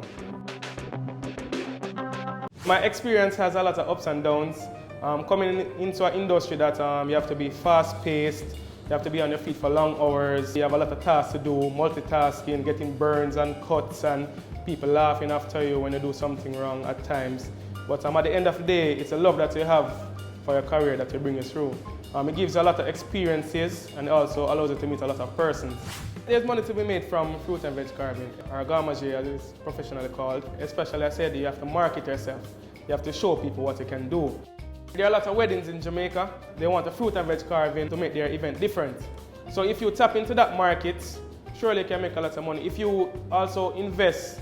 My experience has a lot of ups and downs. Coming into an industry that you have to be fast-paced, you have to be on your feet for long hours, you have a lot of tasks to do, multitasking, getting burns and cuts and people laughing after you when you do something wrong at times. But at the end of the day, it's a love that you have for your career that you bring you through. It gives you a lot of experiences and also allows you to meet a lot of persons. There's money to be made from fruit and veg carving, or garmager as it's professionally called. Especially, I said, you have to market yourself. You have to show people what you can do. There are a lot of weddings in Jamaica. They want the fruit and veg carving to make their event different. So if you tap into that market, surely you can make a lot of money. If you also invest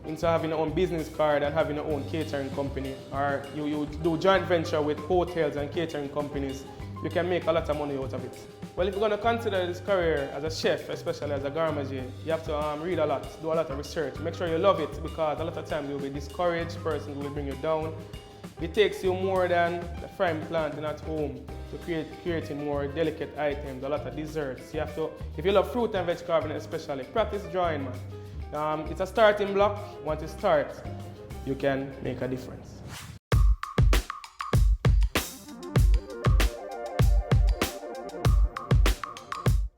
into having your own business card and having your own catering company, or you do joint venture with hotels and catering companies, you can make a lot of money out of it. Well, if you're going to consider this career as a chef, especially as a garmager, you have to read a lot, do a lot of research. Make sure you love it, because a lot of times you'll be discouraged, persons will bring you down. It takes you more than the frying planting at home to creating more delicate items, a lot of desserts. You have to, if you love fruit and veg carving especially, practice drawing, man. It's a starting block. Once you start, you can make a difference.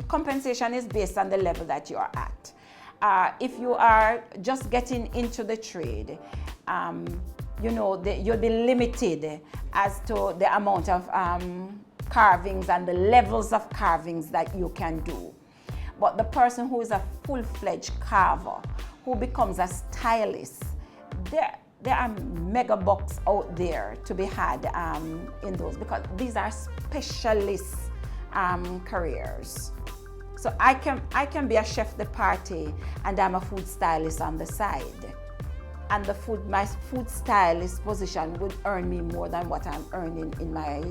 Compensation is based on the level that you are at. If you are just getting into the trade, you'll be limited as to the amount of carvings and the levels of carvings that you can do. But the person who is a full-fledged carver, who becomes a stylist, there are mega bucks out there to be had in those, because these are specialist careers. So I can be a chef de partie and I'm a food stylist on the side. And my food stylist position would earn me more than what I'm earning in my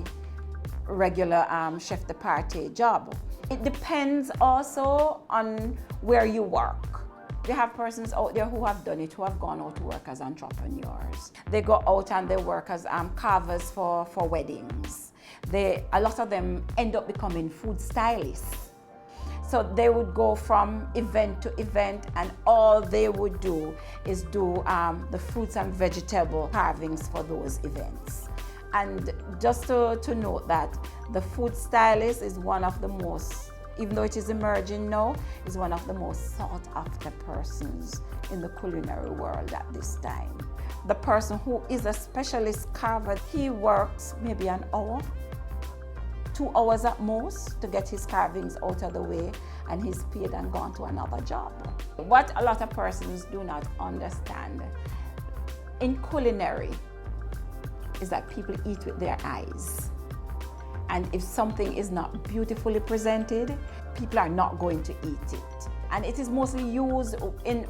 regular chef de partie job. It depends also on where you work. You have persons out there who have done it, who have gone out to work as entrepreneurs. They go out and they work as carvers for weddings. A lot of them end up becoming food stylists. So they would go from event to event, and all they would do is do the fruits and vegetable carvings for those events. And just to note that the food stylist is one of the most, even though it is emerging now, is one of the most sought after persons in the culinary world at this time. The person who is a specialist carver, he works maybe an hour, 2 hours at most to get his carvings out of the way, and he's paid and gone to another job. What a lot of persons do not understand in culinary is that people eat with their eyes. And if something is not beautifully presented, people are not going to eat it. And it is mostly used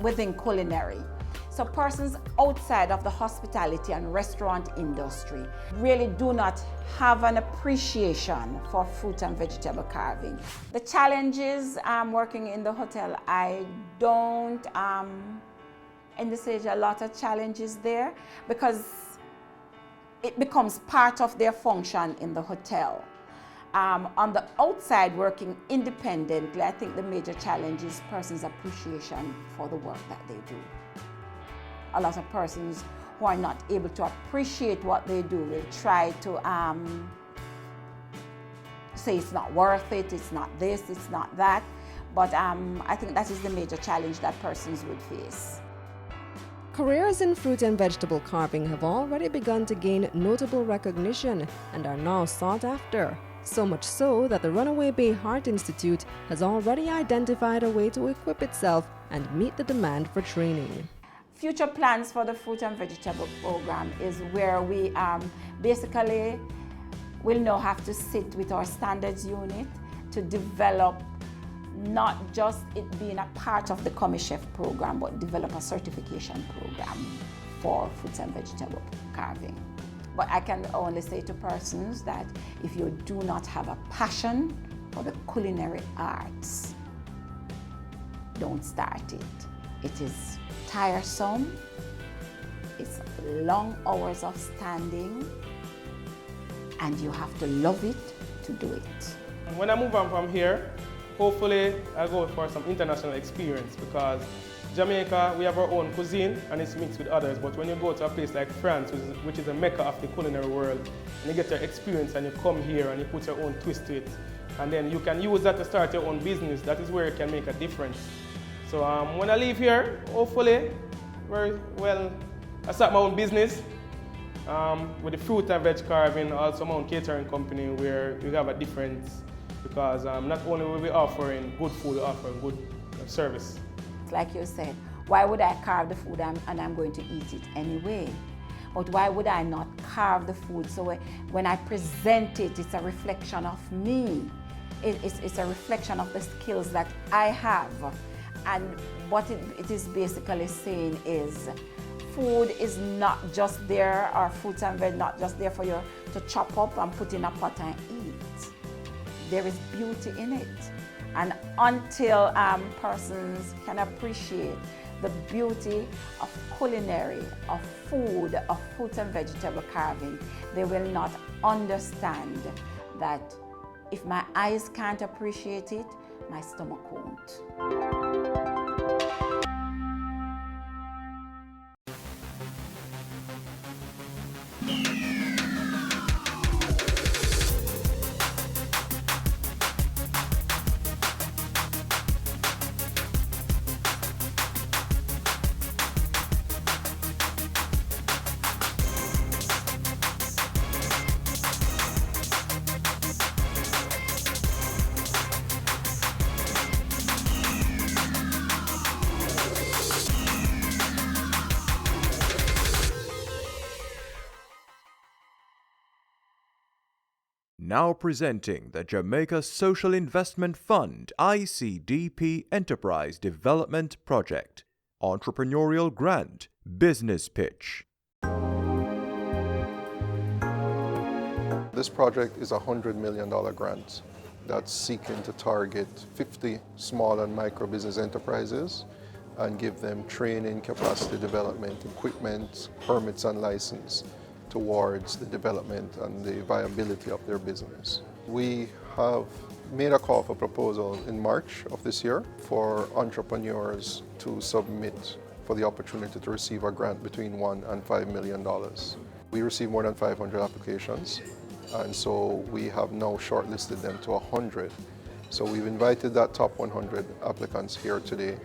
within culinary. So persons outside of the hospitality and restaurant industry really do not have an appreciation for fruit and vegetable carving. The challenges working in the hotel, I don't envisage a lot of challenges there, because it becomes part of their function in the hotel. On the outside, working independently, I think the major challenge is persons' appreciation for the work that they do. A lot of persons who are not able to appreciate what they do will try to say it's not worth it, it's not this, it's not that. But I think that is the major challenge that persons would face. Careers in fruit and vegetable carving have already begun to gain notable recognition and are now sought after. So much so that the Runaway Bay Heart Institute has already identified a way to equip itself and meet the demand for training. Future plans for the fruit and vegetable program is where we basically will now have to sit with our standards unit to develop not just it being a part of the CommiChef program, but develop a certification program for fruits and vegetable carving. But I can only say to persons that if you do not have a passion for the culinary arts, don't start it. It is tiresome, it's long hours of standing, and you have to love it to do it. When I move on from here, hopefully I'll go for some international experience, because Jamaica, we have our own cuisine and it's mixed with others, but when you go to a place like France, which is a mecca of the culinary world, and you get your experience and you come here and you put your own twist to it, and then you can use that to start your own business, that is where you can make a difference. So when I leave here, hopefully, I start my own business, With the fruit and veg carving, also Mount Catering Company, where we have a difference because not only will we offering good food, we're offering good service. Like you said, why would I carve the food and I'm going to eat it anyway? But why would I not carve the food so when I present it, it's a reflection of me. It's a reflection of the skills that I have. And what it is basically saying is, food is not just there, or fruits and veg not just there for you to chop up and put in a pot and eat. There is beauty in it. And until persons can appreciate the beauty of culinary, of food, of fruit and vegetable carving, they will not understand that if my eyes can't appreciate it, my stomach won't. Now presenting the Jamaica Social Investment Fund ICDP Enterprise Development Project. Entrepreneurial Grant Business Pitch. This project is a $100 million grant that's seeking to target 50 small and micro business enterprises and give them training, capacity development, equipment, permits and license towards the development and the viability of their business. We have made a call for proposal in March of this year for entrepreneurs to submit for the opportunity to receive a grant between $1 and $5 million. We received more than 500 applications, and so we have now shortlisted them to 100. So we've invited that top 100 applicants here today,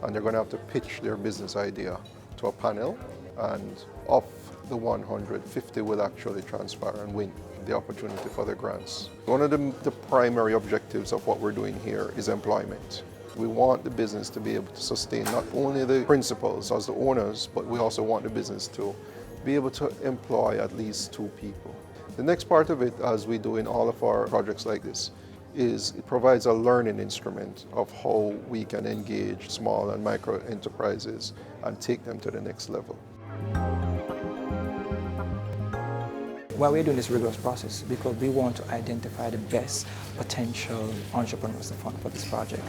and they're going to have to pitch their business idea to a panel, and of the 150 will actually transpire and win the opportunity for the grants. One of the primary objectives of what we're doing here is employment. We want the business to be able to sustain not only the principals as the owners, but we also want the business to be able to employ at least 2 people. The next part of it, as we do in all of our projects like this, is it provides a learning instrument of how we can engage small and micro enterprises and take them to the next level. Why we're doing this rigorous process because we want to identify the best potential entrepreneurs for this project.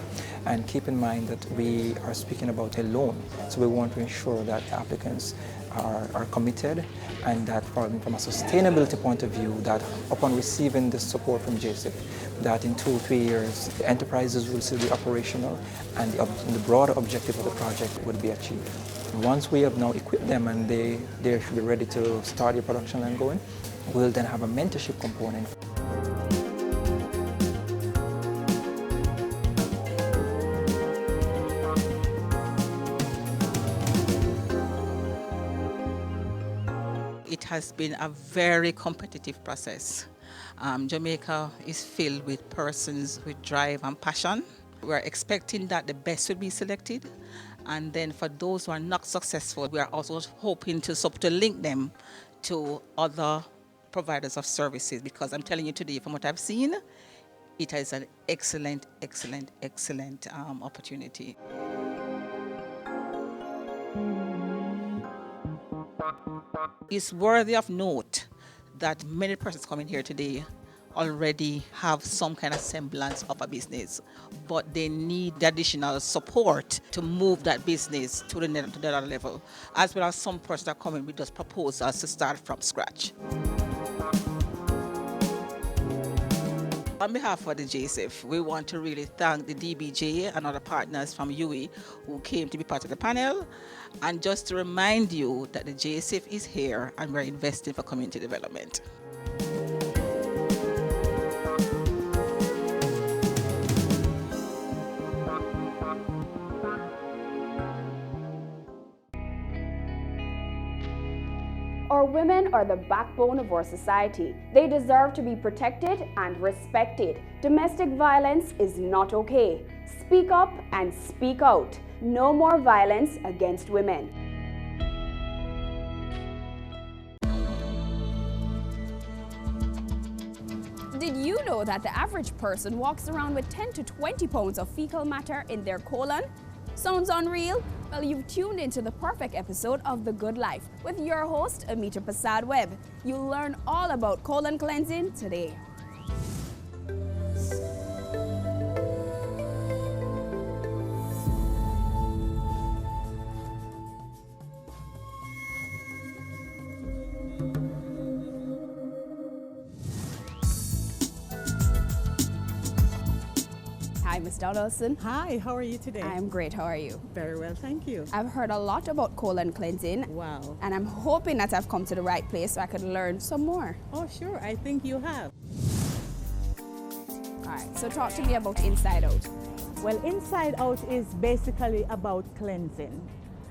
And keep in mind that we are speaking about a loan, so we want to ensure that applicants are committed and that from a sustainability point of view, that upon receiving the support from JSIP, that in 2 or 3 years, the enterprises will still be operational and the broader objective of the project would be achieved. Once we have now equipped them and they should be ready to start their production line going, we'll then have a mentorship component. It has been a very competitive process. Jamaica is filled with persons with drive and passion. We're expecting that the best will be selected. And then for those who are not successful, we are also hoping to link them to other providers of services, because I'm telling you today, from what I've seen, it is an excellent, excellent, excellent opportunity. It's worthy of note that many persons coming here today already have some kind of semblance of a business, but they need the additional support to move that business to the other level, as well as some persons that come in with just proposals to start from scratch. On behalf of the JSIF, we want to really thank the DBJ and other partners from UWI who came to be part of the panel, and just to remind you that the JSIF is here and we're investing for community development. Our women are the backbone of our society. They deserve to be protected and respected. Domestic violence is not okay. Speak up and speak out. No more violence against women. Did you know that the average person walks around with 10 to 20 pounds of fecal matter in their colon? Sounds unreal? Well, you've tuned into the perfect episode of The Good Life with your host, Amita Prasad Webb. You'll learn all about colon cleansing today. Hi, Ms. Donaldson. Hi, how are you today? I'm great. How are you? Very well, thank you. I've heard a lot about colon cleansing. Wow. And I'm hoping that I've come to the right place so I could learn some more. Oh, sure. I think you have. All right, so talk to me about Inside Out. Well, Inside Out is basically about cleansing.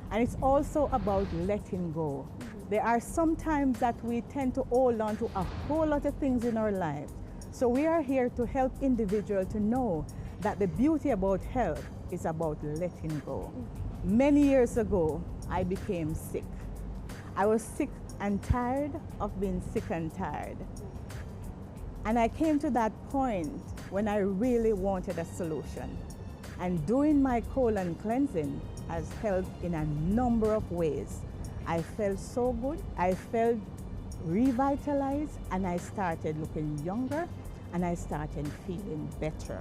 And it's also about letting go. There are some times that we tend to hold on to a whole lot of things in our lives. So we are here to help individuals to know that the beauty about health is about letting go. Many years ago, I became sick. I was sick and tired of being sick and tired. And I came to that point when I really wanted a solution. And doing my colon cleansing has helped in a number of ways. I felt so good, I felt revitalized, and I started looking younger, and I started feeling better.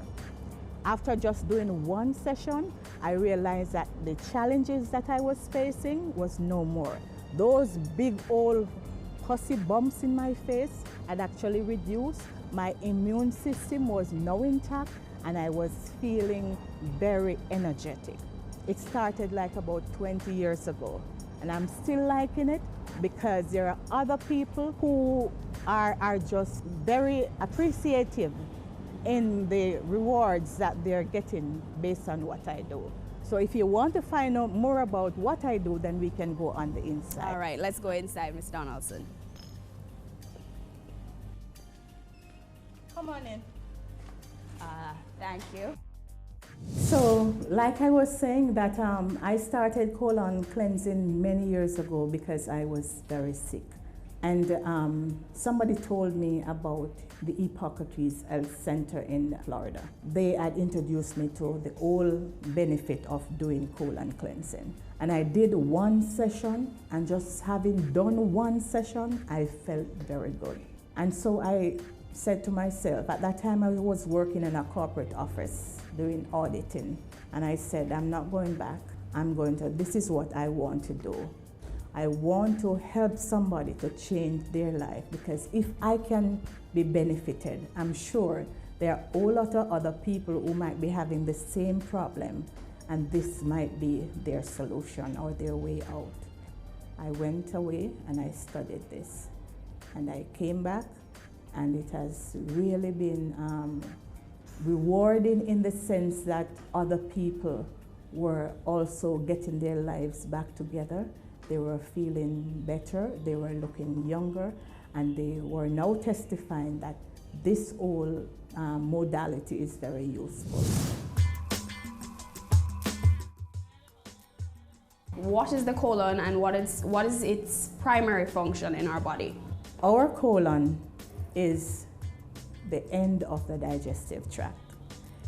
After just doing one session, I realized that the challenges that I was facing was no more. Those big old pussy bumps in my face had actually reduced. My immune system was now intact, and I was feeling very energetic. It started like about 20 years ago, and I'm still liking it because there are other people who are just very appreciative in the rewards that they're getting based on what I do. So if you want to find out more about what I do, then we can go on the inside. All right, let's go inside, Ms. Donaldson. Come on in. Thank you. So, like I was saying that I started colon cleansing many years ago because I was very sick. And somebody told me about the Hippocrates Health Center in Florida. They had introduced me to the whole benefit of doing colon cleansing. And I did one session, and just having done one session, I felt very good. And so I said to myself, at that time I was working in a corporate office doing auditing, and I said, I'm not going back. This is what I want to do. I want to help somebody to change their life, because if I can be benefited, I'm sure there are a whole lot of other people who might be having the same problem, and this might be their solution or their way out. I went away and I studied this, and I came back, and it has really been rewarding in the sense that other people were also getting their lives back together. They were feeling better, they were looking younger, and they were now testifying that this whole modality is very useful. What is the colon, and what is its primary function in our body? Our colon is the end of the digestive tract.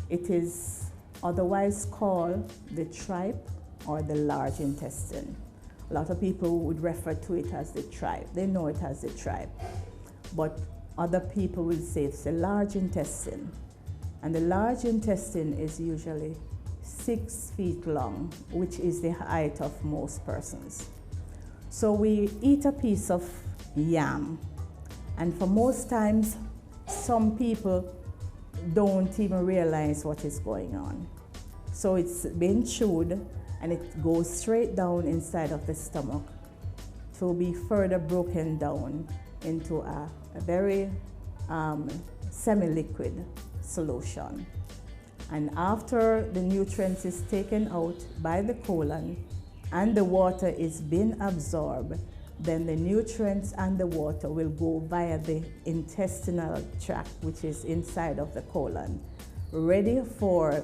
It is otherwise called the tripe or the large intestine. A lot of people would refer to it as the tripe. They know it as the tripe. But other people will say it's the large intestine. And the large intestine is usually 6 feet long, which is the height of most persons. So we eat a piece of yam. And for most times, some people don't even realize what is going on. So it's been chewed, and it goes straight down inside of the stomach to be further broken down into a very semi-liquid solution. And after the nutrients is taken out by the colon and the water is being absorbed, then the nutrients and the water will go via the intestinal tract, which is inside of the colon, ready for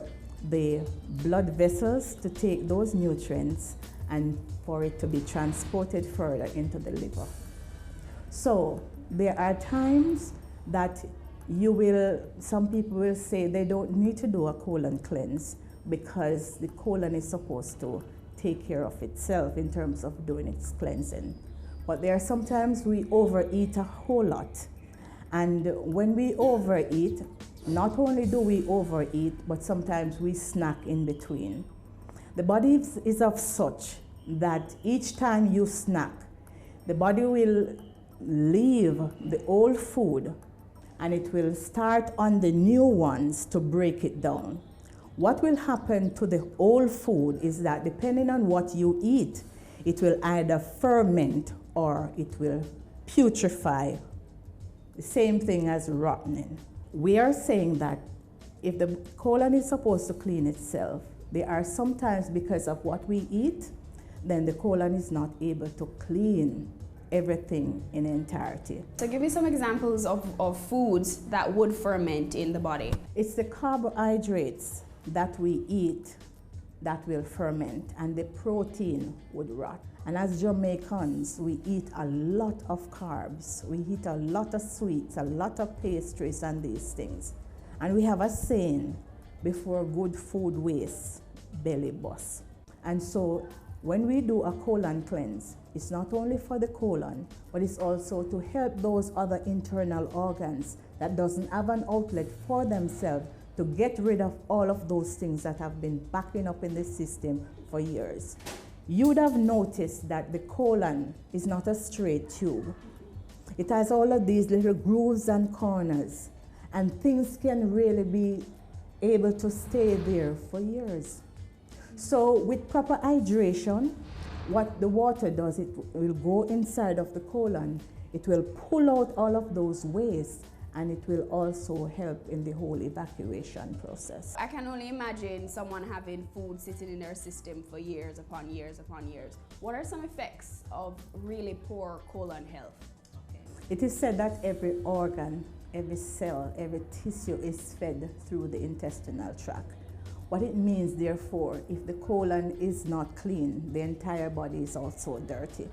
the blood vessels to take those nutrients and for it to be transported further into the liver. So there are times that some people will say they don't need to do a colon cleanse because the colon is supposed to take care of itself in terms of doing its cleansing. But there are sometimes we overeat a whole lot. And when we overeat, not only do we overeat, but sometimes we snack in between. The body is of such that each time you snack, the body will leave the old food and it will start on the new ones to break it down. What will happen to the old food is that depending on what you eat, it will either ferment or it will putrefy. The same thing as rotting. We are saying that if the colon is supposed to clean itself, there are sometimes because of what we eat, then the colon is not able to clean everything in entirety. So give me some examples of foods that would ferment in the body. It's the carbohydrates that we eat that will ferment, and the protein would rot. And as Jamaicans, we eat a lot of carbs. We eat a lot of sweets, a lot of pastries and these things. And we have a saying, before good food wastes, belly bust. And so when we do a colon cleanse, it's not only for the colon, but it's also to help those other internal organs that doesn't have an outlet for themselves to get rid of all of those things that have been backing up in the system for years. You would have noticed that the colon is not a straight tube. It has all of these little grooves and corners, and things can really be able to stay there for years. So with proper hydration, what the water does, it will go inside of the colon, it will pull out all of those waste, and it will also help in the whole evacuation process. I can only imagine someone having food sitting in their system for years upon years upon years. What are some effects of really poor colon health? It is said that every organ, every cell, every tissue is fed through the intestinal tract. What it means, therefore, if the colon is not clean, the entire body is also dirty.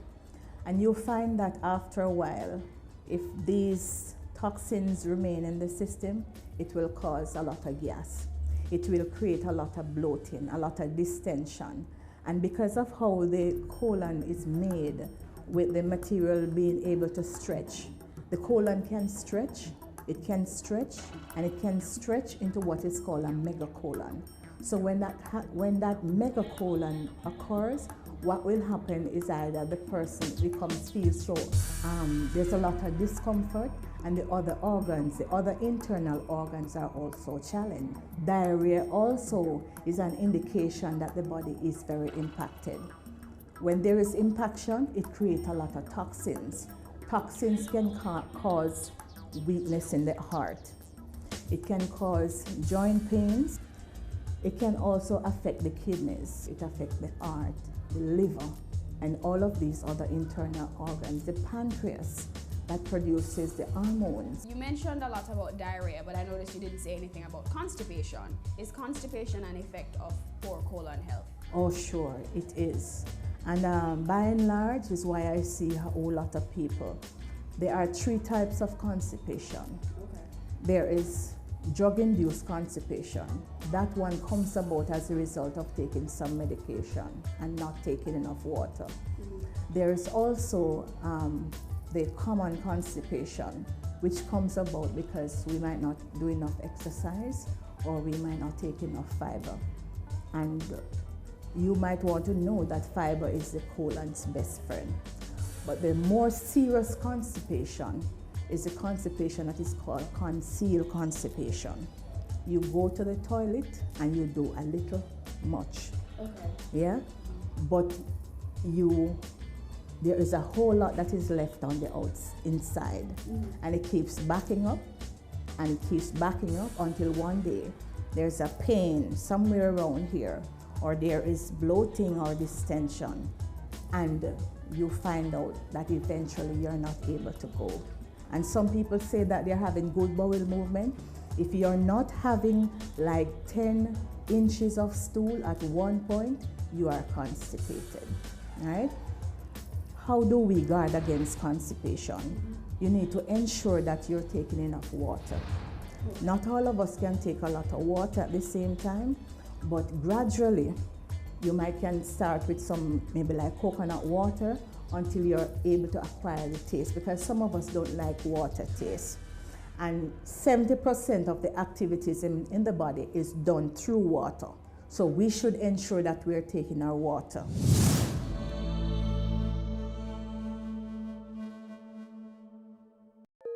And you'll find that after a while, if these toxins remain in the system, it will cause a lot of gas. It will create a lot of bloating, a lot of distension. And because of how the colon is made, with the material being able to stretch, the colon can stretch, and it can stretch into what is called a megacolon. So when that megacolon occurs, what will happen is either the person feels so there's a lot of discomfort, and the other organs, the other internal organs are also challenged. Diarrhea also is an indication that the body is very impacted. When there is impaction, it creates a lot of toxins. Toxins can cause weakness in the heart. It can cause joint pains. It can also affect the kidneys. It affects the heart, the liver, and all of these other internal organs. The pancreas that produces the hormones. You mentioned a lot about diarrhea, but I noticed you didn't say anything about constipation. Is constipation an effect of poor colon health? Oh, sure, it is. And by and large is why I see a whole lot of people. There are 3 types of constipation. Okay. There is drug-induced constipation. That one comes about as a result of taking some medication and not taking enough water. Mm-hmm. There is also the common constipation, which comes about because we might not do enough exercise or we might not take enough fiber. And you might want to know that fiber is the colon's best friend. But the more serious constipation is the constipation that is called concealed constipation. You go to the toilet and you do a little much. Okay. Yeah? But there is a whole lot that is left on the inside. Mm-hmm. And it keeps backing up and it keeps backing up until one day there's a pain somewhere around here, or there is bloating or distension. and you find out that eventually you're not able to go. And some people say that they're having good bowel movement. If you're not having like 10 inches of stool at one point, you are constipated, right? How do we guard against constipation? You need to ensure that you're taking enough water. Not all of us can take a lot of water at the same time, but gradually you can start with some maybe like coconut water until you're able to acquire the taste, because some of us don't like water taste. And 70% of the activities in the body is done through water. So we should ensure that we're taking our water.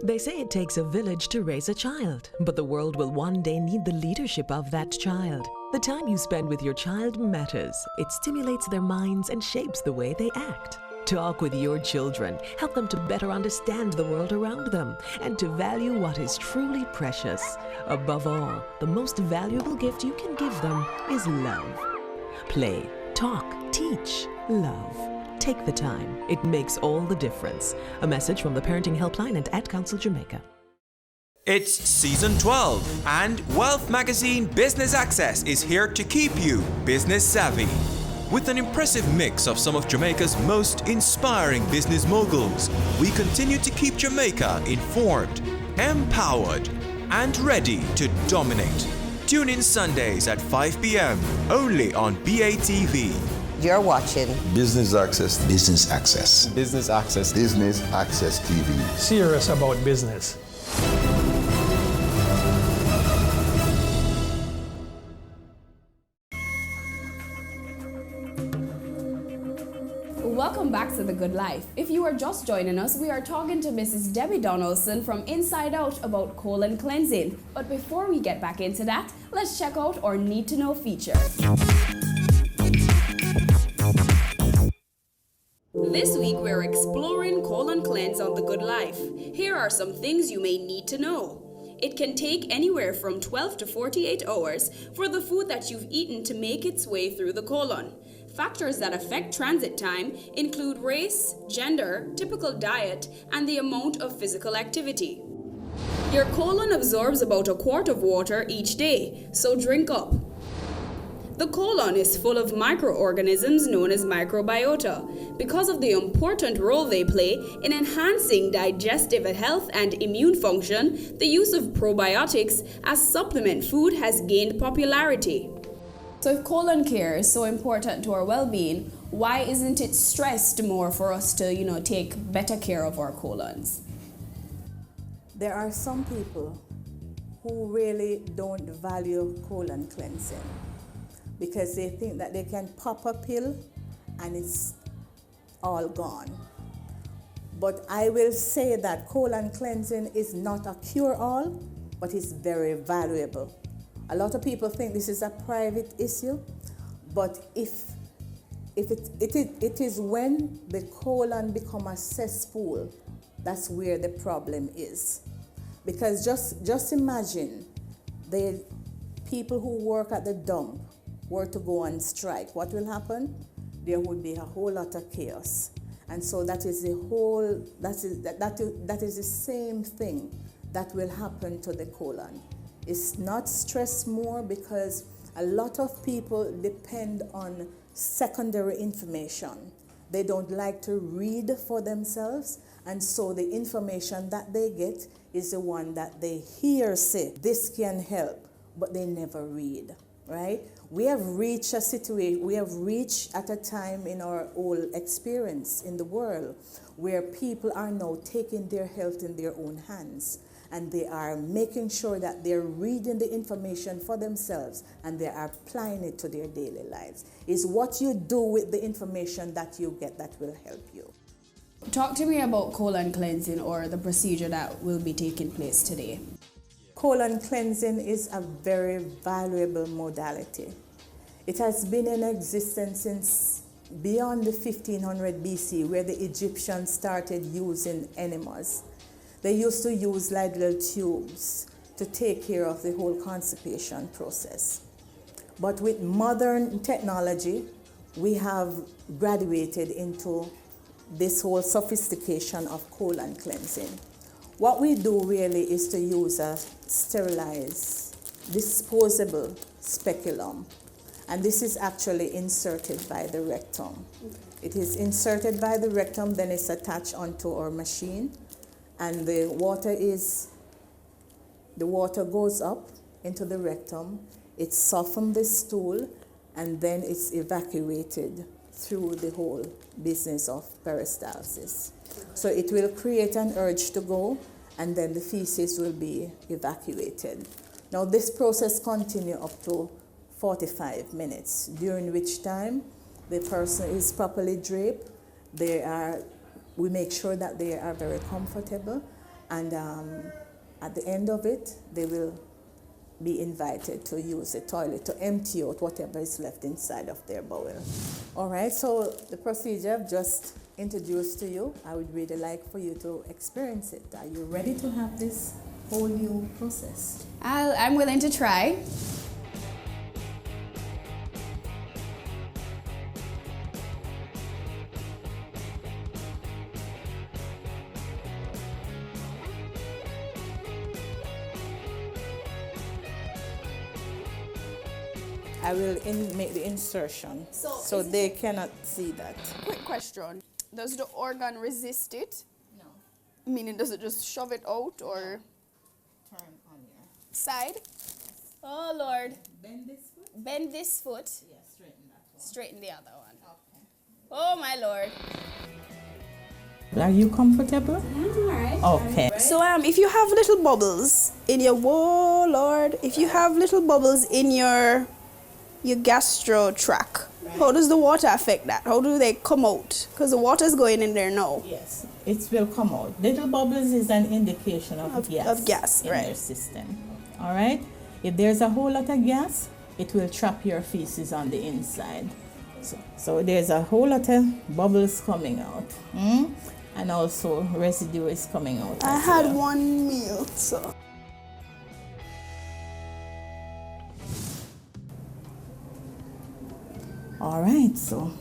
They say it takes a village to raise a child, but the world will one day need the leadership of that child. The time you spend with your child matters. It stimulates their minds and shapes the way they act. Talk with your children. Help them to better understand the world around them and to value what is truly precious. Above all, the most valuable gift you can give them is love. Play, talk, teach, love. Take the time. It makes all the difference. A message from the Parenting Helpline and Ad Council Jamaica. It's season 12, and Wealth Magazine Business Access is here to keep you business savvy. With an impressive mix of some of Jamaica's most inspiring business moguls, we continue to keep Jamaica informed, empowered, and ready to dominate. Tune in Sundays at 5 p.m. only on BATV. You're watching Business Access. Business Access. Business Access. Business Access TV. Serious about business. Welcome back to The Good Life. If you are just joining us, we are talking to Mrs. Debbie Donaldson from Inside Out about colon cleansing. But before we get back into that, let's check out our Need to Know feature. This week we're exploring colon cleanse on The Good Life. Here are some things you may need to know. It can take anywhere from 12 to 48 hours for the food that you've eaten to make its way through the colon. Factors that affect transit time include race, gender, typical diet, and the amount of physical activity. Your colon absorbs about a quart of water each day, so drink up. The colon is full of microorganisms known as microbiota. Because of the important role they play in enhancing digestive health and immune function, the use of probiotics as supplement food has gained popularity. So if colon care is so important to our well-being, why isn't it stressed more for us to, take better care of our colons? There are some people who really don't value colon cleansing because they think that they can pop a pill and it's all gone. But I will say that colon cleansing is not a cure-all, but it's very valuable. A lot of people think this is a private issue, but if it is when the colon become a cesspool, that's where the problem is. Because just imagine the people who work at the dump were to go on strike. What will happen? There would be a whole lot of chaos. And so that is the same thing that will happen to the colon. It's not stressed more because a lot of people depend on secondary information. They don't like to read for themselves, and so the information that they get is the one that they hear say, this can help, but they never read, right? We have reached a situation, we have reached at a time in our whole experience in the world where people are now taking their health in their own hands. And they are making sure that they're reading the information for themselves and they are applying it to their daily lives. It's what you do with the information that you get that will help you. Talk to me about colon cleansing or the procedure that will be taking place today. Colon cleansing is a very valuable modality. It has been in existence since beyond the 1500 BC, where the Egyptians started using enemas. They used to use like little tubes to take care of the whole constipation process. But with modern technology, we have graduated into this whole sophistication of colon cleansing. What we do really is to use a sterilized, disposable speculum. And this is actually inserted by the rectum. It is inserted by the rectum, then it's attached onto our machine, and the water goes up into the rectum, it softens the stool, and then it's evacuated through the whole business of peristalsis. So it will create an urge to go, and then the feces will be evacuated. Now this process continues up to 45 minutes, during which time the person is properly draped. We make sure that they are very comfortable, and at the end of it, they will be invited to use the toilet to empty out whatever is left inside of their bowel. All right, so the procedure I've just introduced to you, I would really like for you to experience it. Are you ready to have this whole new process? I'm willing to try. I will make the insertion so they cannot see that. Quick question. Does the organ resist it? No. Meaning, does it just shove it out or? Turn on your side? Oh, Lord. Bend this foot? Bend this foot? Yeah, straighten that one. Straighten the other one. Okay. Oh, my Lord. Are you comfortable? Yeah, all right. Okay. So, if you have little bubbles in your, whoa, Lord. If you have little bubbles in your gastro tract, how does the water affect that? How do they come out? Because the water is going in there now. Yes, it will come out. Little bubbles is an indication of gas in right. your system. All right? If there's a whole lot of gas, it will trap your feces on the inside. So there's a whole lot of bubbles coming out. And also residue is coming out. I had one meal, so. All right, so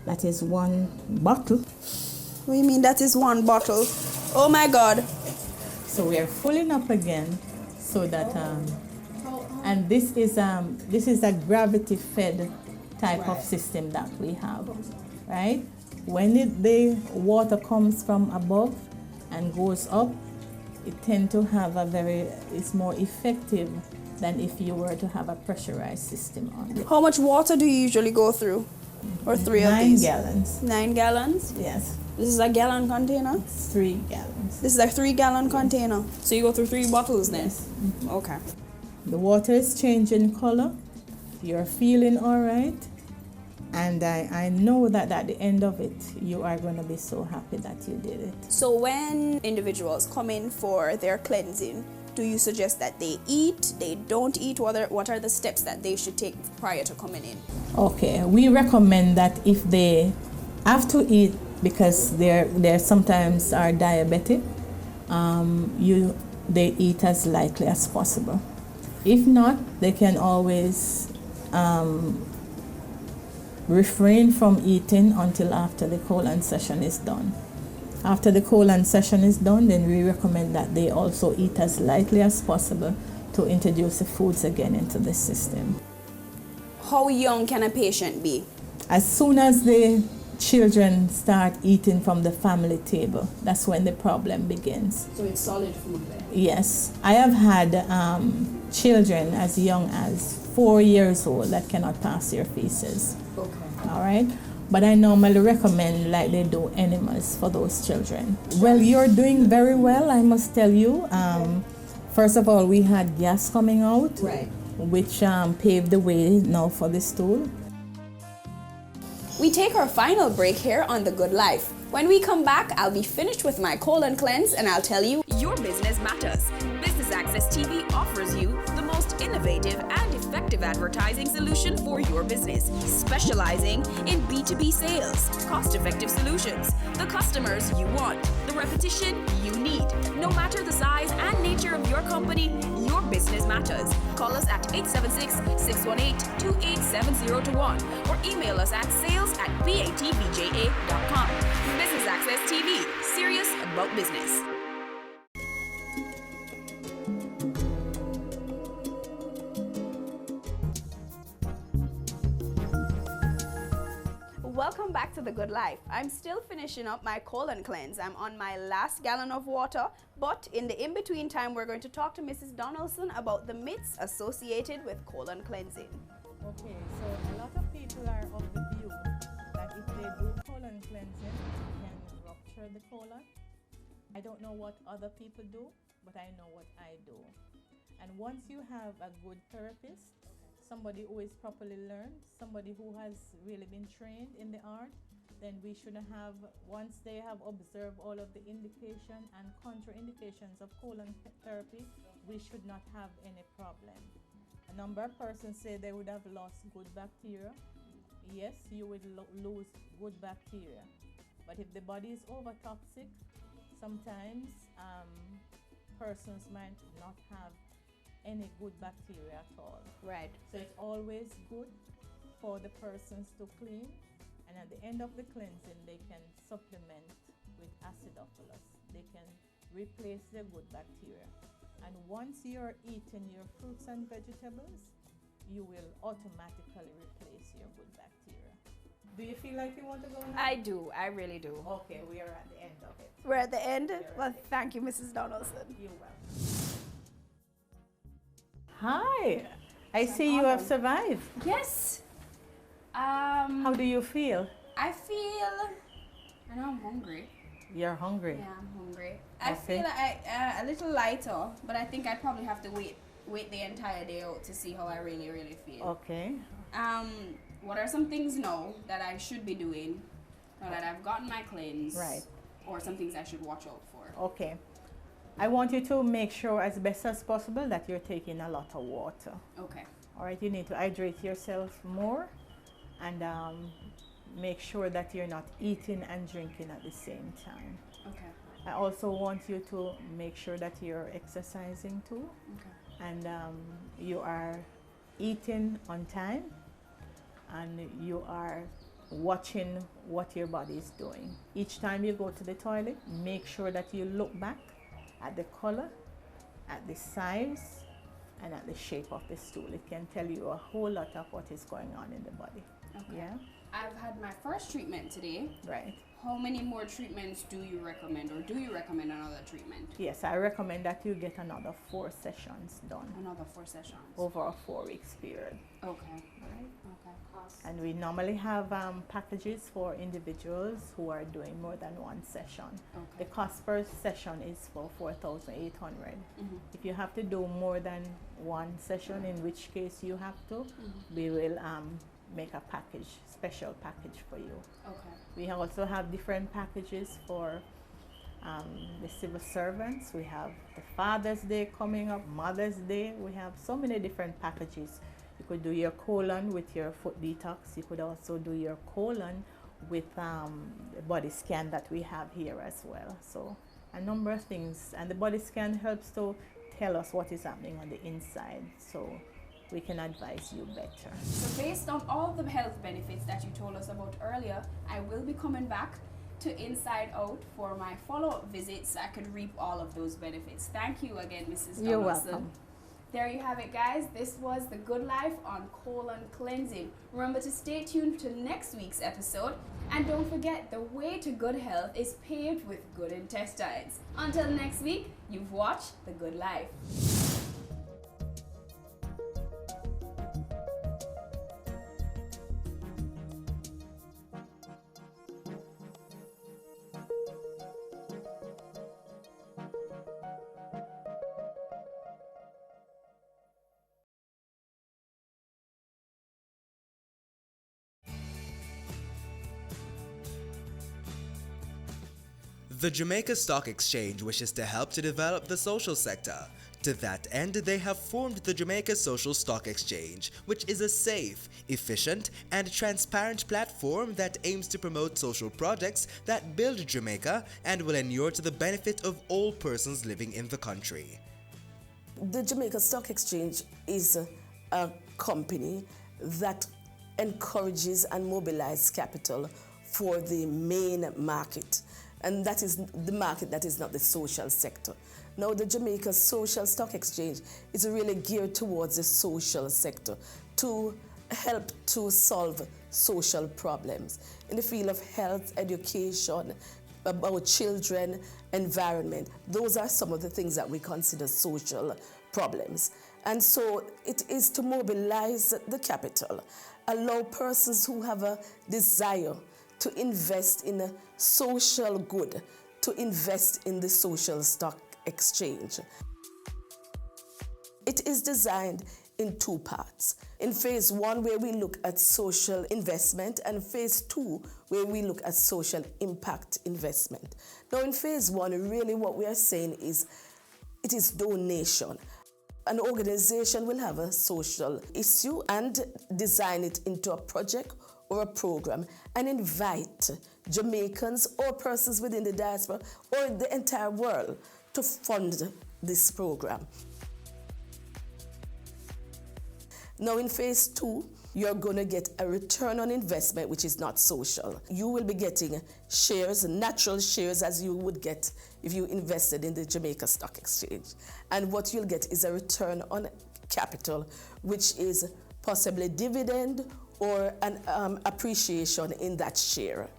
that is one bottle. What do you mean that is one bottle? Oh my God. So we are filling up again so that, and this is a gravity-fed type of system that we have, right? When the water comes from above and goes up, it tends to have it's more effective than if you were to have a pressurized system on it. How much water do you usually go through? Or 3 of these? 9 gallons. 9 gallons? Yes. This is a gallon container? It's 3 gallons. This is a 3-gallon container. So you go through 3 bottles then? Yes. Okay. The water is changing color. You're feeling all right. And I know that at the end of it, you are going to be so happy that you did it. So when individuals come in for their cleansing, do you suggest that they eat, they don't eat? What are the steps that they should take prior to coming in? Okay, we recommend that if they have to eat, because they sometimes are diabetic, they eat as lightly as possible. If not, they can always refrain from eating until after the colon session is done. After the colon session is done, then we recommend that they also eat as lightly as possible to introduce the foods again into the system. How young can a patient be? As soon as the children start eating from the family table, that's when the problem begins. So it's solid food then? Yes. I have had children as young as 4 years old that cannot pass their feces. Okay. All right? But I normally recommend like they do enemas for those children. Well, you're doing very well, I must tell you. First of all, we had gas coming out, right, which paved the way now for the stool. We take our final break here on The Good Life. When we come back, I'll be finished with my colon cleanse and I'll tell you your business business matters. Business Access TV offers you the most innovative and effective advertising solution for your business, specializing in B2B sales, cost-effective solutions, the customers you want, the repetition you need. No matter the size and nature of your company, your business matters. Call us at 876-618-2870 or email us at sales@batvja.com. Business Access TV, serious about business. Welcome back to The Good Life. I'm still finishing up my colon cleanse. I'm on my last gallon of water, but in the in-between time, we're going to talk to Mrs. Donaldson about the myths associated with colon cleansing. Okay, so a lot of people are of the view that if they do colon cleansing, it can rupture the colon. I don't know what other people do, but I know what I do. And once you have a good therapist, somebody who is properly learned, somebody who has really been trained in the art, then we should have, once they have observed all of the indication and contraindications of colon therapy, we should not have any problem. A number of persons say they would have lost good bacteria. Yes, you would lose good bacteria. But if the body is overtoxic, sometimes persons might not have any good bacteria at all. Right. So it's always good for the persons to clean, and at the end of the cleansing, they can supplement with acidophilus. They can replace the good bacteria. And once you're eating your fruits and vegetables, you will automatically replace your good bacteria. Do you feel like you want to go now? I do. I really do. Okay, we are at the end of it. We're at the end? Well, thank you, Mrs. Donaldson. You're welcome. Hi. I see you have survived. Yes. How do you feel? I know I'm hungry. You're hungry? Yeah, I'm hungry. I feel a little lighter, but I think I'd probably have to wait the entire day out to see how I really, really feel. Okay. What are some things now that I should be doing now that I've gotten my cleanse? Right. Or some things I should watch out for? Okay. I want you to make sure as best as possible that you're taking a lot of water. Okay. All right, you need to hydrate yourself more and make sure that you're not eating and drinking at the same time. Okay. I also want you to make sure that you're exercising too. Okay. And you are eating on time and you are watching what your body is doing. Each time you go to the toilet, make sure that you look back at the color, at the size, and at the shape of the stool. It can tell you a whole lot of what is going on in the body. Okay. Yeah? I've had my first treatment today. Right. How many more treatments do you recommend, or do you recommend another treatment? Yes, I recommend that you get another 4 sessions done. Another 4 sessions? Over a 4 weeks period. Okay. Right. Okay. And we normally have packages for individuals who are doing more than 1 session. Okay. The cost per session is for $4,800. Mm-hmm. If you have to do more than 1 session, in which case you have to, we will make a package, special package for you. Okay. We also have different packages for the civil servants. We have the Father's Day coming up, Mother's Day. We have so many different packages. You could do your colon with your foot detox. You could also do your colon with the body scan that we have here as well. So a number of things. And the body scan helps to tell us what is happening on the inside, so we can advise you better. So based on all the health benefits that you told us about earlier, I will be coming back to Inside Out for my follow-up visit so I could reap all of those benefits. Thank you again, Mrs. Donaldson. You're welcome. There you have it, guys. This was The Good Life on colon cleansing. Remember to stay tuned to next week's episode. And don't forget, the way to good health is paved with good intestines. Until next week, you've watched The Good Life. The Jamaica Stock Exchange wishes to help to develop the social sector. To that end, they have formed the Jamaica Social Stock Exchange, which is a safe, efficient, and transparent platform that aims to promote social projects that build Jamaica and will inure to the benefit of all persons living in the country. The Jamaica Stock Exchange is a company that encourages and mobilizes capital for the main market. And that is the market that is not the social sector. Now, the Jamaica Social Stock Exchange is really geared towards the social sector to help to solve social problems in the field of health, education, about children, environment. Those are some of the things that we consider social problems. And so it is to mobilize the capital, allow persons who have a desire to invest in a social good, to invest in the social stock exchange. It is designed in two parts. In phase one, where we look at social investment, and phase two, where we look at social impact investment. Now, in phase one, really what we are saying is it is donation. An organization will have a social issue and design it into a project or a program and invite Jamaicans or persons within the diaspora or the entire world to fund this program. Now in phase two, you're going to get a return on investment which is not social. You will be getting shares, natural shares, as you would get if you invested in the Jamaica Stock Exchange. And what you'll get is a return on capital, which is possibly dividend or an appreciation in that share.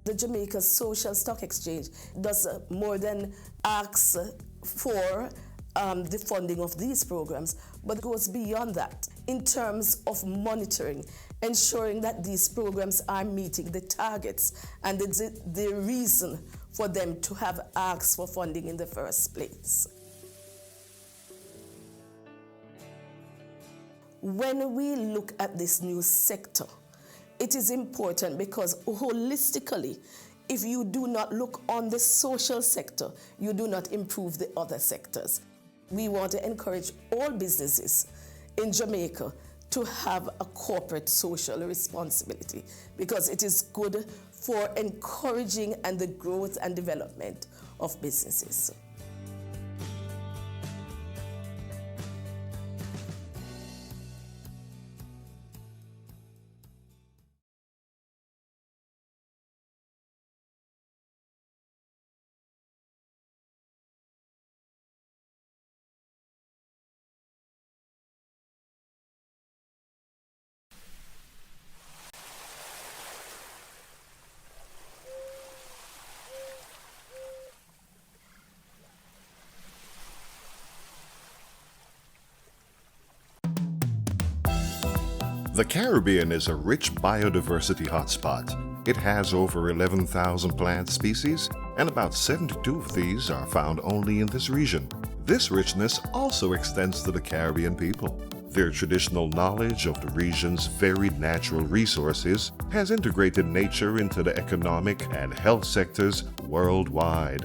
The Jamaica Social Stock Exchange does more than ask for the funding of these programs, but goes beyond that in terms of monitoring, ensuring that these programs are meeting the targets and the reason for them to have asked for funding in the first place. When we look at this new sector, it is important because holistically, if you do not look on the social sector, you do not improve the other sectors. We want to encourage all businesses in Jamaica to have a corporate social responsibility because it is good for encouraging and the growth and development of businesses. The Caribbean is a rich biodiversity hotspot. It has over 11,000 plant species, and about 72 of these are found only in this region. This richness also extends to the Caribbean people. Their traditional knowledge of the region's varied natural resources has integrated nature into the economic and health sectors worldwide.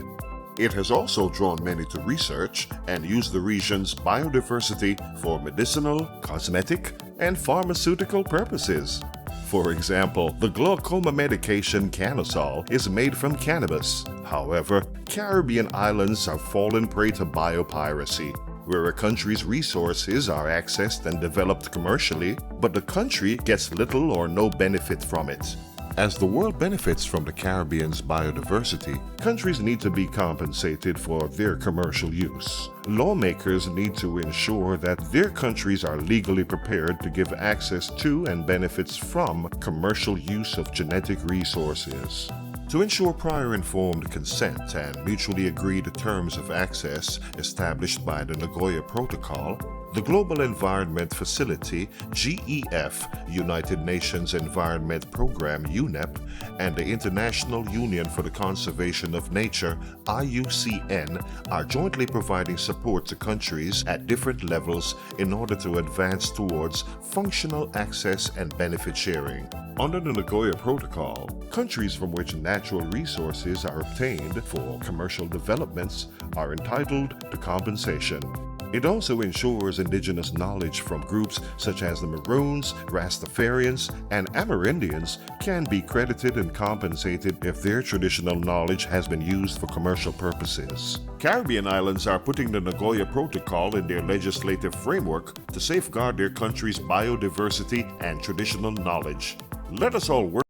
It has also drawn many to research and use the region's biodiversity for medicinal, cosmetic, and pharmaceutical purposes. For example, the glaucoma medication Canasol is made from cannabis. However, Caribbean islands have fallen prey to biopiracy, where a country's resources are accessed and developed commercially, but the country gets little or no benefit from it. As the world benefits from the Caribbean's biodiversity, countries need to be compensated for their commercial use. Lawmakers need to ensure that their countries are legally prepared to give access to and benefits from commercial use of genetic resources. To ensure prior informed consent and mutually agreed terms of access established by the Nagoya Protocol, The Global Environment Facility, GEF, United Nations Environment Program, UNEP, and the International Union for the Conservation of Nature, IUCN, are jointly providing support to countries at different levels in order to advance towards functional access and benefit sharing. Under the Nagoya Protocol, countries from which natural resources are obtained for commercial developments are entitled to compensation. It also ensures indigenous knowledge from groups such as the Maroons, Rastafarians, and Amerindians can be credited and compensated if their traditional knowledge has been used for commercial purposes. Caribbean islands are putting the Nagoya Protocol in their legislative framework to safeguard their country's biodiversity and traditional knowledge. Let us all work